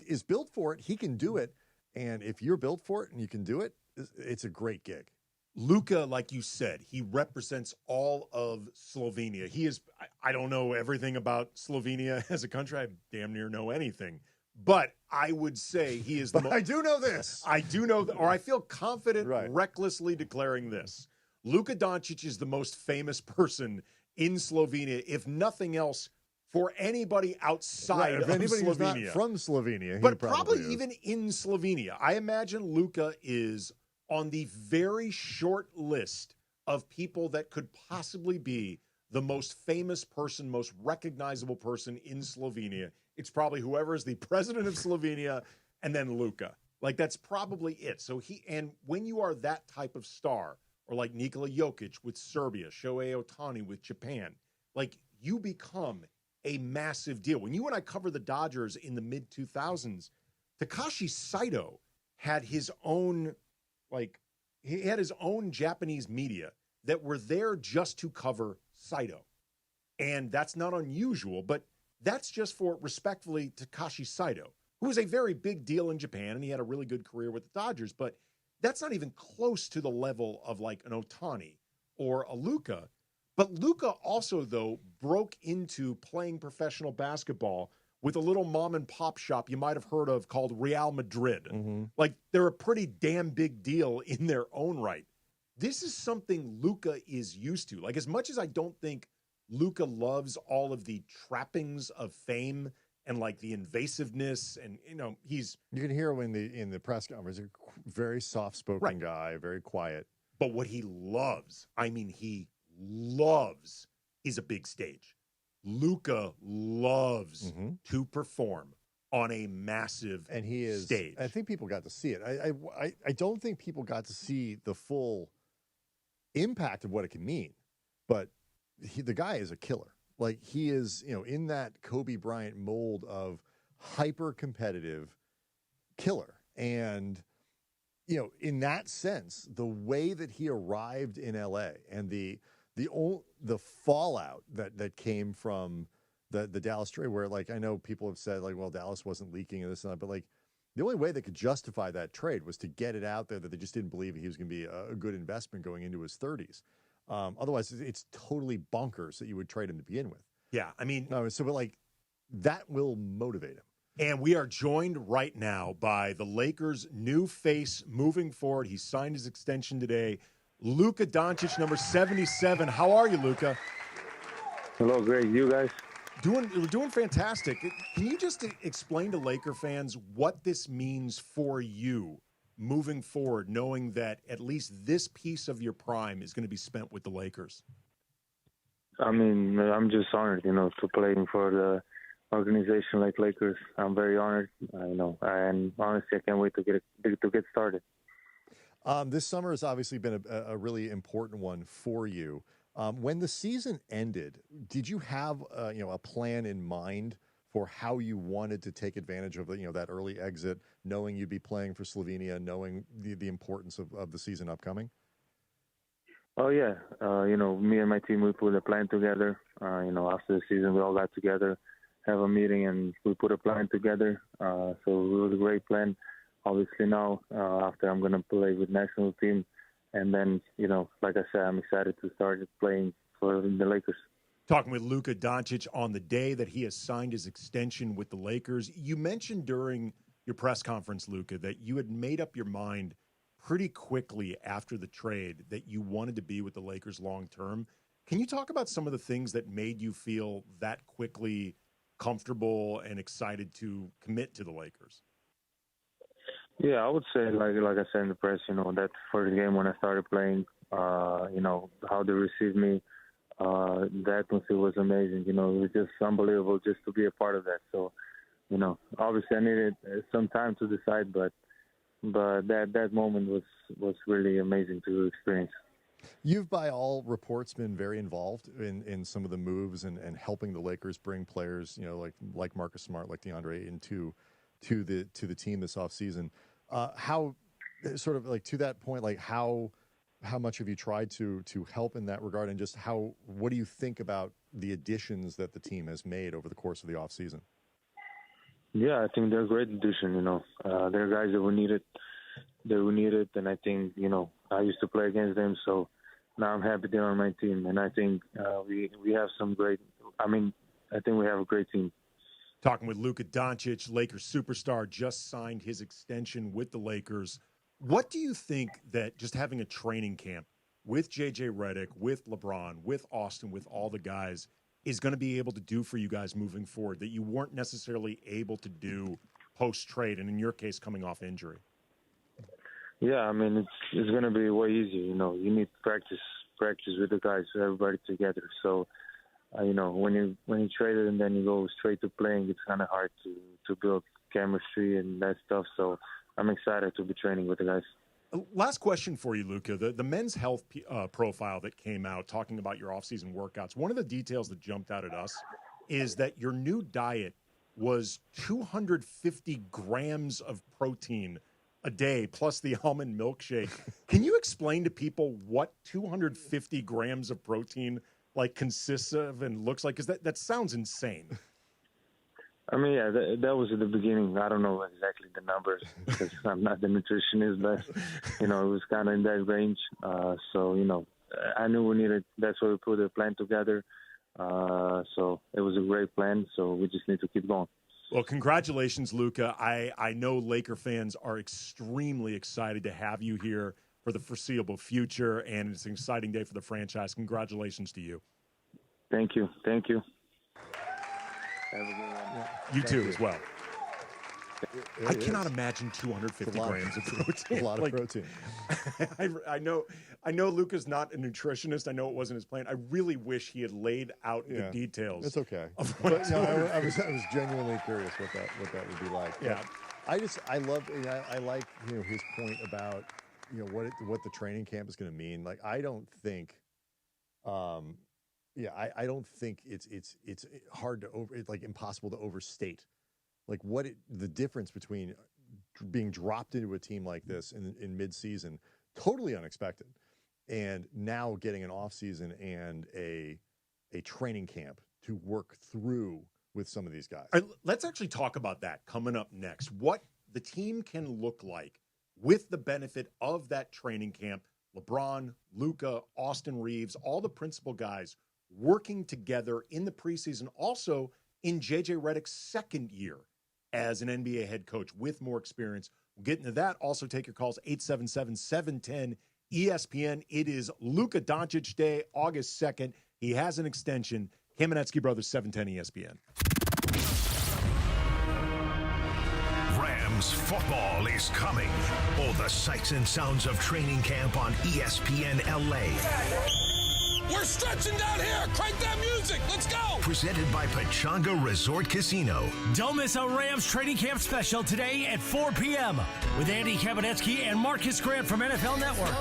is built for it. He can do it. And if you're built for it and you can do it, it's a great gig. Luka, like you said, he represents all of Slovenia. He is, I don't know everything about Slovenia as a country. I damn near know anything. But I would say he is the most. I do know this. I do know, or I feel confident recklessly declaring this. Luka Doncic is the most famous person in Slovenia, if nothing else, for anybody outside If of anybody who's Slovenia. not from Slovenia, But he probably is. even in Slovenia. I imagine Luka is on the very short list of people that could possibly be the most famous person, most recognizable person in Slovenia. It's probably whoever is the president of Slovenia and then Luka. Like, that's probably it. So and when you are that type of star, or like Nikola Jokic with Serbia, Shohei Ohtani with Japan, like, you become a massive deal. When you and I covered the Dodgers in the mid-2000s, Takashi Saito had his own, he had his own Japanese media that were there just to cover Saito. And that's not unusual, but that's just for, respectfully, Takashi Saito, who was a very big deal in Japan, and he had a really good career with the Dodgers, but that's not even close to the level of like an Ohtani or a Luka. But Luka also, though, broke into playing professional basketball with a little mom and pop shop you might have heard of called Real Madrid. Like, they're a pretty damn big deal in their own right. This is something Luka is used to. Like, as much as I don't think Luka loves all of the trappings of fame and like the invasiveness, and you can hear him in the press conference, a very soft-spoken guy, very quiet. But what he loves, he loves, is a big stage. Luka loves to perform on a massive stage. I think people got to see it. I don't think people got to see the full impact of what it can mean, but the guy is a killer. Like, he is, in that Kobe Bryant mold of hyper-competitive killer. And, in that sense, the way that he arrived in L.A. and the fallout that came from the Dallas trade, where, like, I know people have said, like, well, Dallas wasn't leaking and this and that, but, like, the only way they could justify that trade was to get it out there that they just didn't believe he was going to be a good investment going into his 30s. Otherwise, it's totally bonkers that you would trade him to begin with. Yeah, but like, that will motivate him. And we are joined right now by the Lakers' new face moving forward. He signed his extension today. Luka Doncic, number 77. How are you, Luka? Hello, great. You guys? We're doing fantastic. Can you just explain to Laker fans what this means for you moving forward, knowing that at least this piece of your prime is going to be spent with the Lakers? I'm just honored, to play for the organization like Lakers. I'm very honored, and honestly, I can't wait to get started. This summer has obviously been a really important one for you. When the season ended, did you have a plan in mind for how you wanted to take advantage of that early exit, knowing you'd be playing for Slovenia, knowing the importance of the season upcoming? Oh yeah, me and my team, we put a plan together. After the season, we all got together, have a meeting, and we put a plan together. So it was a great plan. Obviously now, after I'm gonna play with national team, and then like I said, I'm excited to start playing for the Lakers. Talking with Luka Doncic on the day that he has signed his extension with the Lakers. You mentioned during your press conference, Luka, that you had made up your mind pretty quickly after the trade that you wanted to be with the Lakers long term. Can you talk about some of the things that made you feel that quickly comfortable and excited to commit to the Lakers? Yeah, I would say, like I said in the press, that first game when I started playing, how they received me, the atmosphere was amazing. It was just unbelievable just to be a part of that. So, obviously I needed some time to decide, but that moment was really amazing to experience. You've, by all reports, been very involved in some of the moves and helping the Lakers bring players, like Marcus Smart, like DeAndre, into the team this offseason. How, sort of like to that point, like how much have you tried to help in that regard, and just what do you think about the additions that the team has made over the course of the offseason? Yeah, I think they're a great addition. They're guys that we needed. And I think I used to play against them, so now I'm happy they're on my team. And I think we have some great. I think we have a great team. Talking with Luka Doncic, Lakers superstar, just signed his extension with the Lakers. What do you think that just having a training camp with J.J. Redick, with LeBron, with Austin, with all the guys is going to be able to do for you guys moving forward that you weren't necessarily able to do post-trade, and in your case, coming off injury? Yeah, it's going to be way easier. You need practice with the guys, everybody together. So, when you trade it and then you go straight to playing, it's kind of hard to build chemistry and that stuff. So I'm excited to be training with the guys. Last question for you, Luka. The men's health profile that came out talking about your offseason workouts, one of the details that jumped out at us is that your new diet was 250 grams of protein a day plus the almond milkshake. Can you explain to people what 250 grams of protein consists of and looks like? Because that sounds insane. Yeah, that was at the beginning. I don't know exactly the numbers because I'm not the nutritionist, but, it was kind of in that range. So, I knew we needed, that's why we put a plan together. So it was a great plan. So we just need to keep going. Well, congratulations, Luka. I know Laker fans are extremely excited to have you here for the foreseeable future, and it's an exciting day for the franchise. Congratulations to you. Thank you. Thank you. Have a good one. You too, as well. I cannot imagine 250 grams of protein. A lot of protein. I know Luka's not a nutritionist. I know it wasn't his plan. I really wish he had laid out the details. It's okay. But I was genuinely curious what that would be like. Yeah. But I like his point about what the training camp is going to mean. I don't think I don't think it's hard to impossible to overstate the difference between being dropped into a team like this in mid-season, totally unexpected, and now getting an off-season and a training camp to work through with some of these guys. All right, let's actually talk about that coming up next. What the team can look like with the benefit of that training camp. LeBron, Luka, Austin Reeves, all the principal guys working together in the preseason, also in J.J. Redick's second year as an NBA head coach with more experience. We'll get into that. Also take your calls, 877-710-ESPN. It is Luka Doncic Day, August 2nd. He has an extension. Kamenetsky Brothers, 710 ESPN. Rams football is coming. All the sights and sounds of training camp on ESPN LA. We're stretching down here. Crank that music. Let's go. Presented by Pechanga Resort Casino. Don't miss a Rams training camp special today at 4 p.m. with Andy Kamenetsky and Marcus Grant from NFL Network.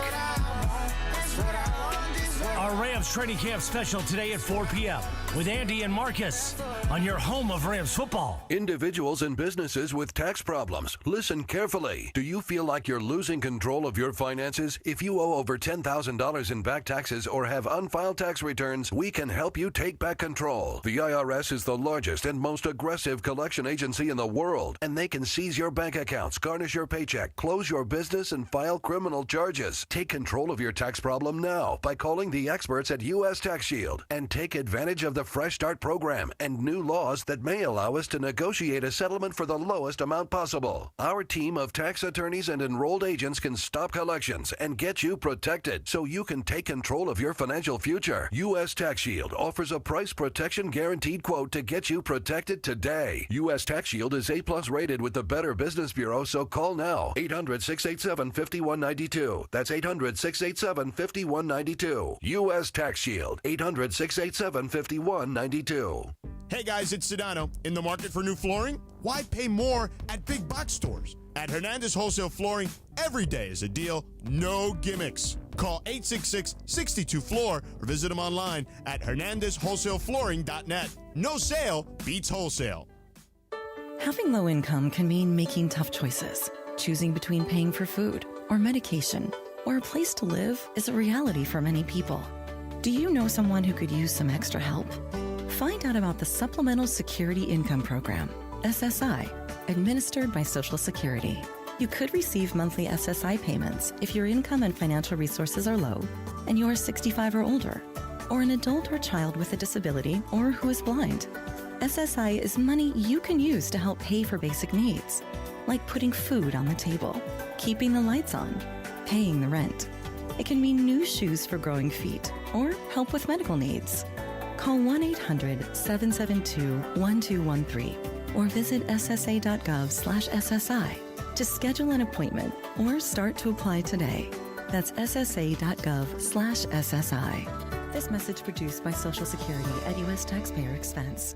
Our Rams training camp special today at 4 p.m. with Andy and Marcus on your home of Rams football. Individuals and businesses with tax problems, listen carefully. Do you feel like you're losing control of your finances? If you owe over $10,000 in back taxes or have unfiled tax returns, we can help you take back control. The IRS is the largest and most aggressive collection agency in the world, and they can seize your bank accounts, garnish your paycheck, close your business, and file criminal charges. Take control of your tax problem now by calling the experts at U.S. Tax Shield and take advantage of the Fresh Start program and new laws that may allow us to negotiate a settlement for the lowest amount possible. Our team of tax attorneys and enrolled agents can stop collections and get you protected so you can take control of your financial future. U.S. Tax Shield offers a price protection guaranteed quote to get you protected today. U.S. Tax Shield is A+ rated with the Better Business Bureau, so call now. 800-687-5192. That's 800-687-5192. U.S. Tax Shield. 800-687-5192. Hey guys, it's Sedano. In the market for new flooring? Why pay more at big box stores? At Hernandez Wholesale Flooring, every day is a deal, no gimmicks. Call 866-62-FLOOR or visit them online at hernandezwholesaleflooring.net. No sale beats wholesale. Having low income can mean making tough choices. Choosing between paying for food or medication or a place to live is a reality for many people. Do you know someone who could use some extra help? Find out about the Supplemental Security Income Program, SSI, administered by Social Security. You could receive monthly SSI payments if your income and financial resources are low and you are 65 or older, or an adult or child with a disability or who is blind. SSI is money you can use to help pay for basic needs, like putting food on the table, keeping the lights on, paying the rent. It can mean new shoes for growing feet or help with medical needs. Call 1-800-772-1213 or visit ssa.gov/SSI to schedule an appointment or start to apply today. That's ssa.gov/SSI. This message produced by Social Security at U.S. taxpayer expense.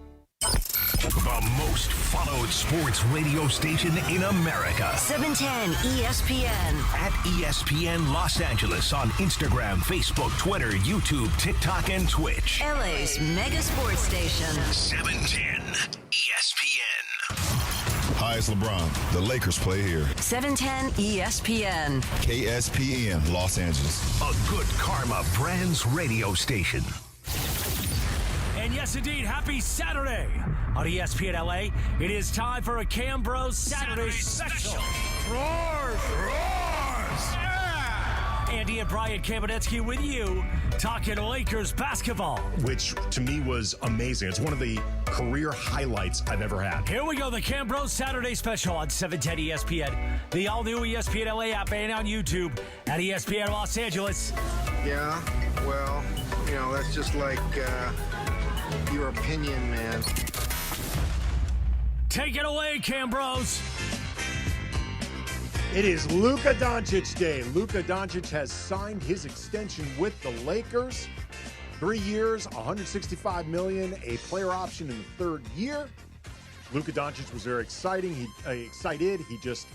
The most followed sports radio station in America. 710 ESPN. At ESPN Los Angeles on Instagram, Facebook, Twitter, YouTube, TikTok, and Twitch. LA's mega sports station. 710 ESPN. Hi, it's LeBron. The Lakers play here. 710 ESPN. KSPN, Los Angeles. A Good Karma Brands radio station. And yes, indeed, happy Saturday. On ESPN LA, it is time for a Cam Bros Saturday special. Roars! Yeah! Andy and Brian Kamenetsky with you, talking Lakers basketball. Which, to me, was amazing. It's one of the career highlights I've ever had. Here we go, the Cam Bros Saturday special on 710 ESPN, the all-new ESPN LA app, and on YouTube at ESPN Los Angeles. Yeah, well, that's just like your opinion, man. Take it away, Cam Bros. It is Luka Doncic Day. Luka Doncic has signed his extension with the Lakers. 3 years, $165 million, a player option in the third year. Luka Doncic was very excited. He just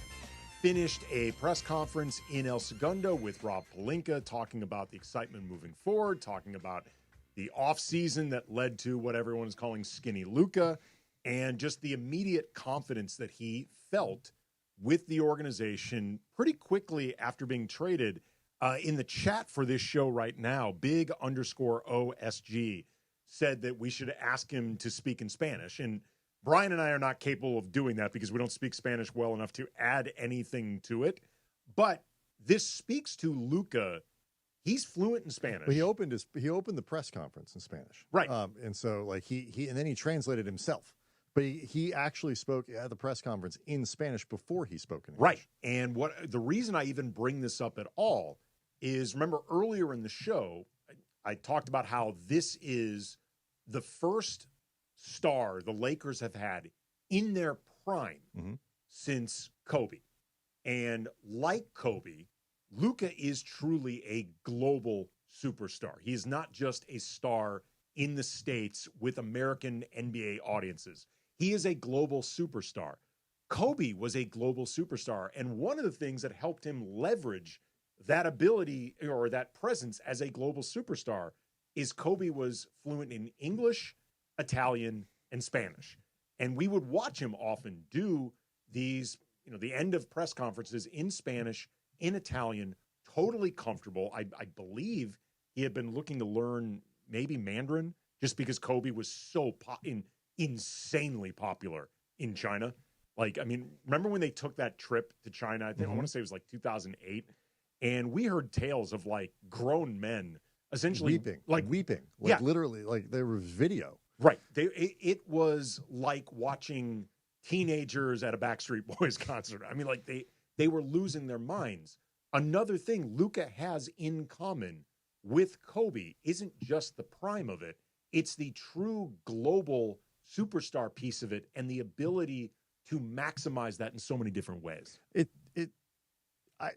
finished a press conference in El Segundo with Rob Pelinka, talking about the excitement moving forward, talking about the offseason that led to what everyone is calling Skinny Luka, and just the immediate confidence that he felt with the organization pretty quickly after being traded. In the chat for this show right now, big_OSG said that we should ask him to speak in Spanish. And Brian and I are not capable of doing that because we don't speak Spanish well enough to add anything to it. But this speaks to Luka. He's fluent in Spanish. Well, he opened the press conference in Spanish, right? And so he and then he translated himself. But he actually spoke at the press conference in Spanish before he spoke in English. Right. And the reason I even bring this up at all is, remember earlier in the show, I talked about how this is the first star the Lakers have had in their prime since Kobe. And like Kobe, Luka is truly a global superstar. He is not just a star in the States with American NBA audiences. He is a global superstar. Kobe was a global superstar, and one of the things that helped him leverage that ability or that presence as a global superstar is Kobe was fluent in English, Italian, and Spanish. And we would watch him often do these, the end of press conferences in Spanish, in Italian, totally comfortable. I believe he had been looking to learn maybe Mandarin just because Kobe was so insanely popular in China. Remember when they took that trip to China? I want to say it was like 2008. And we heard tales of grown men essentially weeping, literally, there was video. Right. It was like watching teenagers at a Backstreet Boys concert. They were losing their minds. Another thing Luka has in common with Kobe isn't just the prime of it. It's the true global superstar piece of it and the ability to maximize that in so many different ways.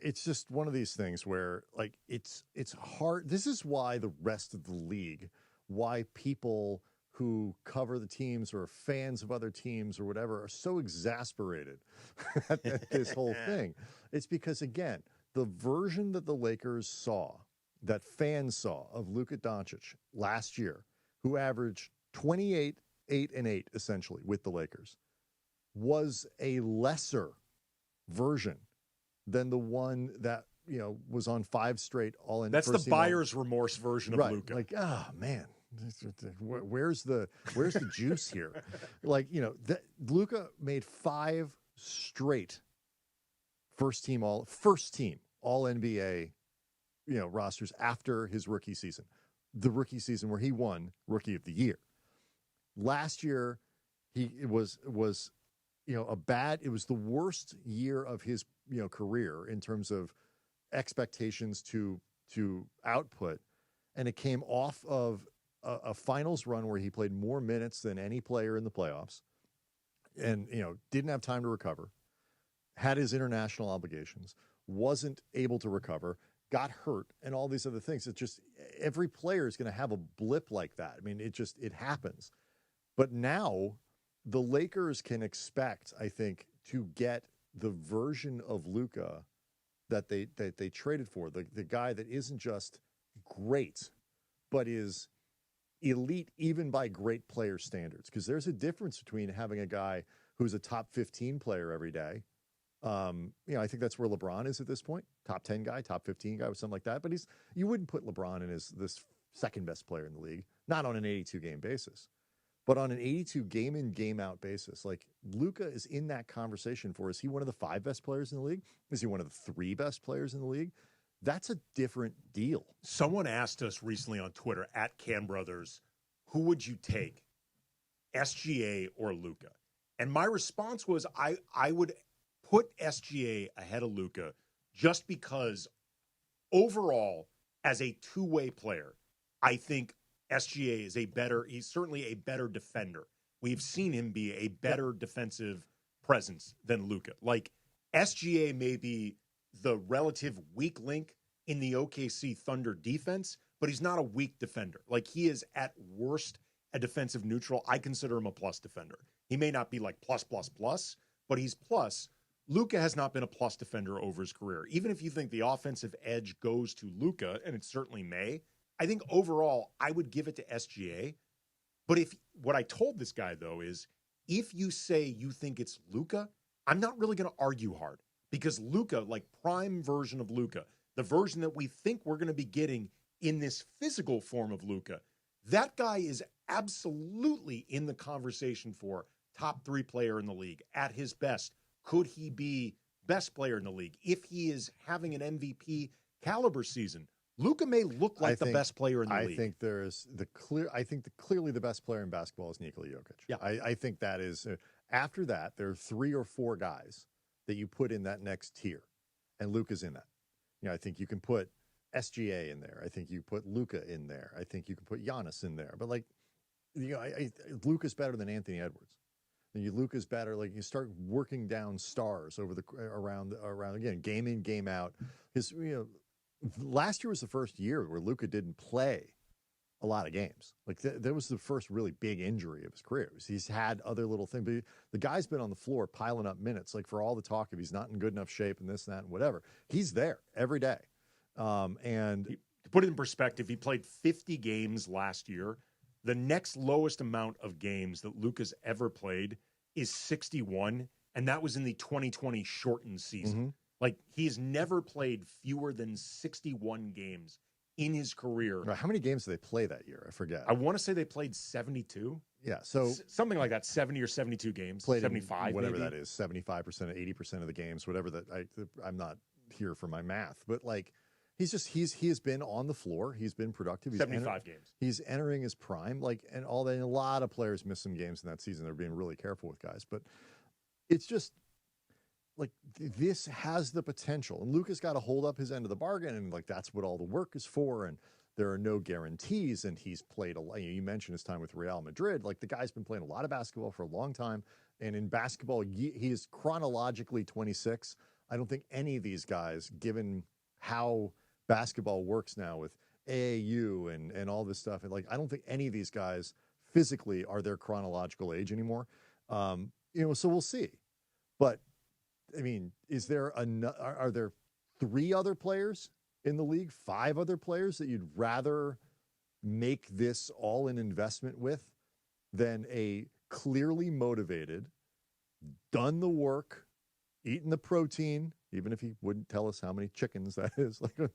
It's just one of these things where it's hard. This is why the rest of the league, why people who cover the teams or are fans of other teams or whatever are so exasperated at this whole thing. It's because, again, the version that the Lakers saw, that fans saw of Luka Doncic last year, who averaged 28, 8, and 8 essentially with the Lakers, was a lesser version than the one that was on 5 straight all in. That's the buyer's remorse version of Luka. Man, Where's the juice here? Like, Luka made 5 straight first team all NBA, rosters after his rookie season. The rookie season where he won Rookie of the Year. Last year, it was it was the worst year of his career in terms of expectations to output, and it came off of a finals run where he played more minutes than any player in the playoffs, and didn't have time to recover, had his international obligations, wasn't able to recover, got hurt, and all these other things. It's just every player is going to have a blip like that. I mean, it happens. But now the Lakers can expect, I think, to get the version of Luka that they traded for, the guy that isn't just great, but is elite even by great player standards. Because there's a difference between having a guy who's a top 15 player every day. I think that's where LeBron is at this point. Top 10 guy, top 15 guy, or something like that. But you wouldn't put LeBron in as this second best player in the league, not on an 82 game basis. But on an 82 game in, game out basis, like Luka is in that conversation for, is he one of the 5 best players in the league? Is he one of the 3 best players in the league? That's a different deal. Someone asked us recently on Twitter at Cam Brothers, who would you take, SGA or Luka? And my response was I would put SGA ahead of Luka just because overall, as a two-way player, I think SGA is he's certainly a better defender. We've seen him be a better defensive presence than Luka. Like, SGA may be the relative weak link in the OKC Thunder defense, but he's not a weak defender. Like, he is at worst a defensive neutral. I consider him a plus defender. He may not be like plus, but he's plus. Luka has not been a plus defender over his career. Even if you think the offensive edge goes to Luka, and it certainly may, I think overall I would give it to SGA. But what I told this guy, though, is if you say you think it's Luka, I'm not really going to argue hard, because Luka, like prime version of Luka, the version that we think we're going to be getting in this physical form of Luka, that guy is absolutely in the conversation for top 3 player in the league at his best. Could he be best player in the league? If he is having an MVP caliber season, Luka may look like the best player in the league. I think there's clearly the best player in basketball is Nikola Jokic. Yeah. I think that is, after that, there are 3 or 4 guys that you put in that next tier, and Luka's in that. I think you can put SGA in there. I think you put Luka in there. I think you can put Giannis in there. But Luka's better than Anthony Edwards. Luka's better. Like, you start working down stars around again, game in, game out. Last year was the first year where Luka didn't play a lot of games. Like, that was the first really big injury of his career. He's had other little things, but the guy's been on the floor piling up minutes. Like, for all the talk of he's not in good enough shape and this and that and whatever, he's there every day. And to put it in perspective, he played 50 games last year. The next lowest amount of games that Luka's ever played is 61, and that was in the 2020 shortened season. Mm-hmm. Like, he's never played fewer than 61 games in his career. How many games did they play that year? I forget. I want to say they played 72. Yeah, so something like that, 70 or 72 games, played 75, whatever maybe. That is, 75%, 80% of the games, whatever that. I'm not here for my math, but like, he has been on the floor. He's been productive. He's 75 games. He's entering his prime, and all that. And a lot of players missed some games in that season. They're being really careful with guys, but it's just like, this has the potential. And Luka's got to hold up his end of the bargain, and like, that's what all the work is for. And there are no guarantees. And he's played you mentioned his time with Real Madrid. Like, the guy's been playing a lot of basketball for a long time. And in basketball, he is chronologically 26. I don't think any of these guys, given how basketball works now with AAU and all this stuff, and like, I don't think any of these guys physically are their chronological age anymore. So we'll see. But I mean, are there 3 other players in the league, 5 other players that you'd rather make this all an investment with than a clearly motivated, done the work, eaten the protein, even if he wouldn't tell us how many chickens that is, like, which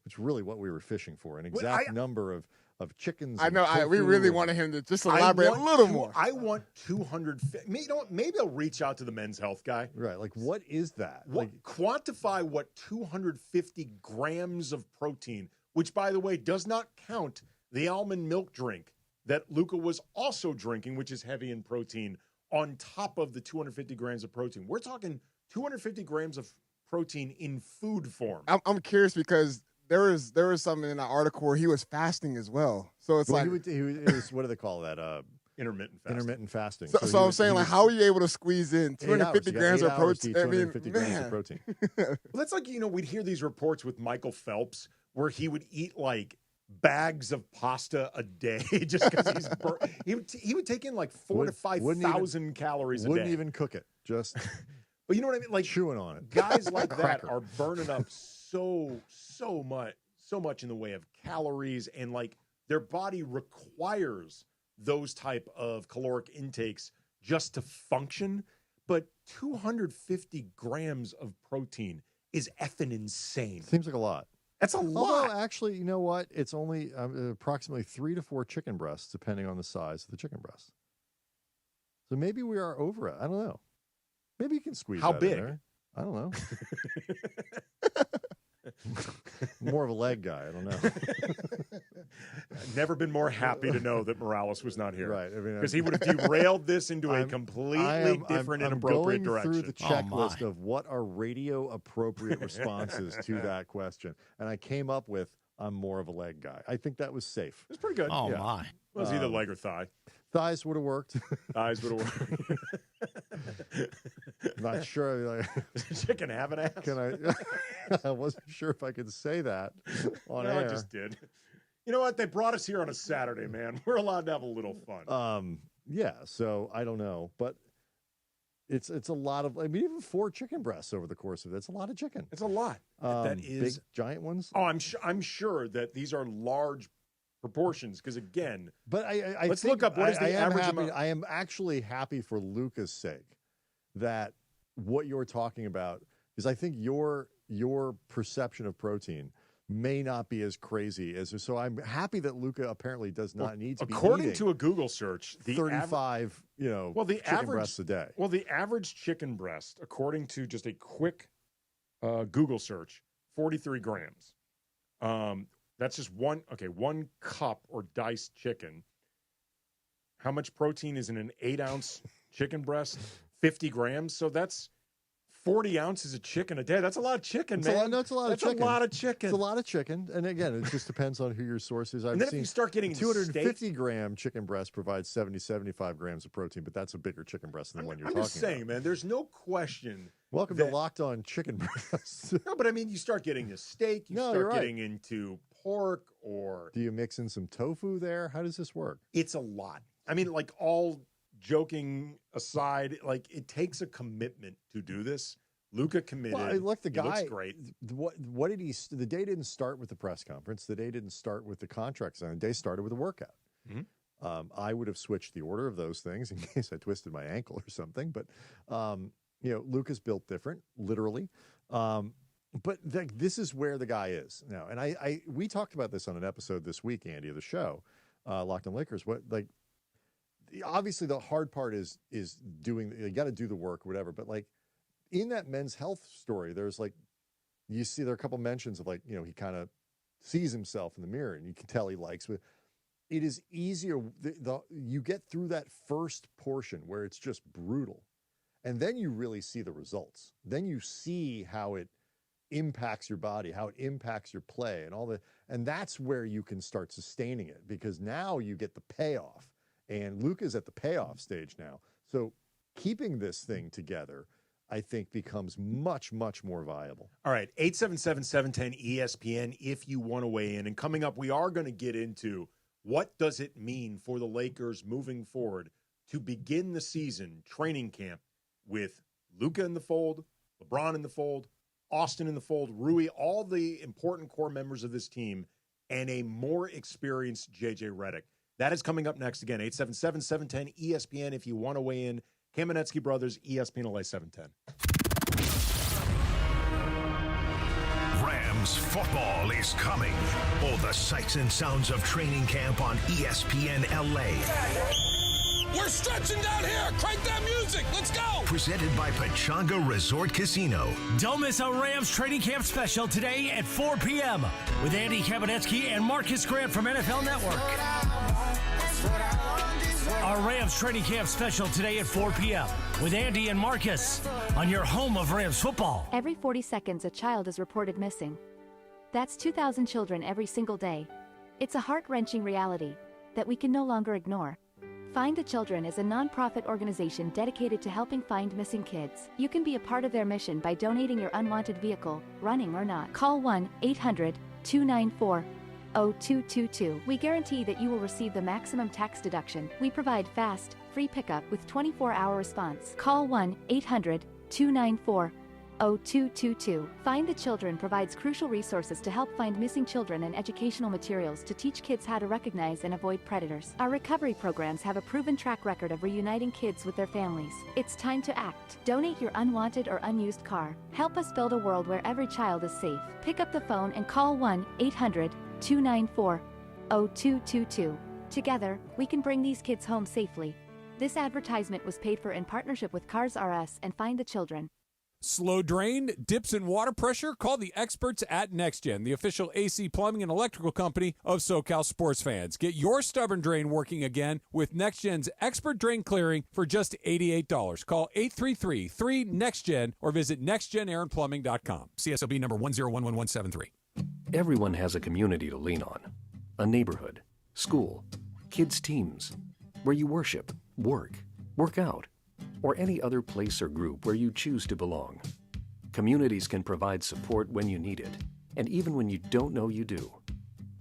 is really what we were fishing for, an exact number of chickens. I and know. We tofu really and- wanted him to just elaborate a little more. I want 200. Maybe I'll reach out to the men's health guy. Right. Like, what is that? Quantify what 250 grams of protein, which, by the way, does not count the almond milk drink that Luka was also drinking, which is heavy in protein, on top of the 250 grams of protein. We're talking 250 grams of protein in food form. I'm curious because there was something in that article where he was fasting as well. So it's like he was what do they call that? Intermittent fasting. Intermittent fasting. So I'm saying, like, how are you able to squeeze in 250 grams of protein? 250 grams of protein. Well, that's like, we'd hear these reports with Michael Phelps where he would eat like bags of pasta a day just because he would take in like 4,000 to 5,000 calories a day. Wouldn't even cook it. Just but you know what I mean? Like chewing on it. Guys like that are burning up so much in the way of calories, and like their body requires those type of caloric intakes just to function. But 250 grams of protein is effing insane. Seems like a lot. That's a lot. Although, actually, you know what? It's only approximately 3 to 4 chicken breasts, depending on the size of the chicken breast. So maybe we are over it. I don't know. Maybe you can squeeze How that big? in there. I don't know. More of a leg guy. I don't know. I've never been more happy to know that Morales was not here. Right. I mean, because he would have derailed this into a completely different and appropriate direction. I'm going through the checklist of what are radio appropriate responses to that question. And I came up with, I'm more of a leg guy. I think that was safe. It's pretty good. Oh, Yeah. my. It was either leg or thigh. Thighs would have worked. Thighs would have worked. Not sure. Does a chicken have an ass? Can I? I wasn't sure if I could say that on No, air. I just did. You know what? They brought us here on a Saturday, man. We're allowed to have a little fun. Yeah. So I don't know, but it's a lot of. I mean, even 4 chicken breasts over the course of it. It's a lot of chicken. It's a lot. That is big, giant ones. Oh, I'm sure that these are large proportions because again. But I let's think look up what is the average amount. I am actually happy for Luka's sake that what you're talking about is I think your perception of protein may not be as crazy as. So I'm happy that Luka apparently does not need to be according eating to a Google search, the 35 the chicken breasts a day. Well, the average chicken breast, according to just a quick Google search, 43 grams. That's just one cup or diced chicken. How much protein is in an 8-ounce chicken breast? 50 grams. So that's 40 ounces of chicken a day. That's a lot of chicken, man. That's a lot of chicken. That's a lot of chicken. It's a lot of chicken. And again, it just depends on who your source is. And then if you start getting 250-gram chicken breast provides 75 grams of protein, but that's a bigger chicken breast than the one you're talking I'm just saying, about. man, there's no question. Welcome to Locked On Chicken Breasts. No, but I mean, you start getting a steak, you No, start you're right. getting into pork or... Do you mix in some tofu there? How does this work? It's a lot. I mean, like, all joking aside, like, it takes a commitment to do this. Luka committed. Well, look, the He guy looks great. What did he? The day didn't start with the press conference. The day didn't start with the contract signing. The day started with a workout. Mm-hmm. I would have switched the order of those things in case I twisted my ankle or something. But Luka's built different, literally. But this is where the guy is now. And we talked about this on an episode this week, Andy, of the show, Locked On Lakers. Obviously the hard part is doing. You got to do the work, or whatever. But in that men's health story, there's you see there are a couple mentions of he kind of sees himself in the mirror and you can tell he likes it. It is easier. You get through that first portion where it's just brutal. And then you really see the results. Then you see how it impacts your body, how it impacts your play and that's where you can start sustaining it because now you get the payoff. And Luka's at the payoff stage now. So keeping this thing together, I think, becomes much, much more viable. All right, 877-710-ESPN if you want to weigh in. And coming up, we are going to get into what does it mean for the Lakers moving forward to begin the season training camp with Luka in the fold, LeBron in the fold, Austin in the fold, Rui, all the important core members of this team, and a more experienced J.J. Redick. That is coming up next. Again, 877-710-ESPN if you want to weigh in. Kamenetsky Brothers, ESPN LA 710. Rams football is coming. All the sights and sounds of training camp on ESPN LA. We're stretching down here. Crank that music. Let's go. Presented by Pechanga Resort Casino. Don't miss a Rams training camp special today at 4 p.m. with Andy Kamenetsky and Marcus Grant from NFL Network. Our Rams training camp special today at 4 p.m. with Andy and Marcus on your home of Rams football. Every 40 seconds, a child is reported missing. That's 2,000 children every single day. It's a heart-wrenching reality that we can no longer ignore. Find the Children is a non-profit organization dedicated to helping find missing kids. You can be a part of their mission by donating your unwanted vehicle, running or not. Call 1-800-294-0222. We guarantee that you will receive the maximum tax deduction. We provide fast, free pickup with 24-hour response. Call 1-800-294-0222. Find the Children provides crucial resources to help find missing children and educational materials to teach kids how to recognize and avoid predators. Our recovery programs have a proven track record of reuniting kids with their families. It's time to act. Donate your unwanted or unused car. Help us build a world where every child is safe. Pick up the phone and call 1-800-294-0222. Together, we can bring these kids home safely. This advertisement was paid for in partnership with Cars R Us and Find the Children. Slow drain, dips in water pressure? Call the experts at NextGen, the official AC plumbing and electrical company of SoCal sports fans. Get your stubborn drain working again with NextGen's expert drain clearing for just $88. Call 833-3NEXTGen or visit nextgenaironplumbing.com. CSOB number 1011173. Everyone has a community to lean on. A neighborhood, school, kids' teams, where you worship, work out, or any other place or group where you choose to belong. Communities can provide support when you need it, and even when you don't know you do.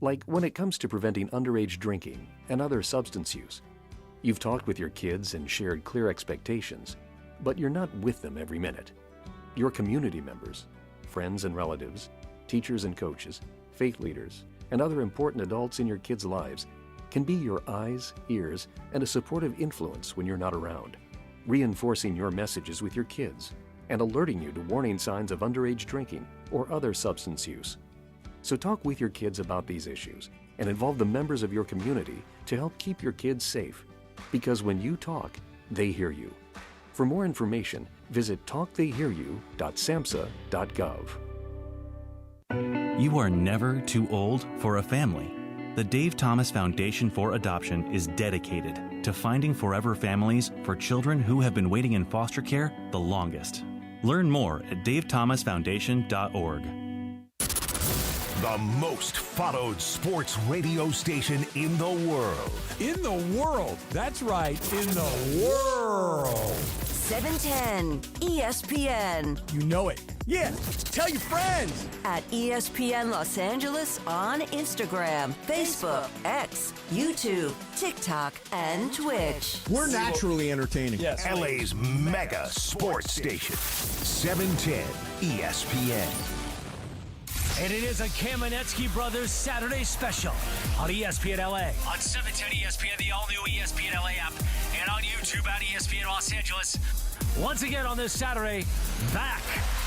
Like when it comes to preventing underage drinking and other substance use. You've talked with your kids and shared clear expectations, but you're not with them every minute. Your community members, friends and relatives, teachers and coaches, faith leaders, and other important adults in your kids' lives can be your eyes, ears, and a supportive influence when you're not around, reinforcing your messages with your kids and alerting you to warning signs of underage drinking or other substance use. So talk with your kids about these issues and involve the members of your community to help keep your kids safe. Because when you talk, they hear you. For more information, visit talktheyhearyou.samhsa.gov. You are never too old for a family. The Dave Thomas Foundation for Adoption is dedicated to finding forever families for children who have been waiting in foster care the longest. Learn more at davethomasfoundation.org. The most followed sports radio station in the world. In the world. That's right. In the world. 710 ESPN. You know it. Yeah, tell your friends. At ESPN Los Angeles on Instagram, Facebook, X, YouTube, TikTok, and Twitch. We're naturally entertaining. Yes. LA's mega sports station. 710 ESPN. And it is a Kamenetsky Brothers Saturday special on ESPN LA. On 710 ESPN, the all-new ESPN LA app, and on YouTube at ESPN Los Angeles. Once again on this Saturday, back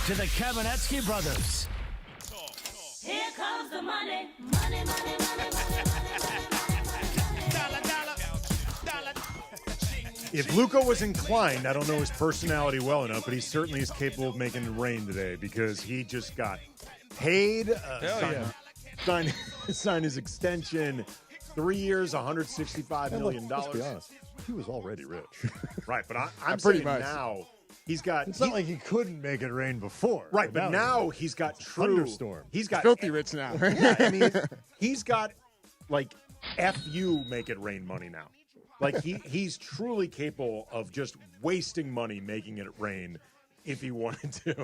to the Kamenetsky Brothers. Here comes the money, money, money, money, money, If Luka was inclined, I don't know his personality well enough, but he certainly is capable of making it rain today because he just got paid, signed his extension, 3 years, $165 million. Let's be honest, he was already rich. Right, but I'm pretty saying much. now he's got. It's not like he couldn't make it rain before. Right, but now he's got true thunderstorm. He's got filthy rich now. Yeah, I mean, he's got like FU make it rain money now. Like he's truly capable of just wasting money making it rain if he wanted to,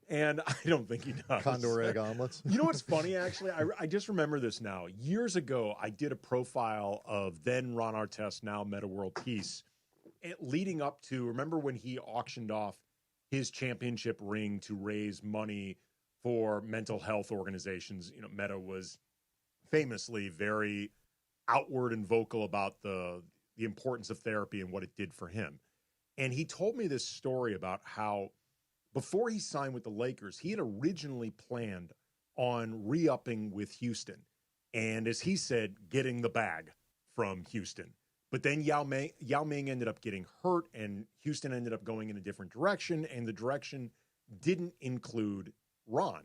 and I don't think he does. Condor egg omelets. You know what's funny, actually? I just remember this now. Years ago, I did a profile of then Ron Artest, now Meta World Peace, leading up to, remember when he auctioned off his championship ring to raise money for mental health organizations? You know, Meta was famously very outward and vocal about the importance of therapy and what it did for him. And he told me this story about how before he signed with the Lakers, he had originally planned on re-upping with Houston. And as he said, getting the bag from Houston. But then Yao Ming ended up getting hurt, and Houston ended up going in a different direction, and the direction didn't include Ron.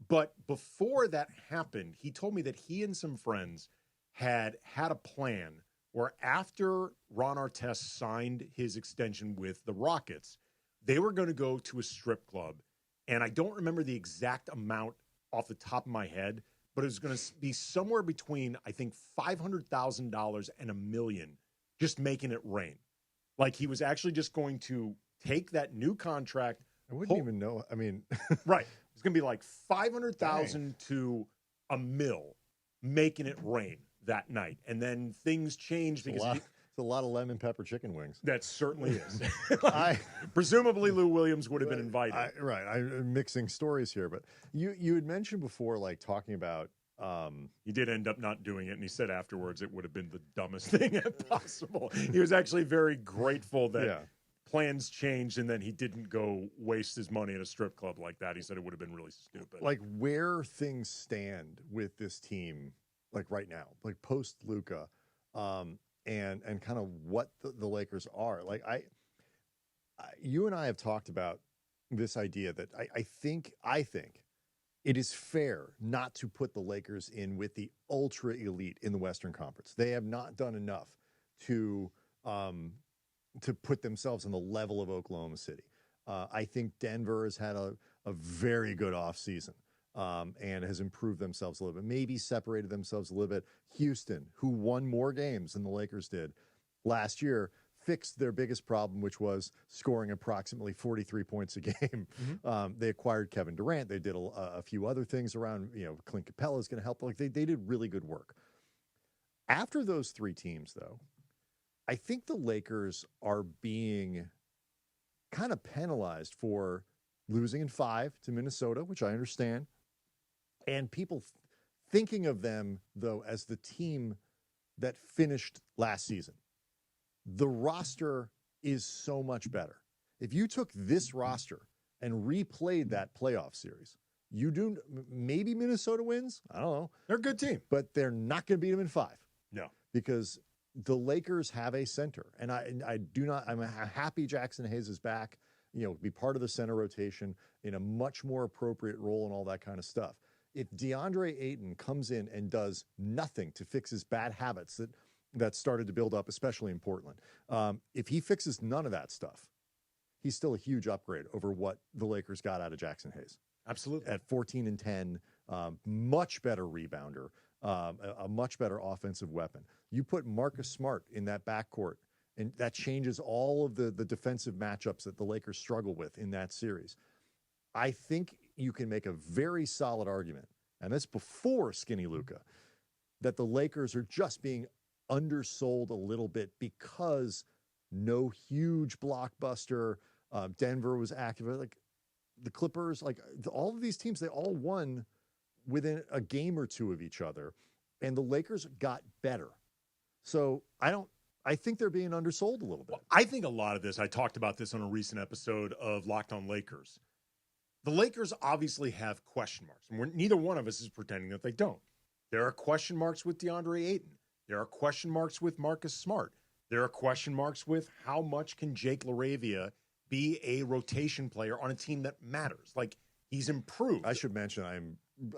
But before that happened, he told me that he and some friends had a plan where after Ron Artest signed his extension with the Rockets, they were going to go to a strip club. And I don't remember the exact amount off the top of my head, but it was going to be somewhere between, I think, $500,000 and $1 million, just making it rain. Like he was actually just going to take that new contract. I wouldn't even know. I mean, right. It's going to be like 500,000 to $1 million, making it rain that night. And then things changed because it's a lot of lemon pepper chicken wings. That certainly is. Presumably Lou Williams would have been invited. I'm mixing stories here, but you had mentioned before, like talking about. He did end up not doing it, and he said afterwards it would have been the dumbest thing possible. He was actually very grateful that plans changed and then he didn't go waste his money at a strip club like that. He said it would have been really stupid. Like where things stand with this team, like right now, like post Luka, and kind of what the Lakers are. Like you and I have talked about this idea that I think it is fair not to put the Lakers in with the ultra elite in the Western Conference. They have not done enough to put themselves on the level of Oklahoma City. I think Denver has had a very good offseason and has improved themselves a little bit, maybe separated themselves a little bit. Houston, who won more games than the Lakers did last year, fixed their biggest problem, which was scoring approximately 43 points a game. Mm-hmm. They acquired Kevin Durant. They did a few other things around, Clint Capella is going to help. Like they did really good work. After those three teams, though, I think the Lakers are being kind of penalized for losing in 5 to Minnesota, which I understand, and people thinking of them, though, as the team that finished last season. The roster is so much better. If you took this roster and replayed that playoff series, maybe Minnesota wins. I don't know. They're a good team. But they're not going to beat them in 5. No. Because the Lakers have a center. And I'm happy Jackson Hayes is back, be part of the center rotation in a much more appropriate role and all that kind of stuff. If DeAndre Ayton comes in and does nothing to fix his bad habits that started to build up, especially in Portland, if he fixes none of that stuff, he's still a huge upgrade over what the Lakers got out of Jackson Hayes. Absolutely. At 14 and 10, much better rebounder, a much better offensive weapon. You put Marcus Smart in that backcourt, and that changes all of the defensive matchups that the Lakers struggle with in that series. I think you can make a very solid argument, and that's before Skinny Luka, that the Lakers are just being undersold a little bit because no huge blockbuster. Denver was active. Like the Clippers, like all of these teams, they all won within a game or two of each other, and the Lakers got better. So I think they're being undersold a little bit. Well, I think a lot of this, I talked about this on a recent episode of Locked on Lakers. The Lakers obviously have question marks, and neither one of us is pretending that they don't. There are question marks with DeAndre Ayton. There are question marks with Marcus Smart. There are question marks with how much can Jake LaRavia be a rotation player on a team that matters. Like, he's improved. I should mention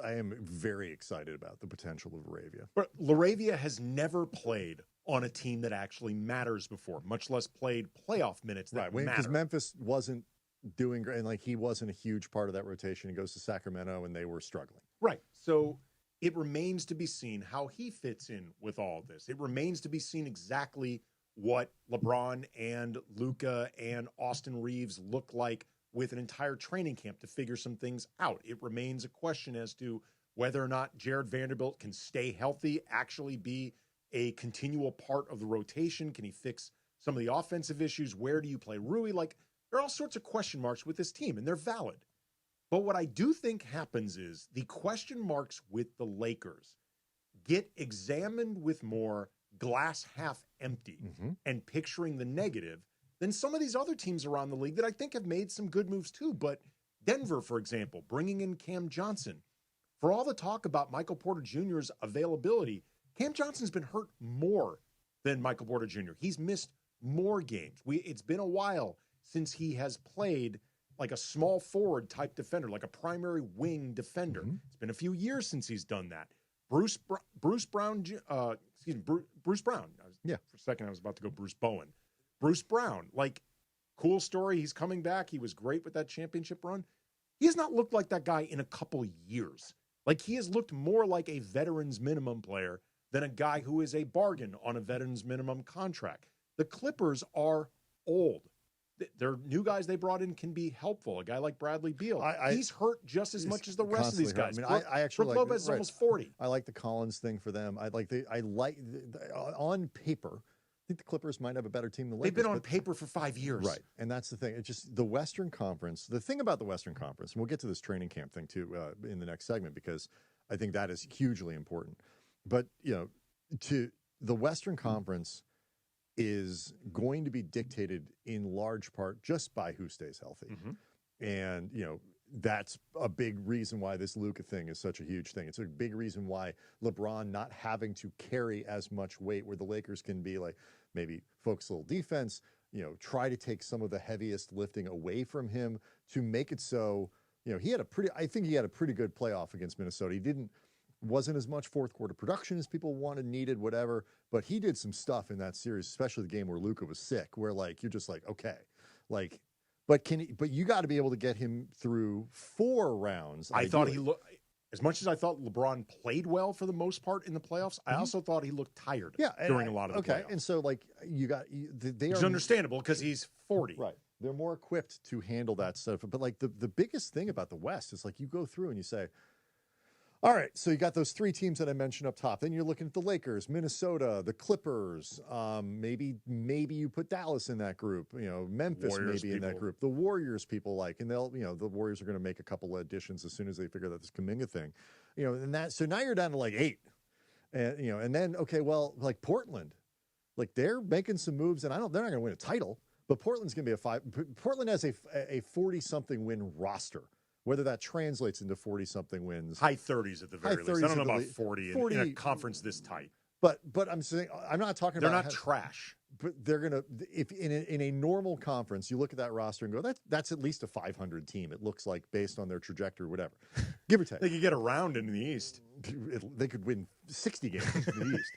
I am very excited about the potential of LaRavia. But LaRavia has never played on a team that actually matters before, much less played playoff minutes that matter. Because Memphis wasn't doing great, and like he wasn't a huge part of that rotation. He goes to Sacramento, and they were struggling. Right. So it remains to be seen how he fits in with all of this. It remains to be seen exactly what LeBron and Luka and Austin Reeves look like with an entire training camp to figure some things out. It remains a question as to whether or not Jared Vanderbilt can stay healthy, actually be a continual part of the rotation. Can he fix some of the offensive issues? Where do you play Rui? Like, there are all sorts of question marks with this team, and they're valid. But what I do think happens is the question marks with the Lakers get examined with more glass half empty and picturing the negative than some of these other teams around the league that I think have made some good moves too. But Denver, for example, bringing in Cam Johnson, for all the talk about Michael Porter Jr.'s availability, Cam Johnson's been hurt more than Michael Porter Jr. He's missed more games. It's been a while since he has played like a small forward type defender, like a primary wing defender. It's been a few years since he's done that. Bruce Brown. For a second I was about to go Bruce Bowen. Bruce Brown, like, cool story. He's coming back. He was great with that championship run. He has not looked like that guy in a couple years. Like, he has looked more like a veteran's minimum player than a guy who is a bargain on a veteran's minimum contract. The Clippers are old. Their new guys they brought in can be helpful. A guy like Bradley Beal, he's hurt just as much as the rest of these guys. I mean, I actually Brook Lopez is almost 40. I like the Collins thing for them. On paper, I think the Clippers might have a better team than the Lakers. They've been on paper for 5 years. Right. And that's the thing. It's just the Western Conference. The thing about the Western Conference, and we'll get to this training camp thing too in the next segment, because I think that is hugely important. But, to the Western Conference is going to be dictated in large part just by who stays healthy. And, that's a big reason why this Luka thing is such a huge thing. It's a big reason why LeBron not having to carry as much weight, where the Lakers can be like, maybe focus a little defense, try to take some of the heaviest lifting away from him to make it so, I think he had a pretty good playoff against Minnesota. He wasn't as much fourth quarter production as people wanted, needed, whatever, but he did some stuff in that series, especially the game where Luka was sick, where like, you're just like, okay, like, but you got to be able to get him through 4 rounds. I thought he looked, as much as I thought LeBron played well for the most part in the playoffs, I also thought he looked tired during a lot of the playoffs. And so like it's understandable because he's 40. Right. They're more equipped to handle that stuff. But like the biggest thing about the West is like you go through and you say, all right, so you got those 3 teams that I mentioned up top. Then you're looking at the Lakers, Minnesota, the Clippers. Maybe you put Dallas in that group. Memphis Warriors maybe in that group. The Warriors people and they'll the Warriors are going to make a couple of additions as soon as they figure out this Kuminga thing. And that so now you're down to like 8, and and then okay, well like Portland, like they're making some moves, and they're not going to win a title, but Portland's going to be a 5. Portland has a 40-something win roster. Whether that translates into 40-something wins. High 30s at the very least. I don't know about 40 in a conference this tight. But I'm saying, I'm not talking about... They're not trash. But they're going to... If in a normal conference, you look at that roster and go, that's at least a 500 team, it looks like, based on their trajectory, whatever. Give or take. They could get around in the East. They could win 60 games in the East.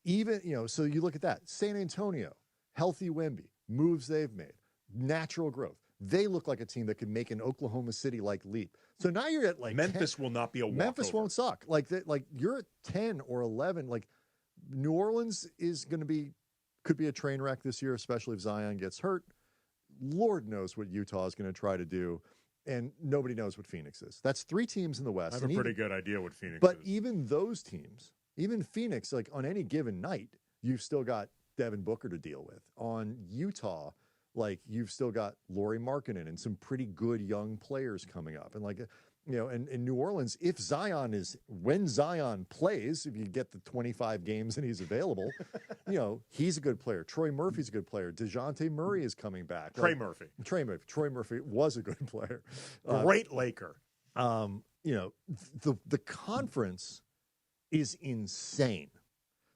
Even, so you look at that. San Antonio, healthy Wemby, moves they've made, natural growth. They look like a team that could make an Oklahoma City-like leap. So now you're at like Memphis will not be a walkover. Memphis won't suck. Like you're at 10 or 11. Like New Orleans could be a train wreck this year, especially if Zion gets hurt. Lord knows what Utah is going to try to do, and nobody knows what Phoenix is. That's 3 teams in the West. I have a pretty good idea what Phoenix is. But even those teams, even Phoenix, like on any given night, you've still got Devin Booker to deal with. On Utah, like you've still got Lauri Markkanen and some pretty good young players coming up. And like, and in New Orleans, when Zion plays, if you get the 25 games and he's available, he's a good player. Troy Murphy's a good player. DeJounte Murray is coming back. Trey Murphy was a good player. Great Laker. The conference is insane.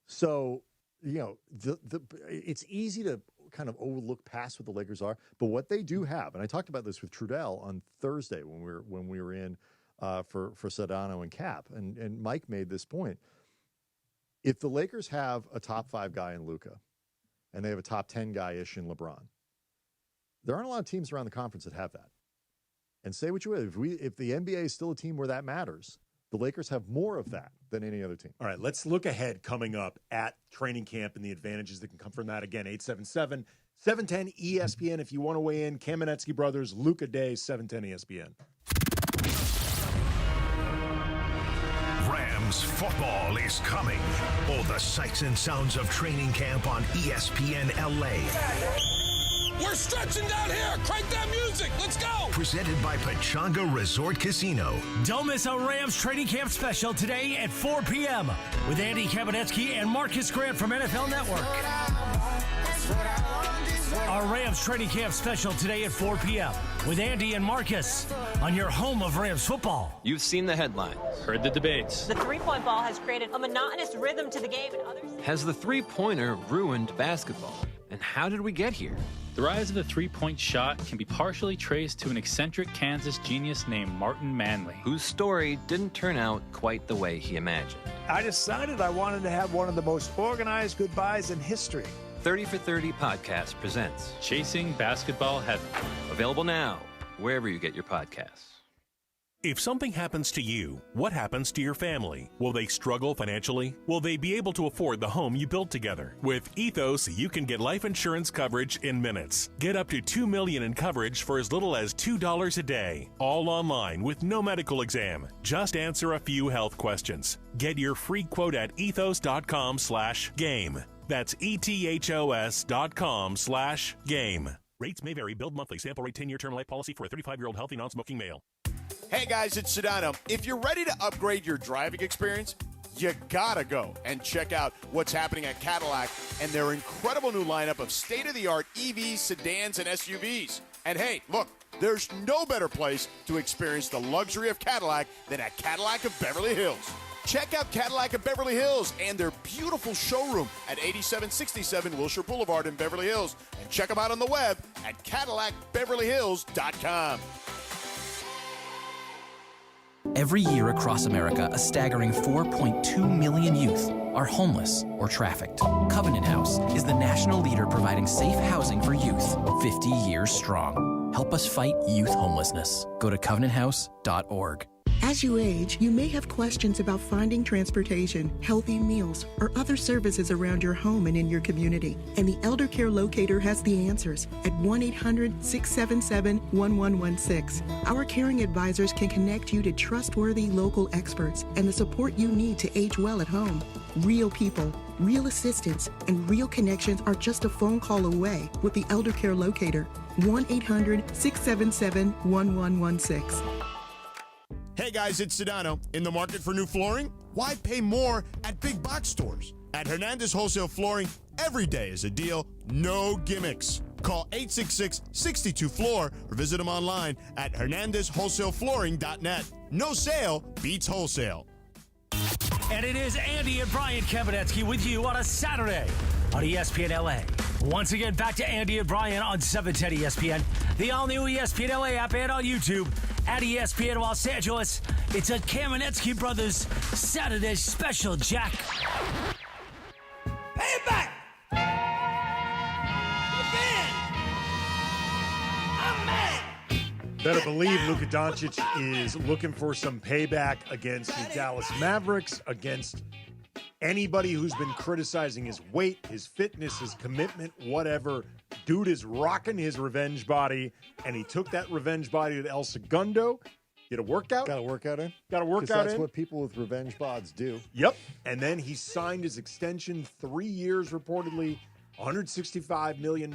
So, it's easy to kind of overlook past what the Lakers are, but what they do have, and I talked about this with Trudell on Thursday when we were in for Sedano and Cap, and Mike made this point. If the Lakers have a top 5 guy in Luka, and they have a top 10 guy-ish in LeBron, there aren't a lot of teams around the conference that have that. And say what you will, if the NBA is still a team where that matters, the Lakers have more of that than any other team. All right, let's look ahead coming up at training camp and the advantages that can come from that. Again, 877-710 ESPN if you want to weigh in. Kamenetsky Brothers, Luka Day, 710 ESPN. Rams football is coming. All the sights and sounds of training camp on ESPN LA. We're stretching down here. Crank that music. Let's go. Presented by Pechanga Resort Casino. Don't miss a Rams training camp special today at 4 p.m. with Andy Kamenetsky and Marcus Grant from NFL Network. Our Rams training camp special today at 4 p.m. with Andy and Marcus on your home of Rams football. You've seen the headlines, heard the debates. The three-point ball has created a monotonous rhythm to the game, and others. Has the three-pointer ruined basketball? And how did we get here? The rise of the three-point shot can be partially traced to an eccentric Kansas genius named Martin Manley, whose story didn't turn out quite the way he imagined. I decided I wanted to have one of the most organized goodbyes in history. 30 for 30 podcast presents Chasing Basketball Heaven. Available now, wherever you get your podcasts. If something happens to you, what happens to your family? Will they struggle financially? Will they be able to afford the home you built together? With Ethos, you can get life insurance coverage in minutes. Get up to $2 million in coverage for as little as $2 a day. All online with no medical exam. Just answer a few health questions. Get your free quote at ethos.com/game. That's ethos.com/game. Rates may vary. Billed monthly. Sample rate 10-year term life policy for a 35-year-old healthy non-smoking male. Hey guys, it's Sedano. If you're ready to upgrade your driving experience, you gotta go and check out what's happening at Cadillac and their incredible new lineup of state-of-the-art EVs, sedans, and SUVs. And hey, look, there's no better place to experience the luxury of Cadillac than at Cadillac of Beverly Hills. Check out Cadillac of Beverly Hills and their beautiful showroom at 8767 Wilshire Boulevard in Beverly Hills. And check them out on the web at CadillacBeverlyHills.com. Every year across America, a staggering 4.2 million youth are homeless or trafficked. Covenant House is the national leader providing safe housing for youth, 50 years strong. Help us fight youth homelessness. Go to covenanthouse.org. As you age, you may have questions about finding transportation, healthy meals, or other services around your home and in your community. And the Elder Care Locator has the answers at 1-800-677-1116. Our caring advisors can connect you to trustworthy local experts and the support you need to age well at home. Real people, real assistance, and real connections are just a phone call away with the Elder Care Locator. 1-800-677-1116. Hey guys, it's Sedano. In the market for new flooring? Why pay more at big box stores? At Hernandez Wholesale Flooring, every day is a deal, no gimmicks. Call 866-62-FLOOR or visit them online at hernandezwholesaleflooring.net. No sale beats wholesale. And it is Andy and Brian Kamenetsky with you on a Saturday on ESPN LA. Once again, back to Andy and Brian on 710 ESPN, the all-new ESPN LA app, and on YouTube at ESPN Los Angeles. It's a Kamenetsky Brothers Saturday special, Jack. Pay it back! I'm mad! Better believe Luka Doncic is looking for some payback against the Dallas Mavericks, against anybody who's been criticizing his weight, his fitness, his commitment, whatever. Dude is rocking his revenge body, and he took that revenge body to El Segundo. Get a workout. Got a workout in. Got a workout in. That's what people with revenge bods do. Yep. And then he signed his extension, 3 years reportedly, $165 million,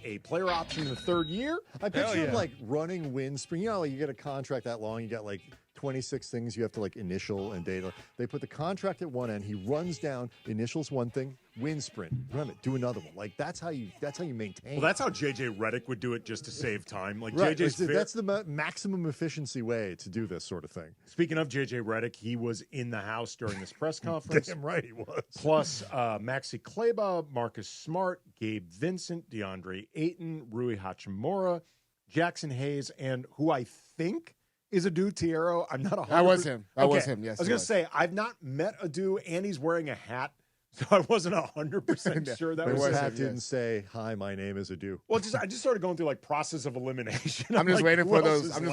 a player option in the third year. I picture him like running Windspring. You know, like you get a contract that long, you got like 26 things you have to like initial and data. They put the contract at one end. He runs down, initials one thing, win sprint, run it, do another one. Like that's how you maintain. Well, that's how JJ Redick would do it just to save time. Like right. JJ's that's the maximum efficiency way to do this sort of thing. Speaking of JJ Redick, he was in the house during this press conference. Damn right he was. Plus Maxi Kleber, Marcus Smart, Gabe Vincent, DeAndre Ayton, Rui Hachimura, Jackson Hayes, and who I think is Adu Tiero. I'm not 100%. That was him. That was him, yes. I was going to say, I've not met Adu, and he's wearing a hat, so I wasn't 100% sure that was him. His hat didn't say, "Hi, my name is Adu." Well, I just started going through like process of elimination. I'm just like, waiting for those. I'm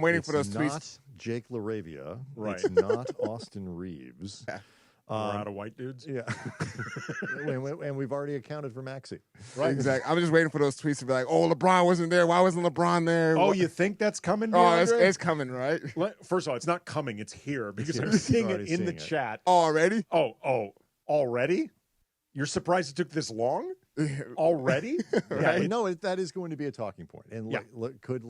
waiting for those tweets. Not Jake LaRavia. Right. It's not Austin Reeves. We're out of white dudes. Yeah. and we've already accounted for Maxi. Right. Exactly. I'm just waiting for those tweets to be like, "Oh, LeBron wasn't there. Why wasn't LeBron there?" Oh, you think that's coming? Oh, it's coming, right? First of all, it's not coming. It's here because I'm seeing it in the chat. Already? Oh, already? You're surprised it took this long? Already? Right. Yeah, no, that is going to be a talking point. And yeah. could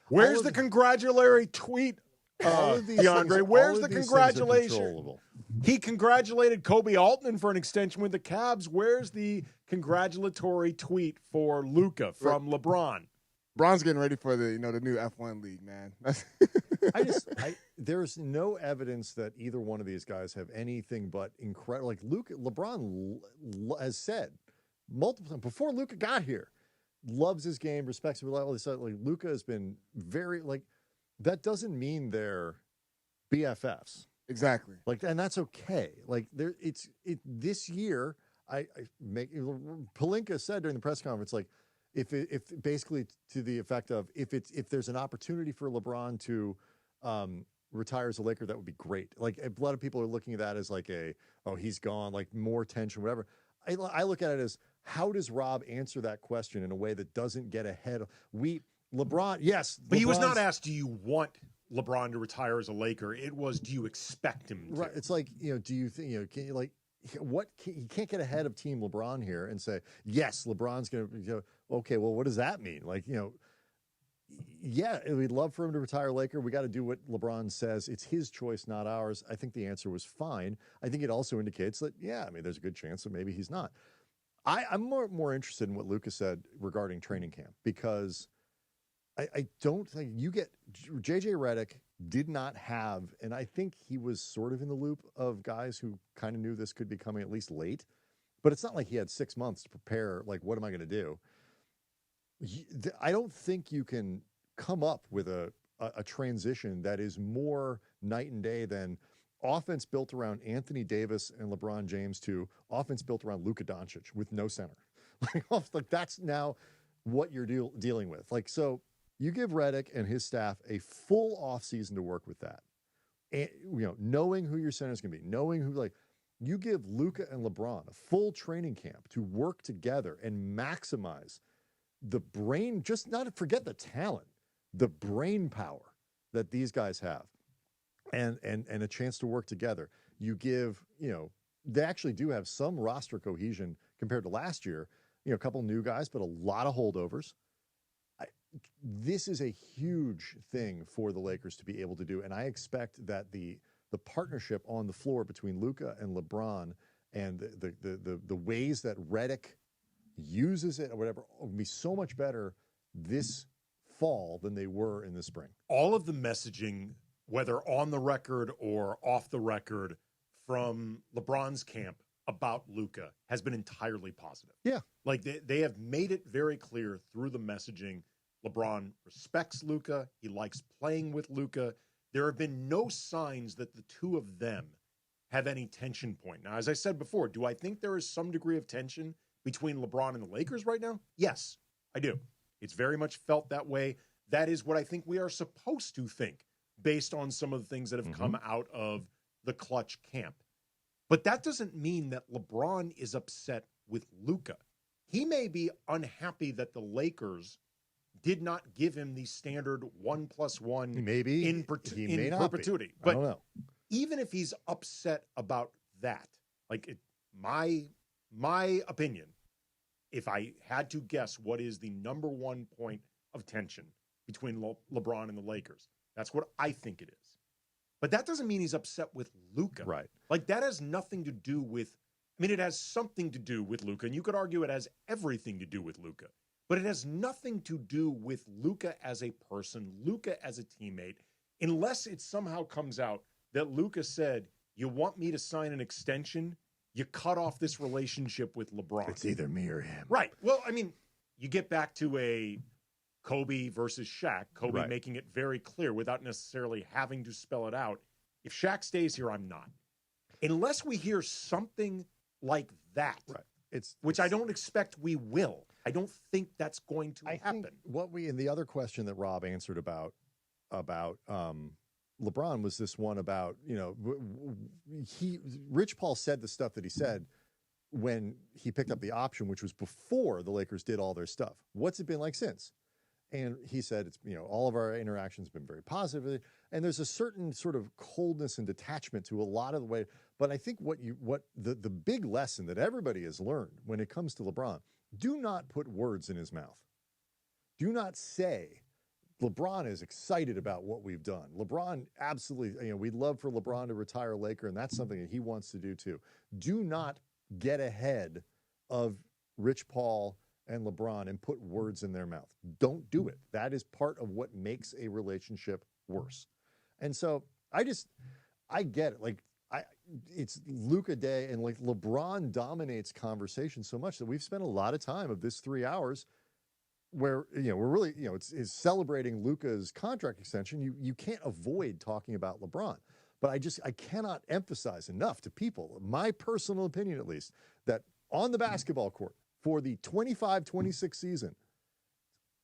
Where's the congratulatory tweet? All of these DeAndre, things- where's all the of these things are congratulations? controllable. He congratulated Kobe Altman for an extension with the Cavs. Where's the congratulatory tweet for Luka from LeBron? Bron's getting ready for the new F1 league, man. There's no evidence that either one of these guys have anything but incredible. Like LeBron has said multiple times before Luka got here, loves his game, respects him. Like Luka has been very that doesn't mean they're BFFs. Exactly. And that's okay. This year, Pelinka said during the press conference, if basically to the effect of if there's an opportunity for LeBron to retire as a Laker, that would be great. A lot of people are looking at that as he's gone, more tension, whatever. I look at it as, how does Rob answer that question in a way that doesn't get ahead of LeBron? Yes, but he was not asked, do you want LeBron to retire as a Laker? It was, do you expect him to? Right. It's do you think he can't get ahead of Team LeBron here and say, yes, LeBron's going to, okay, well, what does that mean? Yeah, we'd love for him to retire Laker. We got to do what LeBron says. It's his choice, not ours. I think the answer was fine. I think it also indicates that, there's a good chance that maybe he's not. I'm more interested in what Luka said regarding training camp, because I don't think you get JJ Redick did not have, and I think he was sort of in the loop of guys who kind of knew this could be coming at least late, but it's not like he had 6 months to prepare. What am I going to do? I don't think you can come up with a transition that is more night and day than offense built around Anthony Davis and LeBron James to offense built around Luka Doncic with no center. That's now what you're dealing with. So you give Redick and his staff a full offseason to work with that. And, knowing who your center is going to be, knowing who, you give Luka and LeBron a full training camp to work together and maximize the brain, just not to forget the talent, the brain power that these guys have, and a chance to work together. You give, they actually do have some roster cohesion compared to last year, a couple new guys, but a lot of holdovers. This is a huge thing for the Lakers to be able to do, and I expect that the partnership on the floor between Luka and LeBron and the ways that Redick uses it or whatever will be so much better this fall than they were in the spring. All of the messaging, whether on the record or off the record, from LeBron's camp about Luka has been entirely positive. Yeah. They have made it very clear through the messaging. LeBron respects Luka. He likes playing with Luka. There have been no signs that the two of them have any tension point. Now, as I said before, do I think there is some degree of tension between LeBron and the Lakers right now? Yes, I do. It's very much felt that way. That is what I think we are supposed to think based on some of the things that have come out of the Clutch camp. But that doesn't mean that LeBron is upset with Luka. He may be unhappy that the Lakers did not give him the standard 1+1 in perpetuity. But I don't know. Even if he's upset about that, my opinion, if I had to guess what is the number one point of tension between LeBron and the Lakers, that's what I think it is. But that doesn't mean he's upset with Luka. Right. That has nothing to do with, it has something to do with Luka, and you could argue it has everything to do with Luka. But it has nothing to do with Luka as a person, Luka as a teammate, unless it somehow comes out that Luka said, you want me to sign an extension? You cut off this relationship with LeBron. It's either me or him. Right. Well, you get back to a Kobe versus Shaq, Kobe making it very clear without necessarily having to spell it out. If Shaq stays here, I'm not. Unless we hear something like that, which I don't expect we will. I don't think that's going to happen. And the other question that Rob answered about LeBron was this one about, Rich Paul said the stuff that he said when he picked up the option, which was before the Lakers did all their stuff. What's it been like since? And he said, it's, all of our interactions have been very positive. And there's a certain sort of coldness and detachment to a lot of the way. But I think the big lesson that everybody has learned when it comes to LeBron, do not put words in his mouth. Do not say, LeBron is excited about what we've done. LeBron absolutely, we'd love for LeBron to retire Laker, and that's something that he wants to do too. Do not get ahead of Rich Paul and LeBron and put words in their mouth. Don't do it. That is part of what makes a relationship worse. And so I get it. It's Luka Day, and LeBron dominates conversation so much that we've spent a lot of time of this 3 hours where, we're really, it's celebrating Luka's contract extension. You can't avoid talking about LeBron. But I cannot emphasize enough to people, my personal opinion at least, that on the basketball court for the 25-26 season,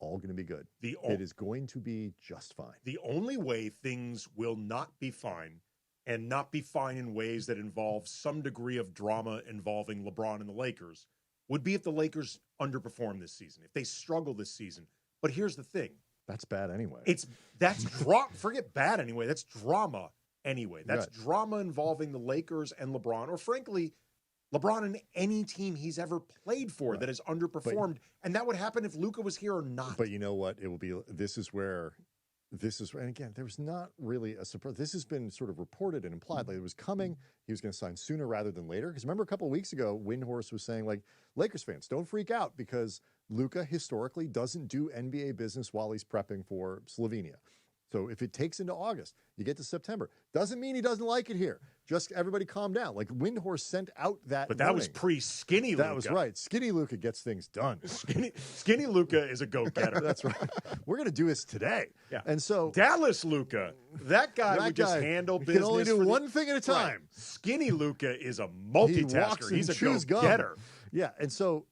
all going to be good. It is going to be just fine. The only way things will not be fine, and not be fine in ways that involve some degree of drama involving LeBron and the Lakers, would be if the Lakers underperform this season, if they struggle this season. But here's the thing. That's bad anyway. Forget bad anyway. That's drama anyway. That's drama involving the Lakers and LeBron, or frankly, LeBron and any team he's ever played for that has underperformed. And that would happen if Luka was here or not. But you know what? It will be, and again, there was not really a surprise. This has been sort of reported and implied, like it was coming. He was going to sign sooner rather than later. Because remember a couple of weeks ago, Windhorst was saying, Lakers fans, don't freak out because Luka historically doesn't do NBA business while he's prepping for Slovenia. So if it takes into August, you get to September. Doesn't mean he doesn't like it here. Just everybody calm down. Windhorst sent out that But that was pre-skinny Luka. That was right. Skinny Luka gets things done. Skinny Luka is a go-getter. That's right. We're going to do this today. Yeah. And so Dallas Luka, that guy would just handle business. He can only do one thing at a time. Right. Skinny Luka is a multitasker. He's a go-getter. Yeah. And so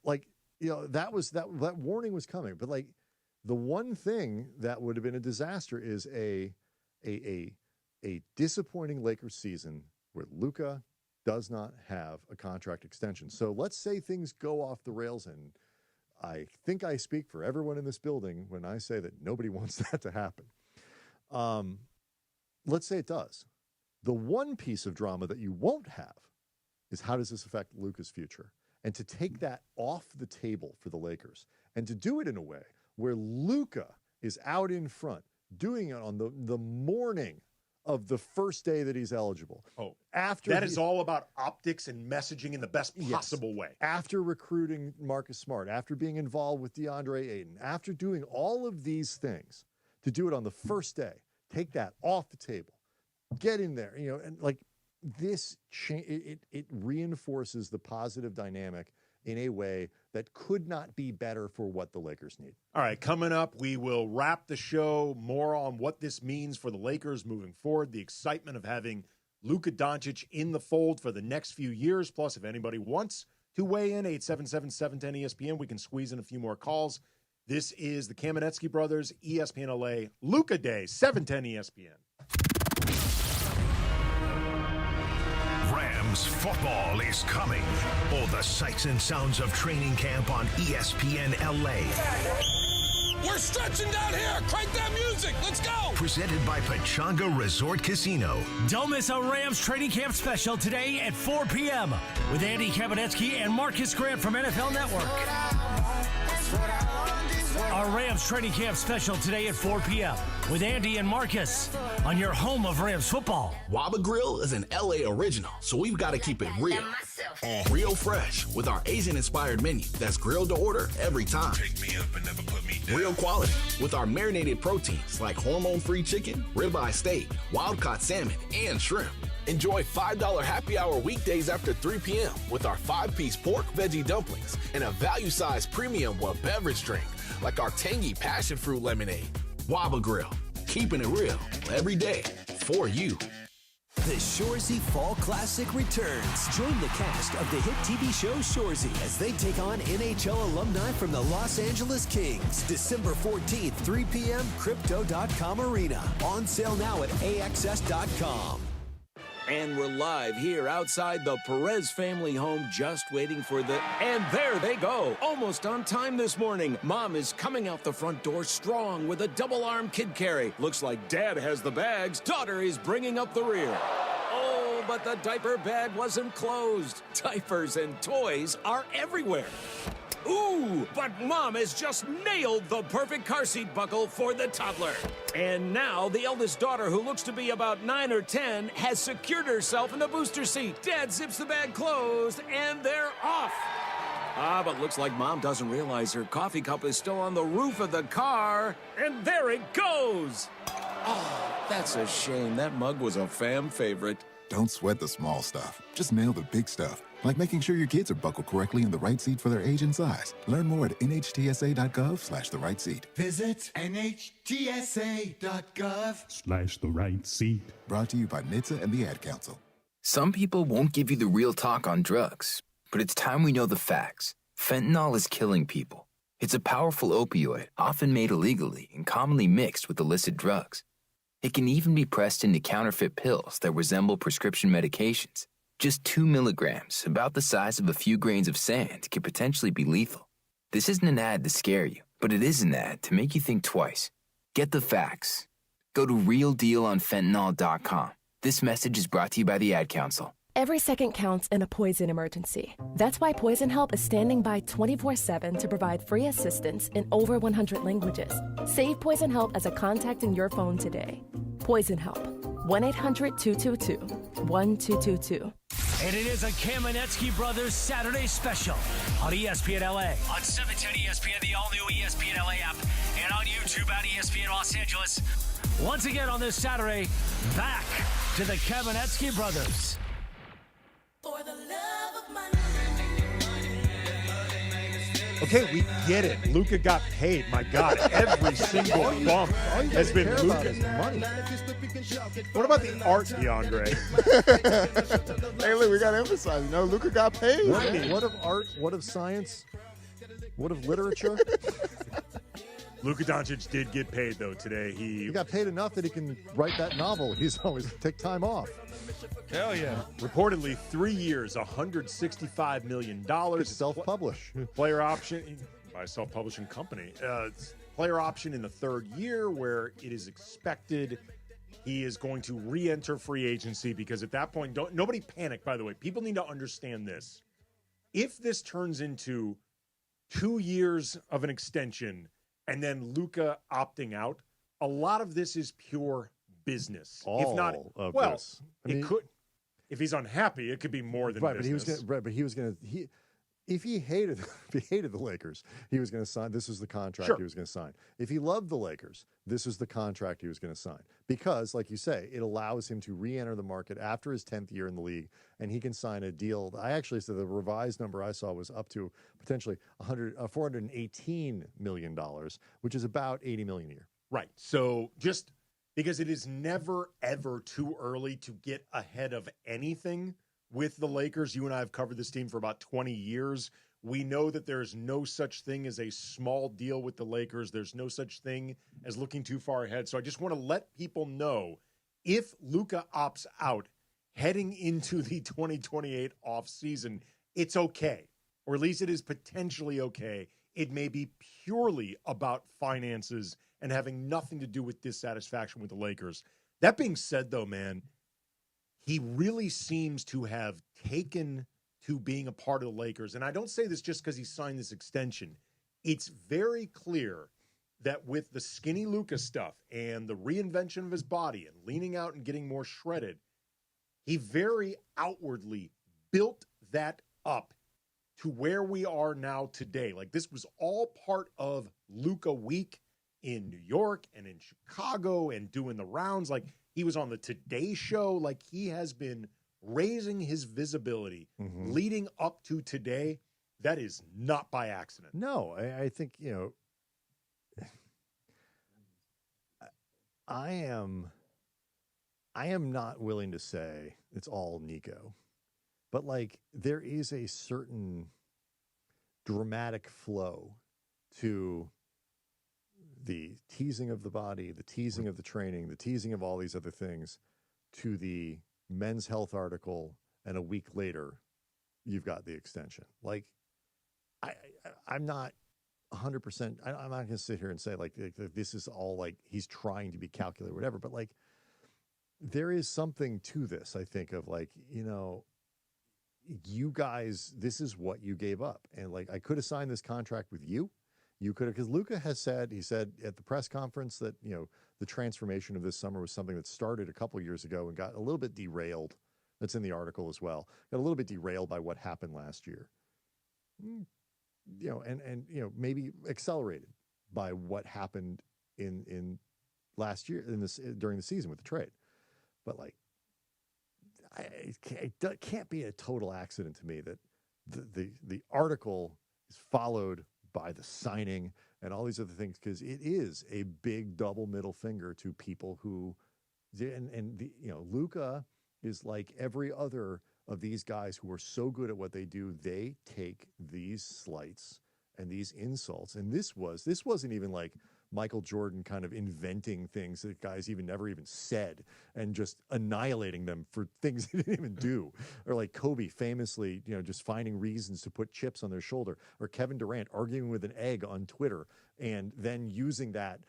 that warning was coming. But the one thing that would have been a disaster is a disappointing Lakers season where Luka does not have a contract extension. So let's say things go off the rails, and I think I speak for everyone in this building when I say that nobody wants that to happen. Let's say it does. The one piece of drama that you won't have is how does this affect Luka's future? And to take that off the table for the Lakers and to do it in a way where Luka is out in front, doing it on the morning of the first day that he's eligible. That is all about optics and messaging in the best possible way. After recruiting Marcus Smart, after being involved with DeAndre Ayton, after doing all of these things, to do it on the first day, take that off the table, get in there, and this it reinforces the positive dynamic in a way that could not be better for what the Lakers need. All right, coming up, we will wrap the show more on what this means for the Lakers moving forward, the excitement of having Luka Doncic in the fold for the next few years. Plus, if anybody wants to weigh in, 877-710-ESPN, we can squeeze in a few more calls. This is the Kamenetsky Brothers, ESPN LA, Luka Day, 710 ESPN. Rams football is coming. All the sights and sounds of training camp on ESPN LA. We're stretching down here. Crank that music. Let's go. Presented by Pechanga Resort Casino. Don't miss a Rams training camp special today at 4 p.m. with Andy Kamenetsky and Marcus Grant from NFL Network. Our Rams training camp special today at 4 p.m. with Andy and Marcus on your home of Rams football. Waba Grill is an LA original, so we've got to keep it real. Real fresh with our Asian-inspired menu that's grilled to order every time. Take me up and never put me down. Real quality with our marinated proteins like hormone-free chicken, ribeye steak, wild-caught salmon, and shrimp. Enjoy $5 happy hour weekdays after 3 p.m. with our 5-piece pork veggie dumplings and a value-sized premium beverage drink like our tangy passion fruit lemonade. Waba Grill, keeping it real every day for you. The Shoresy Fall Classic returns. Join the cast of the hit TV show Shoresy as they take on NHL alumni from the Los Angeles Kings. December 14th, 3 p.m., Crypto.com Arena. On sale now at AXS.com. And we're live here outside the Perez family home, just waiting for the... And there they go, almost on time this morning. Mom is coming out the front door strong with a double-arm kid carry. Looks like Dad has the bags. Daughter is bringing up the rear. Oh, but the diaper bag wasn't closed. Diapers and toys are everywhere. Ooh, but Mom has just nailed the perfect car seat buckle for the toddler. And now the eldest daughter, who looks to be about 9 or 10, has secured herself in the booster seat. Dad zips the bag closed, and they're off. But looks like Mom doesn't realize her coffee cup is still on the roof of the car. And there it goes. Oh, that's a shame. That mug was a fam favorite. Don't sweat the small stuff. Just nail the big stuff. Like making sure your kids are buckled correctly in the right seat for their age and size. Learn more at nhtsa.gov/the right seat. Visit nhtsa.gov/the right seat. Brought to you by NHTSA and the Ad Council. Some people won't give you the real talk on drugs, but it's time we know the facts. Fentanyl is killing people. It's a powerful opioid, often made illegally and commonly mixed with illicit drugs. It can even be pressed into counterfeit pills that resemble prescription medications. Just 2 milligrams, about the size of a few grains of sand, could potentially be lethal. This isn't an ad to scare you, but it is an ad to make you think twice. Get the facts. Go to realdealonfentanyl.com. This message is brought to you by the Ad Council. Every second counts in a poison emergency. That's why Poison Help is standing by 24/7 to provide free assistance in over 100 languages. Save Poison Help as a contact in your phone today. Poison Help. 1-800-222-1222. And it is a Kamenetsky Brothers Saturday special on ESPN LA, on 710 ESPN, the all-new ESPN LA app, and on YouTube at ESPN Los Angeles. Once again on this Saturday, back to the Kamenetsky Brothers. For the love of money. Okay, we get it. Luka got paid. My God, every single bump has been Luka's money. What about the art, DeAndre? Hey, look, we got to emphasize, Luka got paid. What of art? What of science? What of literature? Luka Doncic did get paid, though, today. He got paid enough that he can write that novel. He's always take time off. Hell yeah. Reportedly 3 years, $165 million. Self-publish. Player option by a self-publishing company. Player option in the third year, where it is expected he is going to re-enter free agency, because at that point, nobody panic, by the way. People need to understand this. If this turns into 2 years of an extension and then Luka opting out, a lot of this is pure business. If not, this. It could. If he's unhappy, it could be more than business. But he was going to. If he hated the Lakers, he was going to sign. This was the contract he was going to sign. If he loved the Lakers, this was the contract he was going to sign. Because, like you say, it allows him to re-enter the market after his 10th year in the league, and he can sign a deal. I actually said the revised number I saw was up to potentially $418 million, which is about $80 million a year. Right. So just because it is never, ever too early to get ahead of anything with the Lakers. You and I have covered this team for about 20 years. We know that there's no such thing as a small deal with the Lakers. There's no such thing as looking too far ahead. So I just want to let people know, if Luka opts out heading into the 2028 offseason, it's okay. Or at least it is potentially okay. It may be purely about finances and having nothing to do with dissatisfaction with the Lakers. That being said, though, man, he really seems to have taken to being a part of the Lakers. And I don't say this just because he signed this extension. It's very clear that with the skinny Luka stuff and the reinvention of his body and leaning out and getting more shredded, he very outwardly built that up to where we are now today. Like, this was all part of Luka week in New York and in Chicago and doing the rounds. Like, he was on the Today Show. Like, he has been raising his visibility leading up to today. That is not by accident. No, I think, I am not willing to say it's all Nico. But, like, there is a certain dramatic flow to the teasing of the body, the teasing of the training, the teasing of all these other things, to the Men's Health article, and a week later, you've got the extension. Like, I'm not 100%. I'm not going to sit here and say, like, this is all, like, he's trying to be calculated or whatever. But, like, there is something to this, I think, of, like, you guys, this is what you gave up. And like, I could have signed this contract with you. You could have, because Luka has said, he said at the press conference that, the transformation of this summer was something that started a couple years ago and got a little bit derailed. That's in the article as well. Got a little bit derailed by what happened last year. And maybe accelerated by what happened in last year during the season with the trade. But like, it can't be a total accident to me that the article is followed by the signing and all these other things, because it is a big double middle finger to people who, Luka is like every other of these guys who are so good at what they do. They take these slights and these insults, and this wasn't even like Michael Jordan kind of inventing things that guys never even said and just annihilating them for things they didn't even do. Or like Kobe famously, just finding reasons to put chips on their shoulder, or Kevin Durant arguing with an egg on Twitter and then using that.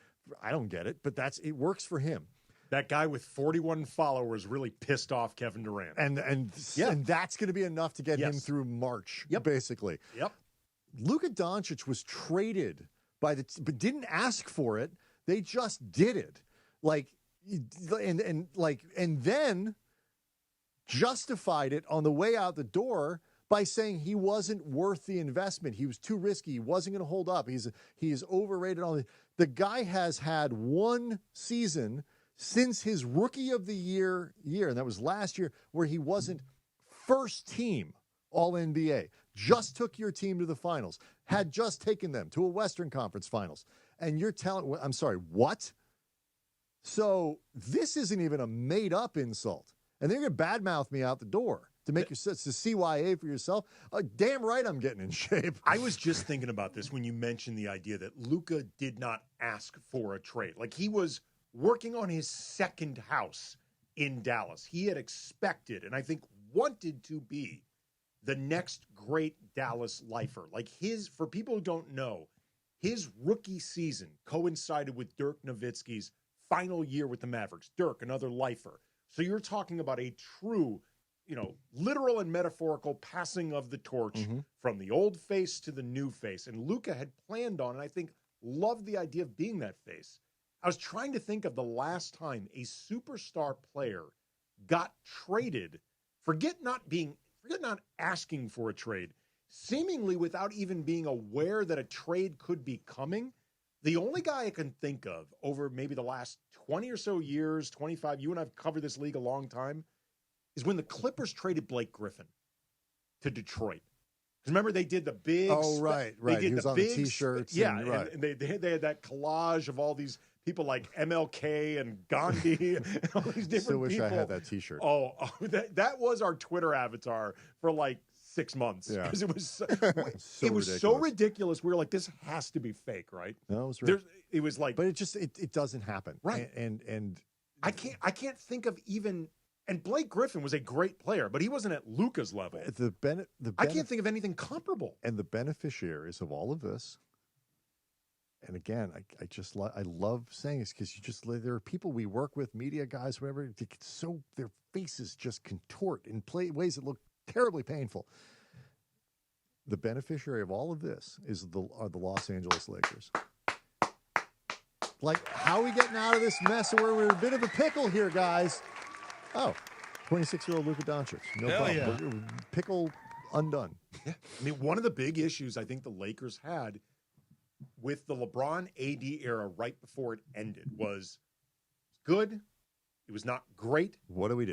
I don't get it, but it works for him. That guy with 41 followers really pissed off Kevin Durant. And that's going to be enough to get him through March, basically. Yep. Luka Doncic was traded but didn't ask for it. They just did it. And then justified it on the way out the door by saying he wasn't worth the investment. He was too risky. He wasn't going to hold up. He's overrated. The guy has had one season since his rookie of the year, and that was last year, where he wasn't first team All-NBA. Just took your team to the finals, had just taken them to a Western Conference Finals. And you're telling, I'm sorry, what? So this isn't even a made-up insult. And they're going to badmouth me out the door to make yourself, to CYA for yourself. Damn right I'm getting in shape. I was just thinking about this when you mentioned the idea that Luka did not ask for a trade. Like, he was working on his second house in Dallas. He had expected, and I think wanted to be, the next great Dallas lifer. Like, for people who don't know, his rookie season coincided with Dirk Nowitzki's final year with the Mavericks. Dirk, another lifer. So you're talking about a true, literal and metaphorical passing of the torch from the old face to the new face. And Luka had planned on, and I think loved the idea of being that face. I was trying to think of the last time a superstar player got traded. Forget not asking for a trade, seemingly without even being aware that a trade could be coming. The only guy I can think of over maybe the last 20 or so years, 25, you and I've covered this league a long time, is when the Clippers traded Blake Griffin to Detroit. Because remember, they did the big... Oh, right. They did he was the on big, the T-shirts. Yeah, right. and they had that collage of all these people like MLK and Gandhi and all these different Still wish people. I had that T-shirt. That was our Twitter avatar for like 6 months. Yeah. Because it was so ridiculous. so ridiculous. We were like, this has to be fake, right? No, it was real. It was like... But it doesn't happen. Right. And I can't think of even... And Blake Griffin was a great player, but he wasn't at Luka's level. I can't think of anything comparable. And the beneficiaries of all of this, and again, I love saying this because there are people we work with, media guys, whatever, so their faces just contort in ways that look terribly painful. The beneficiary of all of this are the Los Angeles Lakers. Like, how are we getting out of this mess? We're in a bit of a pickle here, guys. Oh, 26-year-old Luka Doncic. No Hell problem. yeah. Pickle undone. Yeah. I mean, one of the big issues I think the Lakers had with the LeBron AD era right before it ended was good. It was not great. What do we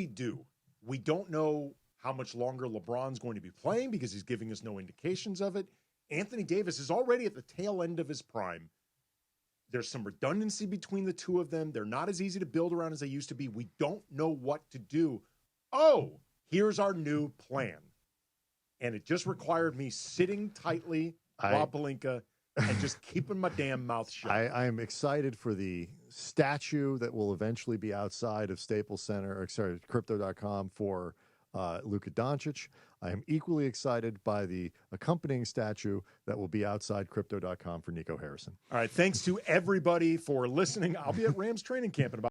do? We don't know how much longer LeBron's going to be playing because he's giving us no indications of it. Anthony Davis is already at the tail end of his prime. There's some redundancy between the two of them. They're not as easy to build around as they used to be. We don't know what to do. Oh, here's our new plan. And it just required me sitting tightly, Rob Pelinka, and just keeping my damn mouth shut. I'm excited for the statue that will eventually be outside of Staples Center, Crypto.com for Luka Doncic. I am equally excited by the accompanying statue that will be outside Crypto.com for Nico Harrison. All right, thanks to everybody for listening. I'll be at Rams training camp in about